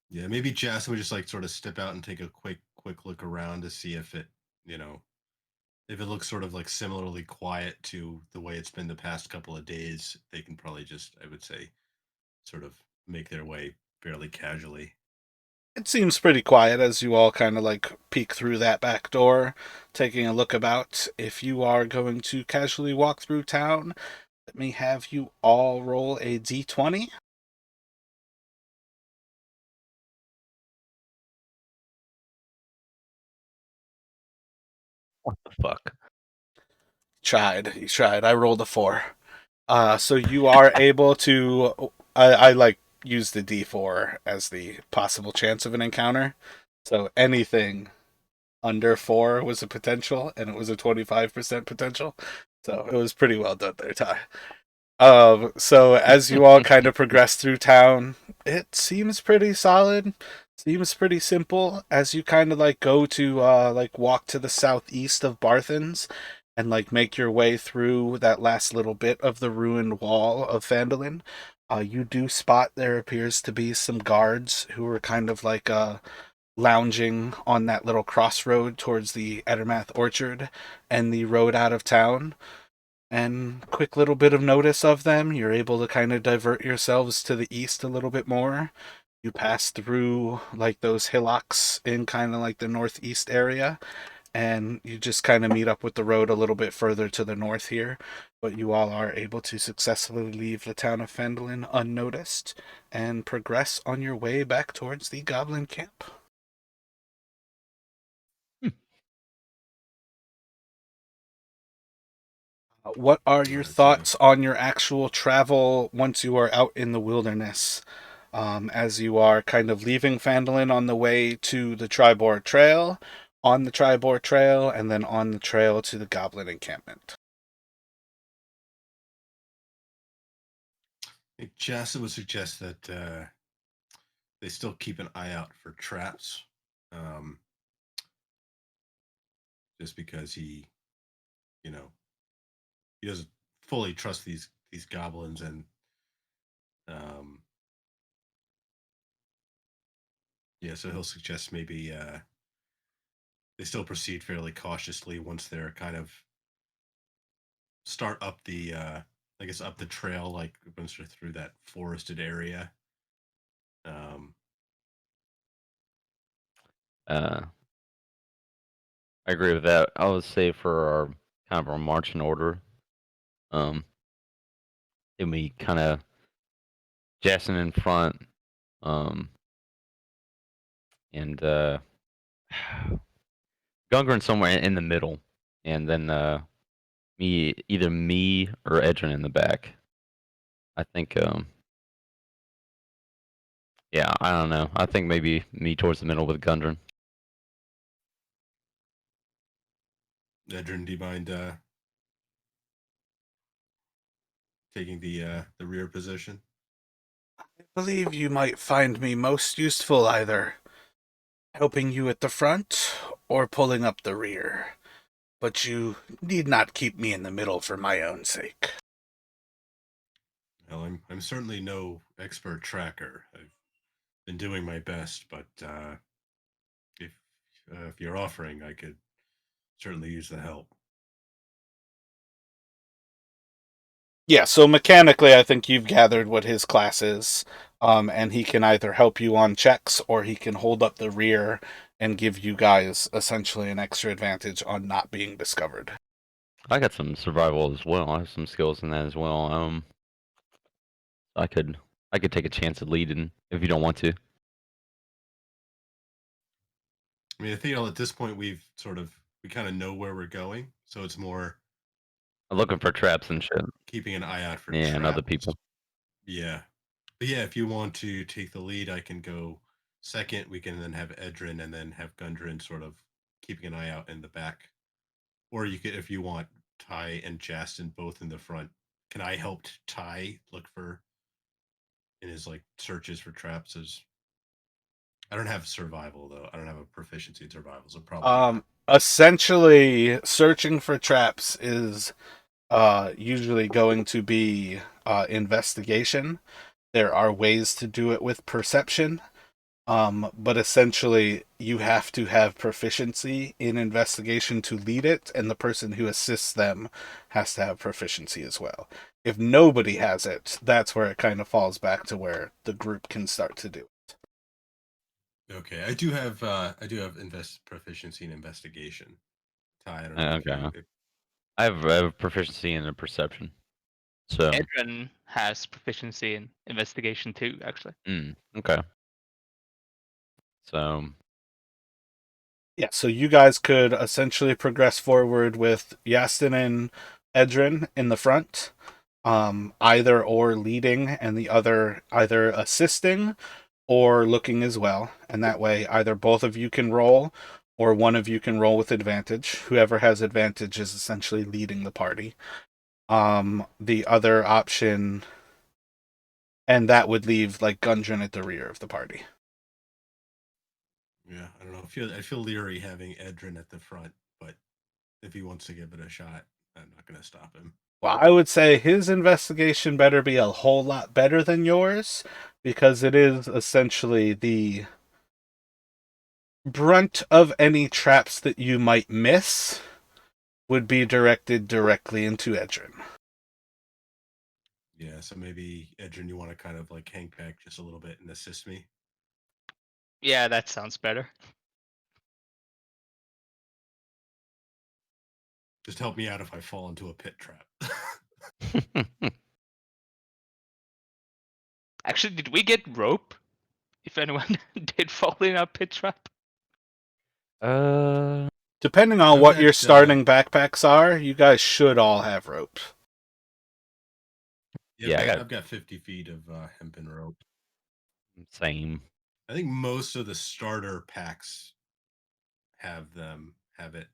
Yeah, maybe Jess would just like sort of step out and take a quick look around to see if it, if it looks sort of like similarly quiet to the way it's been the past couple of days. They can probably just, I would say, sort of make their way fairly casually. It seems pretty quiet as you all kind of like peek through that back door, taking a look about. If you are going to casually walk through town, let me have you all roll a d20. What the fuck? You tried. I rolled a 4. So you are able to. I like use the d4 as the possible chance of an encounter. So anything under 4 was a potential, and it was a 25% potential. So it was pretty well done there, Ty. So as you all kind of progress through town, it seems pretty solid. Seems pretty simple as you kind of like go to like walk to the southeast of Barthens and like make your way through that last little bit of the ruined wall of Phandalin. You do spot there appears to be some guards who are kind of like lounging on that little crossroad towards the Ettermath Orchard and the road out of town. And quick little bit of notice of them, you're able to kind of divert yourselves to the east a little bit more. You pass through like those hillocks in kind of like the northeast area, and you just kind of meet up with the road a little bit further to the north here. But you all are able to successfully leave the town of Phandalin unnoticed and progress on your way back towards the goblin camp. What are your Right, thoughts on your actual travel once you are out in the wilderness? As you are kind of leaving Phandalin on the way to the Tribord Trail, on the Tribord Trail, and then on the trail to the Goblin encampment. I think Jessa would suggest that they still keep an eye out for traps, just because he doesn't fully trust these goblins, and um, yeah, so he'll suggest maybe they still proceed fairly cautiously once they're kind of start up the I guess up the trail, like once they're through that forested area. Um, I agree with that. I would say for our kind of our marching order, um, then we kind of Jackson in front, um, and Gungren somewhere in the middle, and then either me or Edrin in the back. I think Yeah, I don't know. I think maybe me towards the middle with Gundren. Edrin, do you mind taking the rear position? I believe you might find me most useful either helping you at the front or pulling up the rear. But you need not keep me in the middle for my own sake. Well, I'm certainly no expert tracker. I've been doing my best, but if you're offering, I could certainly use the help. Yeah, so mechanically, I think you've gathered what his class is, and he can either help you on checks or he can hold up the rear and give you guys essentially an extra advantage on not being discovered. I got some survival as well. I have some skills in that as well. I could take a chance at leading if you don't want to. I mean, I think at this point we kind of know where we're going, so it's more I'm looking for traps and shit. keeping an eye out for Yeah, and other traps. people. Yeah, but yeah, if you want to take the lead, I can go second. We can then have Edrin and then have Gundren sort of keeping an eye out in the back. Or you could, if you want, Ty and Justin both in the front. Can I help Ty look for in his like searches for traps? As I don't have survival though. I don't have a proficiency in survival, so probably not. Essentially, searching for traps is usually going to be investigation. There are ways to do it with perception, but essentially, you have to have proficiency in investigation to lead it, and the person who assists them has to have proficiency as well. If nobody has it, that's where it kind of falls back to where the group can start to do it. Okay, I do have proficiency in investigation. Ty, I don't know if Okay. you if, I have proficiency in a perception. So, Edrin has proficiency in investigation too, actually. okay. So, Yeah, so you guys could essentially progress forward with Yastin and Edrin in the front, either or leading and the other either assisting or looking as well. And that way, either both of you can roll or one of you can roll with advantage. Whoever has advantage is essentially leading the party. The other option, and that would leave like Gundren at the rear of the party. yeah, I don't know. I feel leery having Edrin at the front, but if he wants to give it a shot, I'm not going to stop him. Well, I would say his investigation better be a whole lot better than yours because it is essentially the brunt of any traps that you might miss would be directed directly into Edrin. Yeah, so maybe Edrin, you want to kind of like hang back just a little bit and assist me. Yeah, that sounds better. Just help me out if I fall into a pit trap. Actually, did we get rope? If anyone did fall in a pit trap? Depending on I've what your got, starting backpacks are, you guys should all have rope. Yeah, I've got 50 feet of hempen rope. same. I think most of the starter packs have it.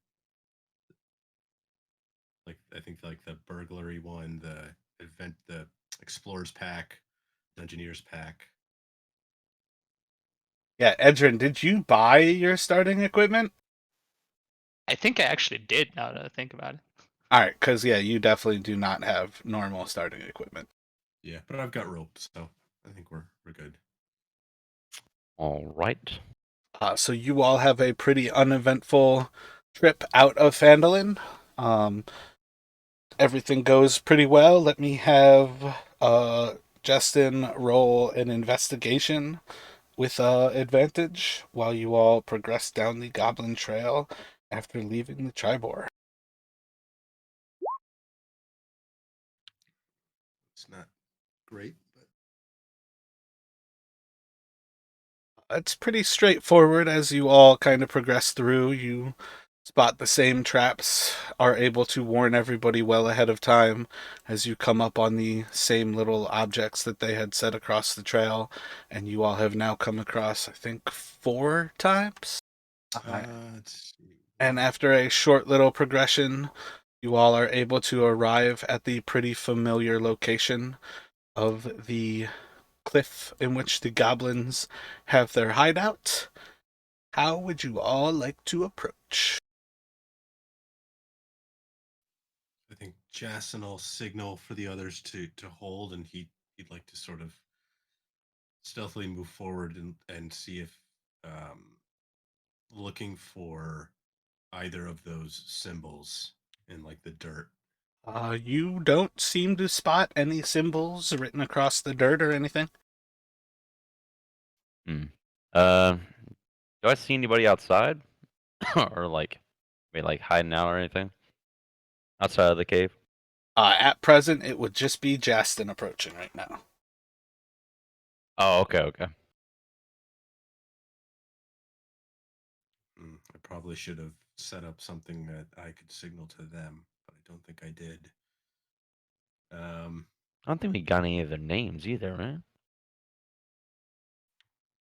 Like I think like the burglary one, the explorers pack, engineers pack. Yeah, Edrin, did you buy your starting equipment? I think I actually did, now that I think about it. Alright, because yeah, you definitely do not have normal starting equipment. Yeah, but I've got rope, so I think we're good. All right. So you all have a pretty uneventful trip out of Phandalin. Um, Everything goes pretty well. Let me have Justin roll an investigation with advantage while you all progress down the Goblin Trail after leaving the Tribor. It's not great, but It's pretty straightforward as you all kind of progress through. You spot the same traps, are able to warn everybody well ahead of time as you come up on the same little objects that they had set across the trail, and you all have now come across, I think, 4 times. Let's see. And after a short little progression, you all are able to arrive at the pretty familiar location of the cliff in which the goblins have their hideout. How would you all like to approach? I think Jason will signal for the others to hold, and he'd like to sort of stealthily move forward and see if looking for either of those symbols in like the dirt. You don't seem to spot any symbols written across the dirt or anything. Hmm. Do I see anybody outside, or like, maybe like hiding out or anything outside of the cave? At present, it would just be Justin approaching right now. Oh, okay, okay. I probably should have set up something that I could signal to them, but I don't think I did. I don't think we got any of their names either, right?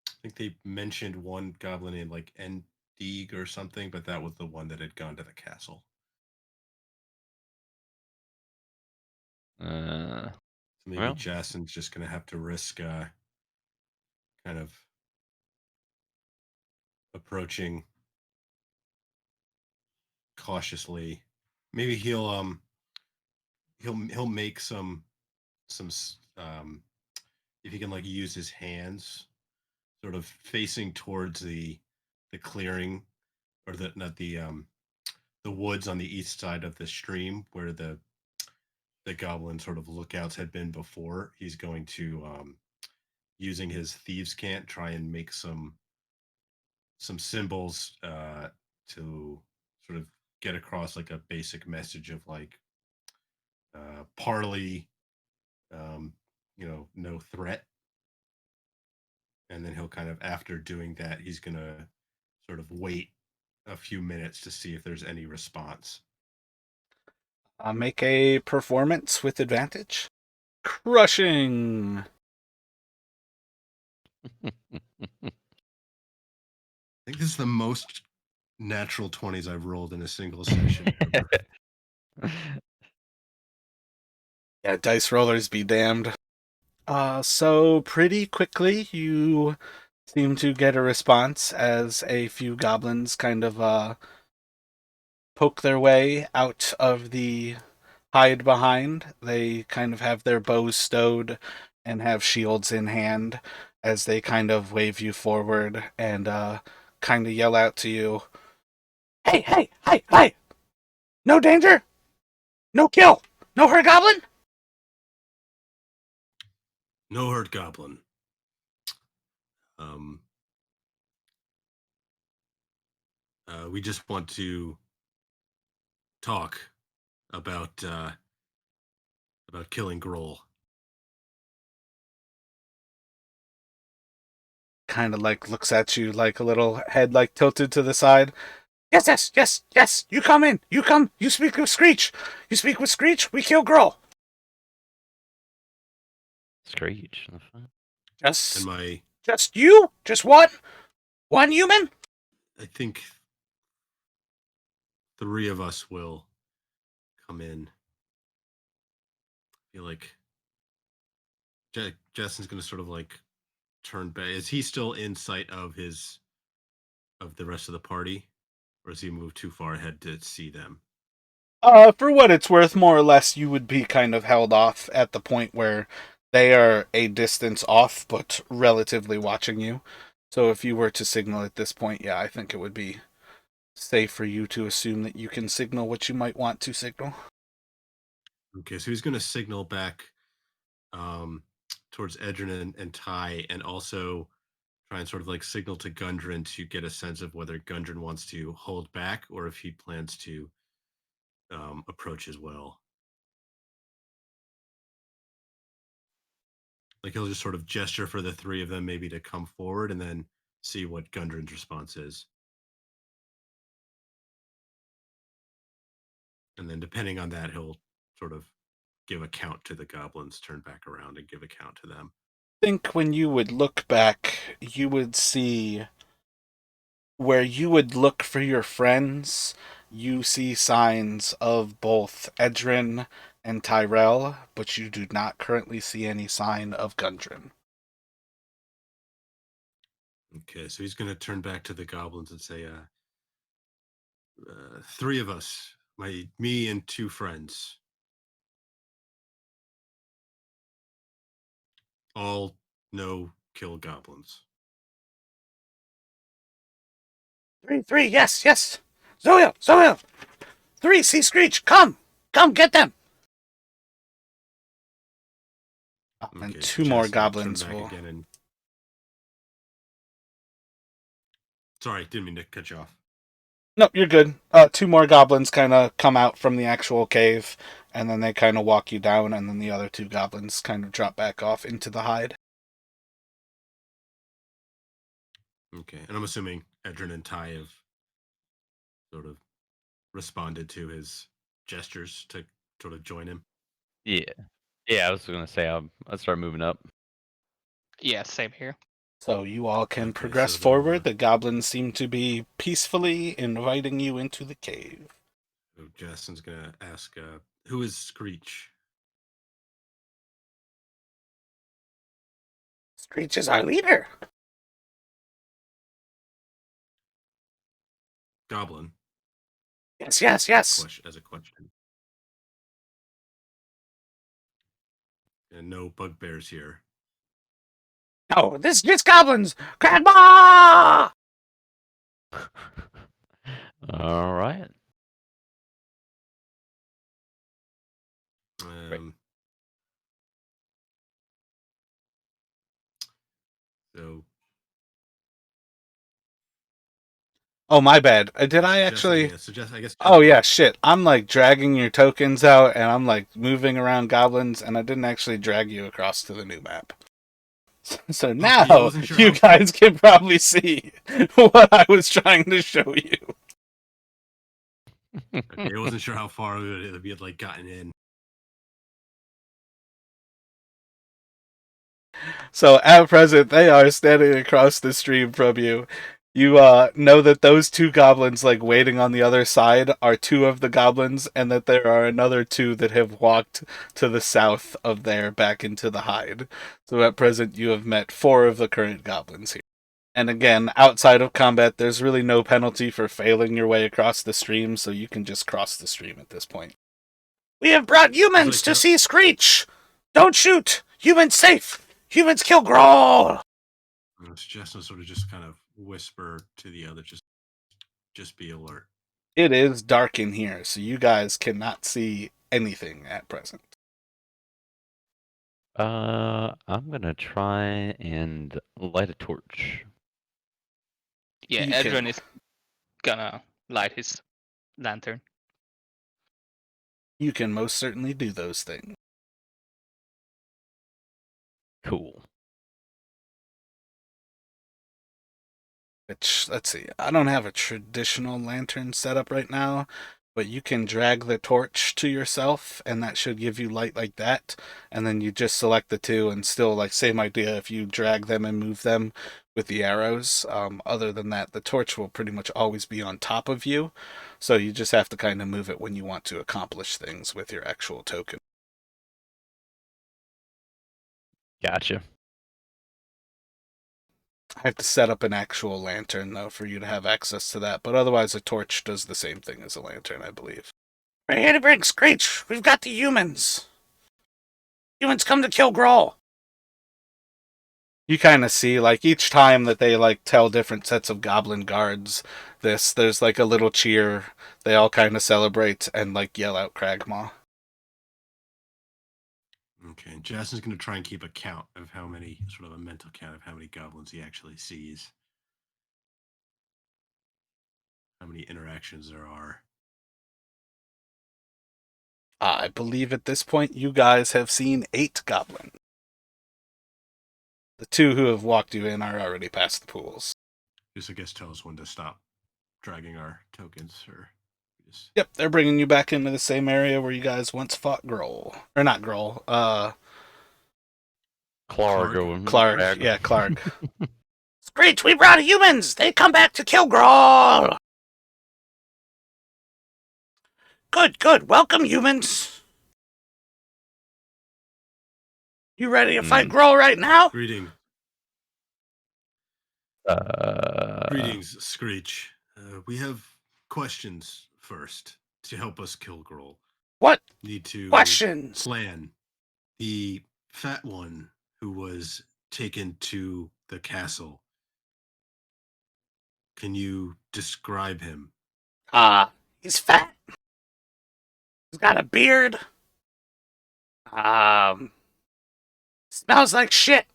I think they mentioned one goblin named like Endig or something, but that was the one that had gone to the castle. Uh, So maybe well, Jason's just gonna have to risk kind of approaching cautiously. Maybe he'll make some if he can like use his hands sort of facing towards the clearing, or the not the woods on the east side of the stream where the goblin sort of lookouts had been before. He's going to using his thieves cant try and make some symbols to sort of get across like a basic message of like parley, no threat. And then he'll kind of, after doing that, he's gonna sort of wait a few minutes to see if there's any response. Make a performance with advantage. Crushing. I think this is the most natural 20s I've rolled in a single session ever. Yeah, dice rollers be damned. So pretty quickly you seem to get a response as a few goblins kind of poke their way out of the hide behind. They kind of have their bows stowed and have shields in hand as they kind of wave you forward and kind of yell out to you, "Hey, hey, hey, hey! No danger! No kill! No hurt goblin!" No hurt goblin. Um, we just want to talk about killing Grohl. Kind of like looks at you like a little head like tilted to the side. Yes, yes, yes, yes. You come in. You come. You speak with Screech. You speak with Screech. We kill Girl. Screech. And Just, my, just you. Just one human. I think 3 of us will come in. I feel like Justin's gonna sort of like turn back. Is he still in sight of the rest of the party, or has he moved too far ahead to see them? For what it's worth, more or less, you would be kind of held off at the point where they are a distance off, but relatively watching you. So if you were to signal at this point, yeah, I think it would be safe for you to assume that you can signal what you might want to signal. Okay, so he's gonna signal back um, towards Edrin and Ty, and also try and sort of like signal to Gundren to get a sense of whether Gundren wants to hold back or if he plans to approach as well. Like he'll just sort of gesture for the 3 of them maybe to come forward and then see what Gundren's response is. And then depending on that, he'll sort of give a count to the goblins, turn back around and give a count to them. I think when you would look back, you would see where you would look for your friends, you see signs of both Edrin and Tyrell, but you do not currently see any sign of Gundren. Okay, so he's going to turn back to the goblins and say, three of us, me and two friends, all know kill goblins. Three, yes, yes. Zoil. 3, see Screech, come, get them. And Okay, so 2 more Jess will turn goblins back will. again and. Sorry, didn't mean to cut you off. No, you're good. 2 more goblins kind of come out from the actual cave, and then they kind of walk you down, and then the other 2 goblins kind of drop back off into the hide. Okay, and I'm assuming Edrin and Ty have sort of responded to his gestures to sort of join him. Yeah. Yeah, I was gonna say I'll start moving up. Yeah, same here. So you all can Okay, progress so they'll, forward. The goblins seem to be peacefully inviting you into the cave. So Justin's gonna ask, who is Screech? Screech is our leader. Goblin. Yes. As a question. And no bugbears here. No, this is just goblins. Cragmaw! All right. So. Oh, my bad. Did I actually? Yeah, I guess. Oh yeah, shit. I'm like dragging your tokens out, and I'm like moving around goblins, and I didn't actually drag you across to the new map. So now Sure you guys can probably see what I was trying to show you. Okay, I wasn't sure how far we had like gotten in. So at present, they are standing across the stream from you. You know that those 2 goblins, like waiting on the other side, are 2 of the goblins, and that there are another 2 that have walked to the south of there back into the hide. So at present, you have met 4 of the current goblins here. And again, outside of combat, there's really no penalty for failing your way across the stream, so you can just cross the stream at this point. We have brought humans to see Screech! Don't shoot! Humans safe! Humans kill Growl! Justin sort of just kind of whisper to the other, just be alert. It is dark in here, so you guys cannot see anything at present. I'm gonna try and light a torch. Yeah, You Edrin can- is gonna light his lantern. You can most certainly do those things. Cool. Which, let's see, I don't have a traditional lantern set up right now, but you can drag the torch to yourself, and that should give you light like that. And then you just select the 2, and still, like, same idea if you drag them and move them with the arrows. Other than that, the torch will pretty much always be on top of you, so you just have to kind of move it when you want to accomplish things with your actual token. Gotcha. I have to set up an actual lantern, though, for you to have access to that, but otherwise a torch does the same thing as a lantern, I believe. We're here to bring Screech! We've got the humans! Humans come to kill Growl! You kind of see, like, each time that they, like, tell different sets of goblin guards this, there's, like, a little cheer. They all kind of celebrate and, like, yell out Cragmaw. Okay, and Justin's going to try and keep a count of how many, sort of a mental count of how many goblins he actually sees. How many interactions there are. I believe at this point you guys have seen 8 goblins. The 2 who have walked you in are already past the pools. Just, I guess, tell us when to stop dragging our tokens, or Yep, they're bringing you back into the same area where you guys once fought Grohl. Or not Grohl, Clark Clark? or Clark. Crag. Yeah, Clark. Screech, we brought humans! They come back to kill Grohl! Good, good. Welcome, humans. You ready to fight Grohl right now? Greetings, Uh, Screech. We have questions first to help us kill Grohl. What Need to questions? plan. The fat one who was taken to the castle. Can you describe him? He's fat. He's got a beard. Smells like shit.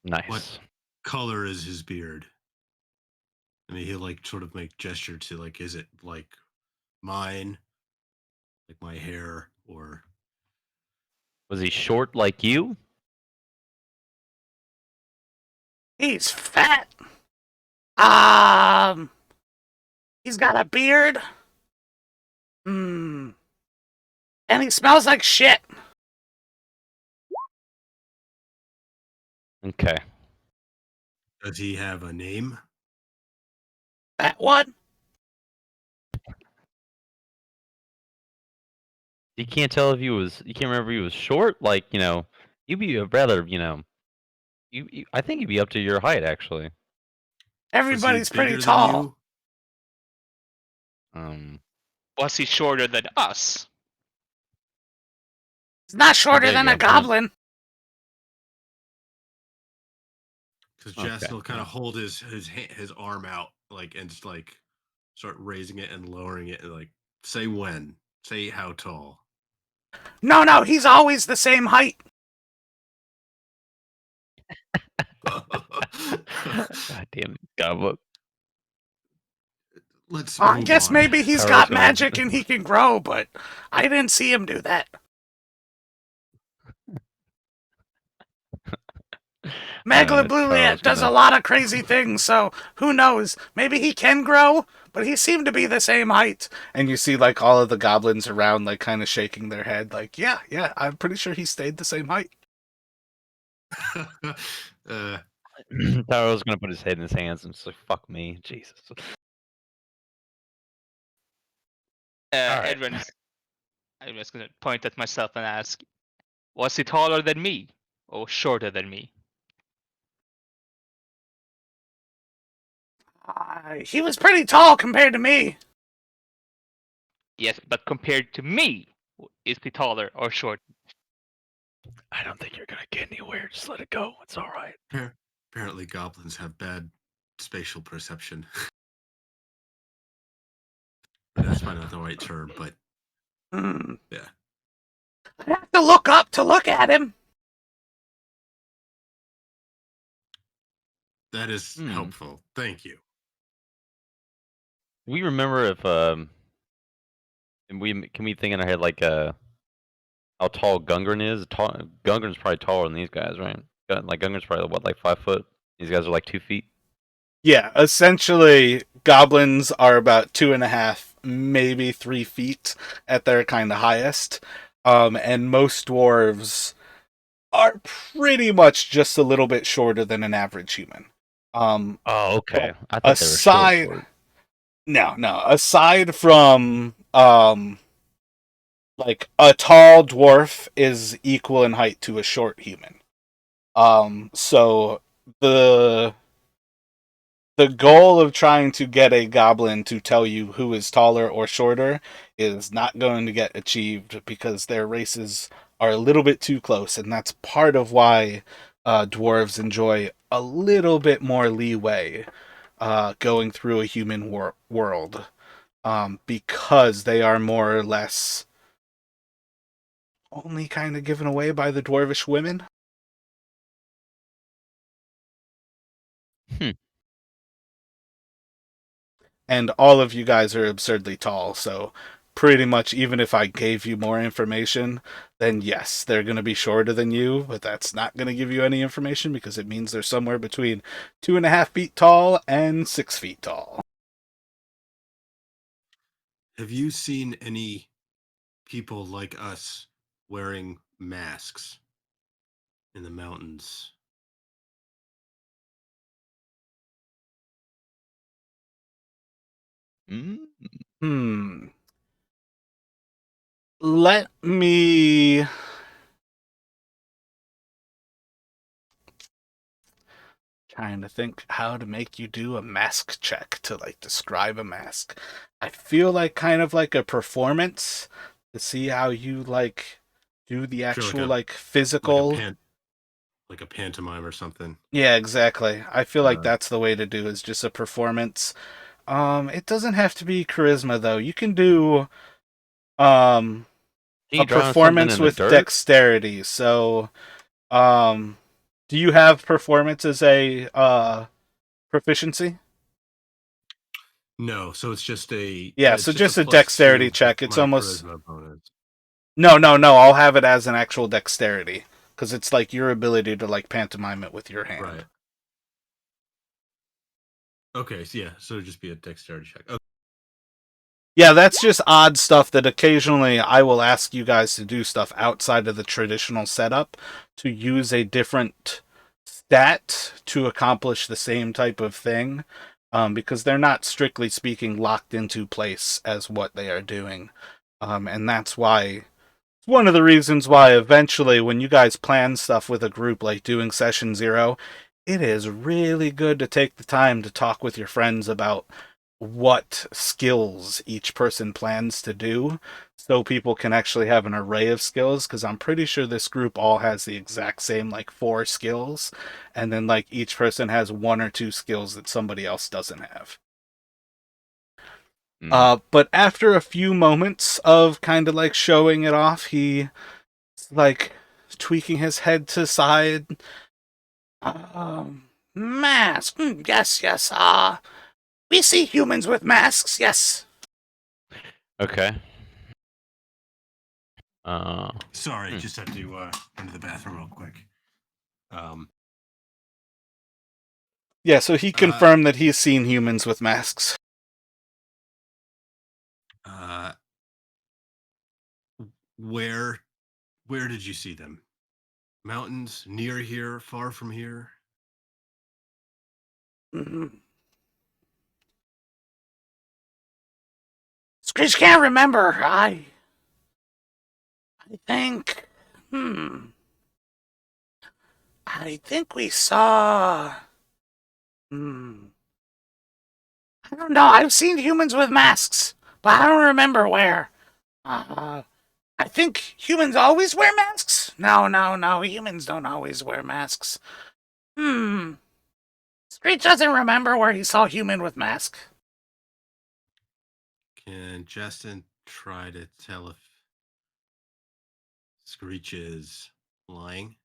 nice. What color is his beard? I mean, he'll like sort of make gesture to like, is it like mine, like my hair, or Was he short like you? He's fat. He's got a beard. And he smells like shit. Okay. does he have a name? That one? You can't tell if he was. You can't remember if he was short. Like you'd be a rather. I think he'd be up to your height actually. Everybody's Was he pretty bigger than tall. you? Was he shorter than us? He's not shorter big, than a yeah, goblin. Because Okay, Jess will kind yeah. of hold his arm out, like, and just like start raising it and lowering it, and like say when, say how tall. No, he's always the same height. God damn it, Godbook. Let's I move guess on. maybe he's Tyrell's got gonna- magic and he can grow, but I didn't see him do that. Tyrell's Megalobluliat does a gonna- lot of crazy things, so who knows? Maybe he can grow, but he seemed to be the same height. And you see, like, all of the goblins around, like, kind of shaking their head, like, yeah, I'm pretty sure he stayed the same height. Tyrell's gonna put his head in his hands and just like, fuck me, Jesus. Alright. Edwin's gonna point at myself and ask, was he taller than me or shorter than me? He was pretty tall compared to me. Yes, but compared to me, is he taller or short? I don't think you're gonna get anywhere. Just let it go. It's all right. Apparently, goblins have bad spatial perception. That's probably not the right term, but yeah. I have to look up to look at him. That is helpful. Thank you. We remember if can we think in our head like how tall Gungren is? Gungren's probably taller than these guys, right? Like Gungren's probably what, like 5 foot. These guys are like 2 feet. Yeah, essentially, goblins are about 2.5, maybe 3 feet at their kind of highest. And most dwarves are pretty much just a little bit shorter than an average human. Oh, okay. I thought aside, they were short. no. Aside from like a tall dwarf is equal in height to a short human. So the goal of trying to get a goblin to tell you who is taller or shorter is not going to get achieved because their races are a little bit too close, and that's part of why dwarves enjoy a little bit more leeway going through a human world, because they are more or less only kind of given away by the dwarvish women. And all of you guys are absurdly tall, so pretty much, even if I gave you more information, then yes, they're going to be shorter than you, but that's not going to give you any information because it means they're somewhere between 2.5 feet tall and 6 feet tall. Have you seen any people like us wearing masks in the mountains? Mm. Let me trying to think how to make you do a mask check to like describe a mask. I feel like kind of like a performance to see how you like do the Sure, actual like like physical. like a pantomime or something. Yeah, exactly. I feel like that's the way to do is just a performance. It doesn't have to be charisma though. You can do Can a you draw something performance in the with dirt? dexterity. So, do you have performance as a proficiency? No, so it's just a Yeah, it's so just a just a +2 dexterity with check. It's my almost charisma bonus. no, no, no. I'll have it as an actual dexterity because it's like your ability to like pantomime it with your hand. Right. Okay, so yeah, so it'd just be a dexterity check. Okay. Yeah, that's just odd stuff that occasionally I will ask you guys to do stuff outside of the traditional setup to use a different stat to accomplish the same type of thing, because they're not strictly speaking locked into place as what they are doing, and that's why it's one of the reasons why eventually when you guys plan stuff with a group like doing session 0, it is really good to take the time to talk with your friends about what skills each person plans to do so people can actually have an array of skills because I'm pretty sure this group all has the exact same like 4 skills and then like each person has 1 or 2 skills that somebody else doesn't have. But after a few moments of kind of like showing it off, he like tweaking his head to side. Mask. Yes, yes. We see humans with masks. Yes. Okay. Sorry, just have to run to the bathroom real quick. Yeah, so he confirmed that he's seen humans with masks. Where did you see them? Mountains, near here, far from here? Mm-hmm. Screech can't remember. I think. I think we saw. I don't know. I've seen humans with masks, but I don't remember where. I think humans always wear masks. No, no, no. Humans don't always wear masks. Screech doesn't remember where he saw human with mask. Can Justin try to tell if Screech is lying?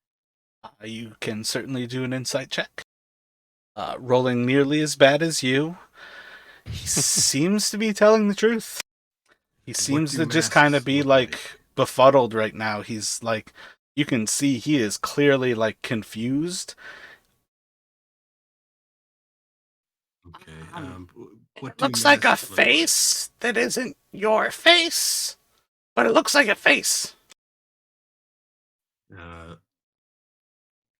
You can certainly do an insight check. Rolling nearly as bad as you. He seems to be telling the truth. He seems to just kind of be like befuddled right now. He's like, you can see he is clearly like confused. Okay. What It looks like a face that isn't your face, but it looks like a face.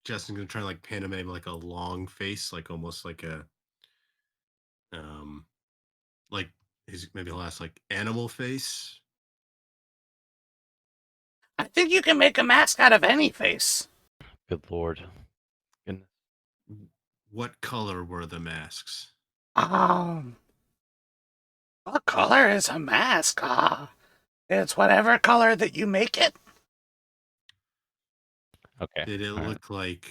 Justin's gonna try to like pantomime like a long face, like almost like a like maybe he'll ask like animal face. I think you can make a mask out of any face. Good lord. Goodness. What color were the masks? What color is a mask? It's whatever color that you make it. Okay. Did it look like?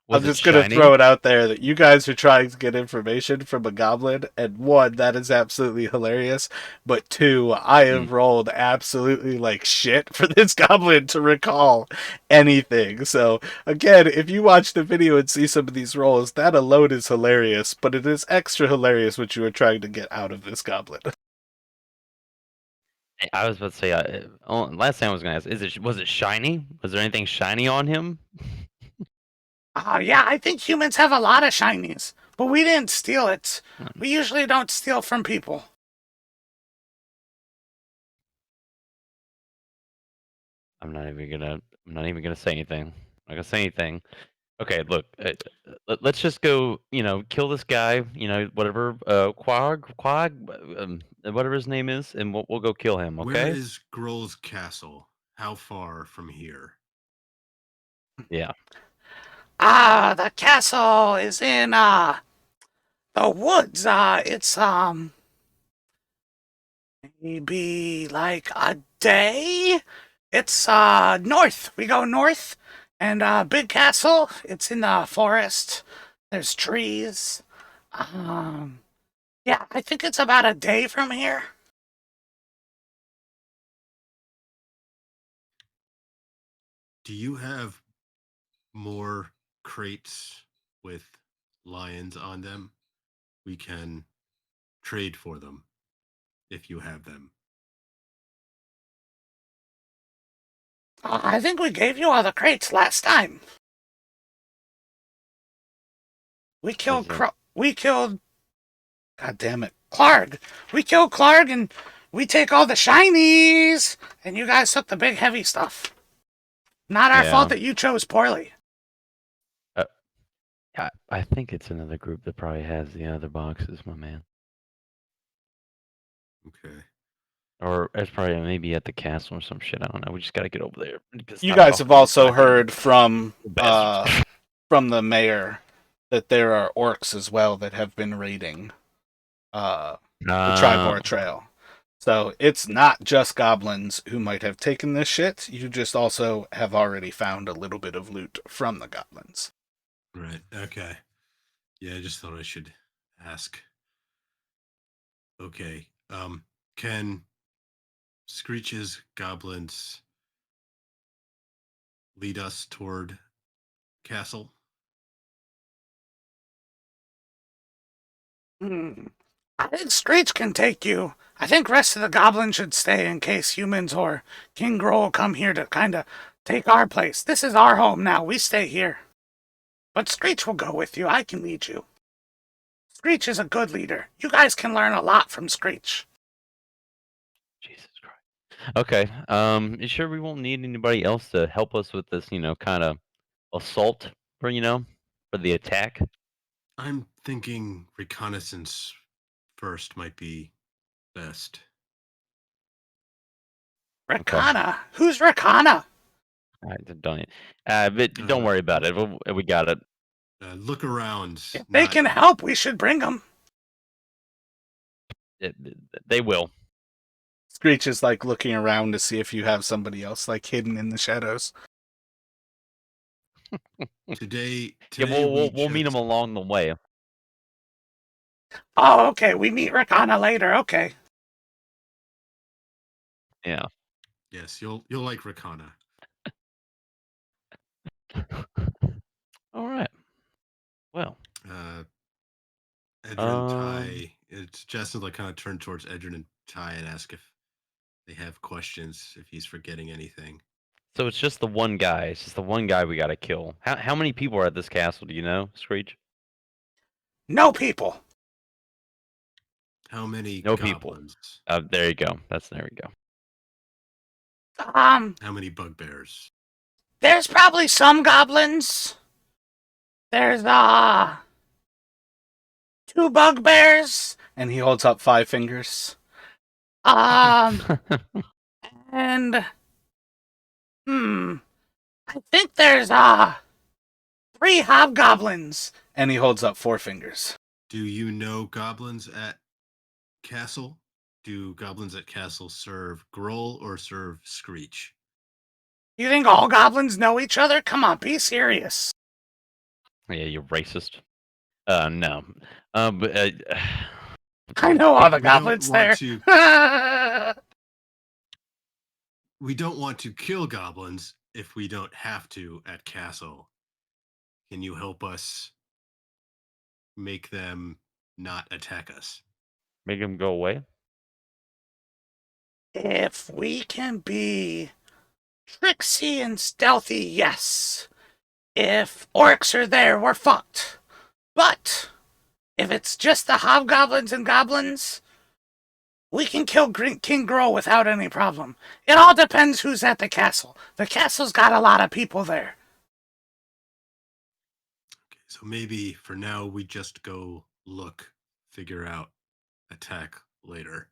Was I'm it just going to shiny? throw it out there that you guys are trying to get information from a goblin, and 1, that is absolutely hilarious, but 2, I have rolled absolutely like shit for this goblin to recall anything. So, again, if you watch the video and see some of these rolls, that alone is hilarious, but it is extra hilarious what you are trying to get out of this goblin. I was about to say. Last thing I was gonna ask was it shiny? Was there anything shiny on him? Oh, yeah, I think humans have a lot of shinies, but we didn't steal it. Hmm. We usually don't steal from people. I'm not even gonna say anything. I'm not gonna say anything. Okay, look, let's just go. Kill this guy. Whatever. Whatever his name is, and we'll go kill him. Where Okay? is Grohl's castle? How far from here? Yeah. The castle is in, the woods. It's, maybe like a day? It's, north. We go north, and, big castle. It's in the forest. There's trees. Yeah, I think it's about a day from here. Do you have more crates with lions on them? We can trade for them if you have them. I think we gave you all the crates last time. We killed Listen, we killed. God damn it, Clark. We killed Clark, and we take all the shinies, and you guys took the big heavy stuff. Not our yeah. fault that you chose poorly. I think it's another group that probably has the other boxes, my man. Okay. Or it's probably maybe at the castle or some shit. I don't know. We just gotta get over there. You guys have also heard from bastards. from the mayor that there are orcs as well that have been raiding the Tribor Trail. So it's not just goblins who might have taken this shit. You just also have already found a little bit of loot from the goblins. Right. Okay. Yeah, I just thought I should ask. Okay. Can Screech's goblins lead us toward castle? I think Screech can take you. I think rest of the goblins should stay in case humans or King Grohl come here to kind of take our place. This is our home now. We stay here. But Screech will go with you. I can lead you. Screech is a good leader. You guys can learn a lot from Screech. Jesus Christ. Okay. You sure we won't need anybody else to help us with this, kind of assault for the attack? I'm thinking reconnaissance first might be best. Okay. Rakana? Who's Rakana? Don't. But don't worry about it. We got it. Look around. If they can help, we should bring them. They will. Screech is like looking around to see if you have somebody else like hidden in the shadows. Today Yeah, we'll meet them just- along the way. Oh, okay. We meet Rakana later. Okay. Yeah. Yes, you'll like Rakana. All right. Well. Edrin and Ty. It's Justin like kind of turn towards Edrin and Ty and ask if they have questions, if he's forgetting anything. So it's just the one guy. It's just the one guy we got to kill. How many people are at this castle? Do you know, Screech? No people. How many No goblins? people. There you go. There we go. How many bugbears? There's probably some goblins. There's, 2 bugbears. And he holds up 5 fingers. And, I think there's, 3 hobgoblins. And he holds up 4 fingers. Do you know goblins at castle? Do goblins at castle serve Grohl or serve Screech? You think all goblins know each other? Come on, be serious. Yeah, you're racist. No. But I know all the We don't goblins want there. We don't want to kill goblins if we don't have to at castle. Can you help us make them not attack us? make him go away. If we can be tricksy and stealthy, yes. If orcs are there, we're fucked. But if it's just the hobgoblins and goblins, we can kill King Grohl without any problem. It all depends who's at the castle. The castle's got a lot of people there. Okay, so maybe for now we just go look, figure out, attack later.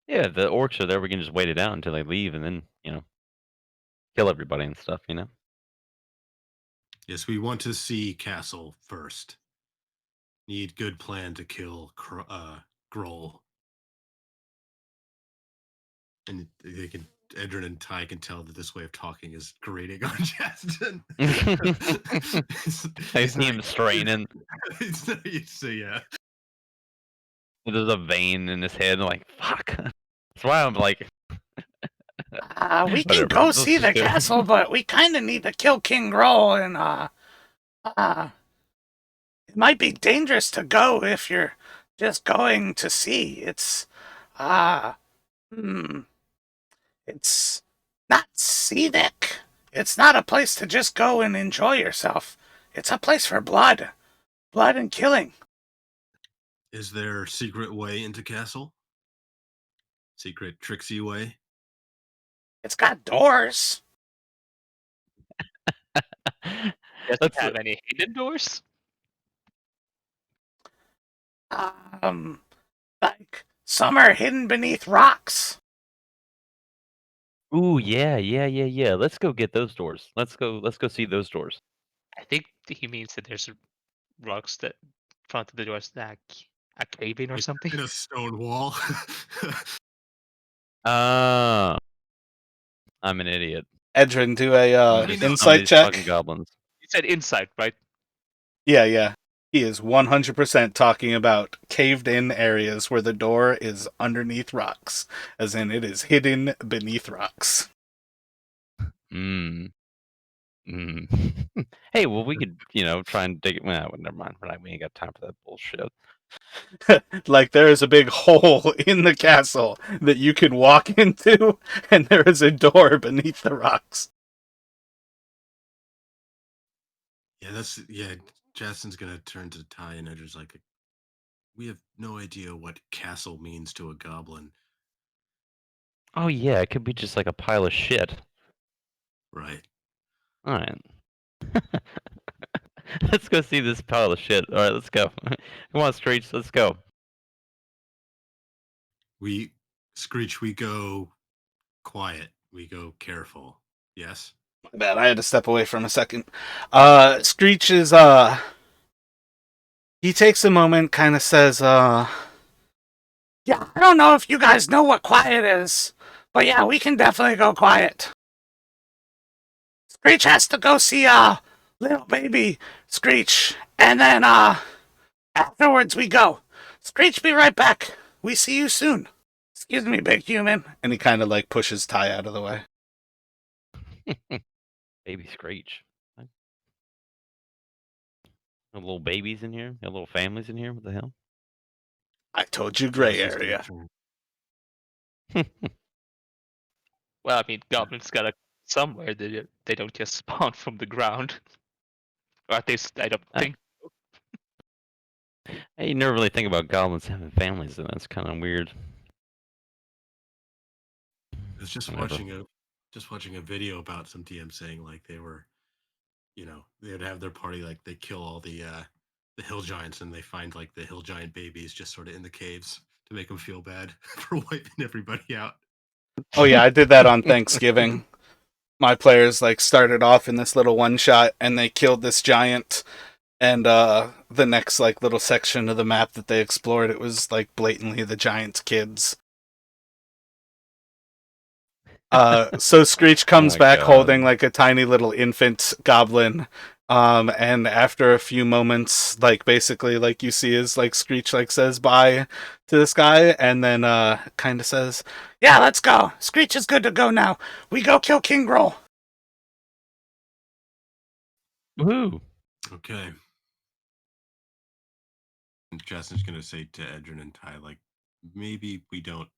Yeah, the orcs are there. We can just wait it out until they leave, and then kill everybody and stuff. Yes, we want to see castle first. Need good plan to kill Grohl. And they can Edrin and Ty can tell that this way of talking is grating on Justin. I see him straining. He's not used to, yeah. There's a vein in his head. Like, fuck. That's why I'm like, We can whatever, go let's see just the do it. castle, but we kind of need to kill King Grohl, and it might be dangerous to go if you're just going to see. It's it's not scenic. It's not a place to just go and enjoy yourself. It's a place for blood and killing. Is there secret way into castle? Secret tricksy way? It's got doors. Does it Let's have any hidden doors? Like some are hidden beneath rocks. Ooh, yeah. Let's go get those doors. Let's go see those doors. I think he means that there's rocks that front of the doors like a cave in or Like something. in a stone wall? Ah, I'm an idiot. Edrin, do a I'm just some of insight these check. fucking goblins. You said inside, right? Yeah. He is 100% talking about caved-in areas where the door is underneath rocks, as in it is hidden beneath rocks. Mm. Hey, well, we could, try and dig it. Well, never mind. We ain't got time for that bullshit. Like there is a big hole in the castle that you can walk into, and there is a door beneath the rocks. Yeah, Justin's gonna turn to Ty and Edrin's like, we have no idea what castle means to a goblin. Oh, yeah, it could be just like a pile of shit. Right. All right. Let's go see this pile of shit. All right, let's go. Come on, Screech, let's go. Screech, we go quiet. We go careful. Yes? My bad, I had to step away from a second. Screech is, he takes a moment, kind of says, yeah, I don't know if you guys know what quiet is, but yeah, we can definitely go quiet. Screech has to go see, little baby Screech, and then, afterwards we go. Screech, be right back. We see you soon. Excuse me, big human. And he kind of like pushes Ty out of the way. Baby Screech. What? No little babies in here? No little families in here? What the hell? I told you, gray Justin's gonna area. turn- Well, I mean, goblins gotta somewhere. They don't just spawn from the ground. Or at least I don't think. Hey, you never really think about goblins having families, and that's kind of weird. I was just Whatever. watching a video about some DM saying like they were, they would have their party, like they kill all the hill giants, and they find like the hill giant babies just sort of in the caves to make them feel bad for wiping everybody out. Oh yeah, I did that on Thanksgiving. My players like started off in this little one shot and they killed this giant, and the next like little section of the map that they explored, it was like blatantly the giant's kids. So Screech comes my back God. holding like a tiny little infant goblin. And after a few moments, like basically like you see is like Screech like says bye to this guy and then kind of says, yeah, let's go. Screech is good to go now. We go kill King Grohl. Woohoo! Okay. And Justin's gonna say to Edrin and Ty, like, maybe we don't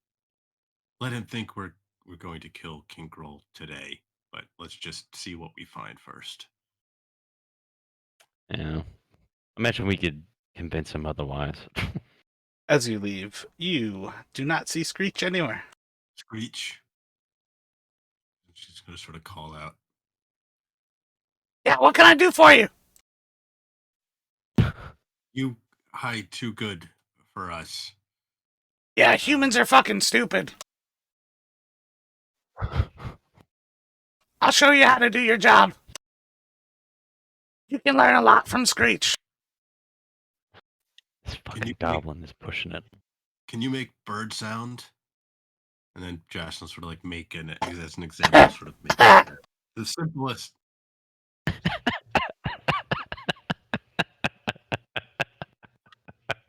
let him think we're going to kill Kinkrel today, but let's just see what we find first. Yeah. Imagine we could convince him otherwise. As you leave, you do not see Screech anywhere. Screech. She's going to sort of call out. Yeah, what can I do for you? You hide too good for us. Yeah, humans are fucking stupid. I'll show you how to do your job. You can learn a lot from Screech. This you fucking make- goblin is pushing it. Can you make bird sound? And then Josh will sort of like make an, as an example, sort of make the simplest.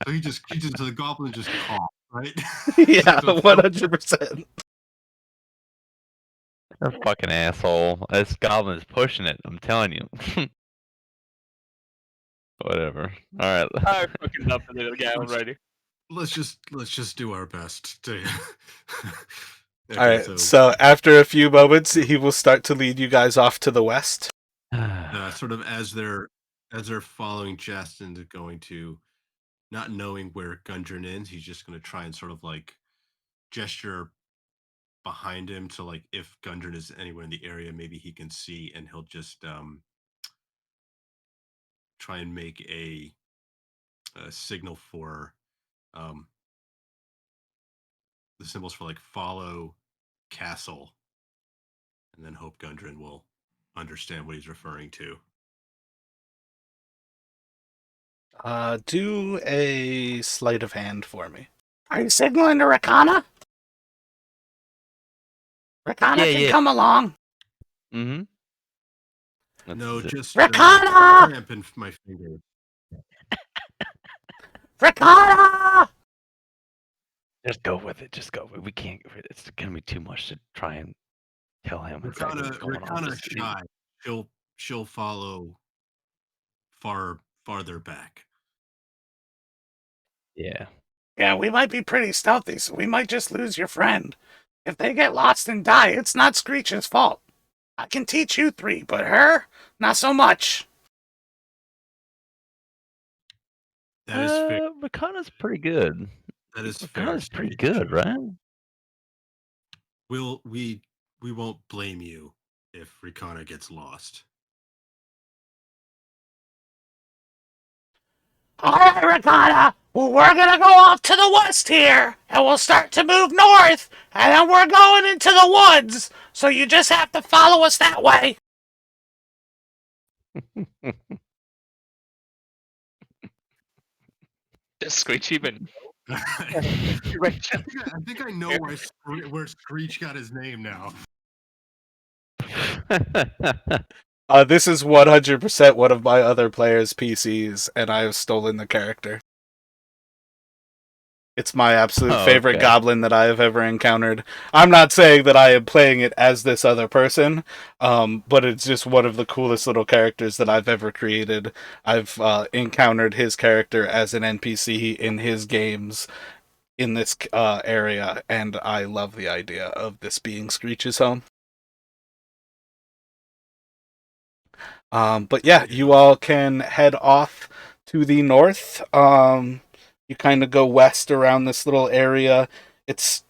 So so the goblin just coughed, right? Yeah, So 100%. A fucking asshole. This goblin is pushing it. I'm telling you. Whatever. All right. I fucking love the little guy already. let's just do our best to. Okay, All right, so after a few moments, he will start to lead you guys off to the west. sort of as they're following Justin, they're going to, not knowing where Gundren is, he's just going to try and sort of like gesture behind him to like if Gundren is anywhere in the area, maybe he can see, and he'll just try and make a signal for the symbols for like follow castle, and then hope Gundren will understand what he's referring to. Do a sleight of hand for me. Are you signaling to Rakana? Rakana can come along. Mm-hmm. No, just Rakana! cramping my fingers. Rakana! Just go with it. Just go. We can't. It's gonna be too much to try and tell him exactly what's going on. Rakana's shy. She'll follow farther back. Yeah. Yeah, we might be pretty stealthy, so we might just lose your friend. If they get lost and die, it's not Screech's fault. I can teach you three, but her, not so much. That is fair. Rakana's pretty good. That is fair. Rakana's pretty good, right? We won't blame you if Rakana gets lost. Alright, Rakana, well, we're gonna go off to the west here, and we'll start to move north, and then we're going into the woods, so you just have to follow us that way. Does Screech even? I think I know where Screech got his name now. This is 100% one of my other players' PCs, and I have stolen the character. It's my absolute favorite goblin that I have ever encountered. I'm not saying that I am playing it as this other person, but it's just one of the coolest little characters that I've ever created. I've encountered his character as an NPC in his games in this area, and I love the idea of this being Screech's home. But yeah, you all can head off to the north. You kind of go west around this little area. It's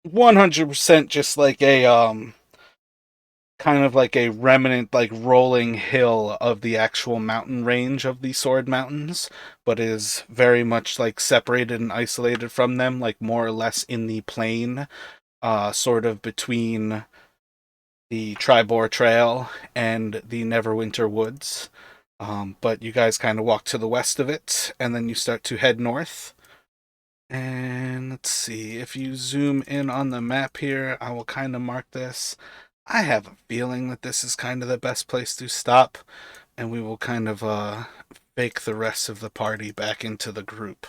100% just like a kind of like a remnant, like rolling hill of the actual mountain range of the Sword Mountains, but is very much like separated and isolated from them, like more or less in the plain, sort of between the Tribor Trail and the Neverwinter Woods. But you guys kind of walk to the west of it, and then you start to head north. And let's see, if you zoom in on the map here, I will kind of mark this. I have a feeling that this is kind of the best place to stop, and we will kind of fake the rest of the party back into the group,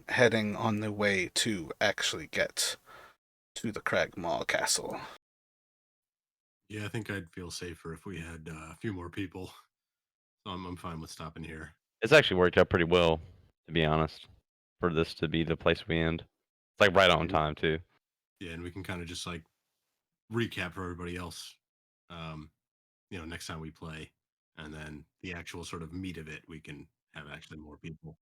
heading on the way to actually get to the Cragmaw Castle. Yeah, I think I'd feel safer if we had a few more people. So I'm fine with stopping here. It's actually worked out pretty well, to be honest. for this to be the place we end. It's like right on time too. Yeah, and we can kind of just like recap for everybody else, next time we play, and then the actual sort of meat of it, we can have actually more people.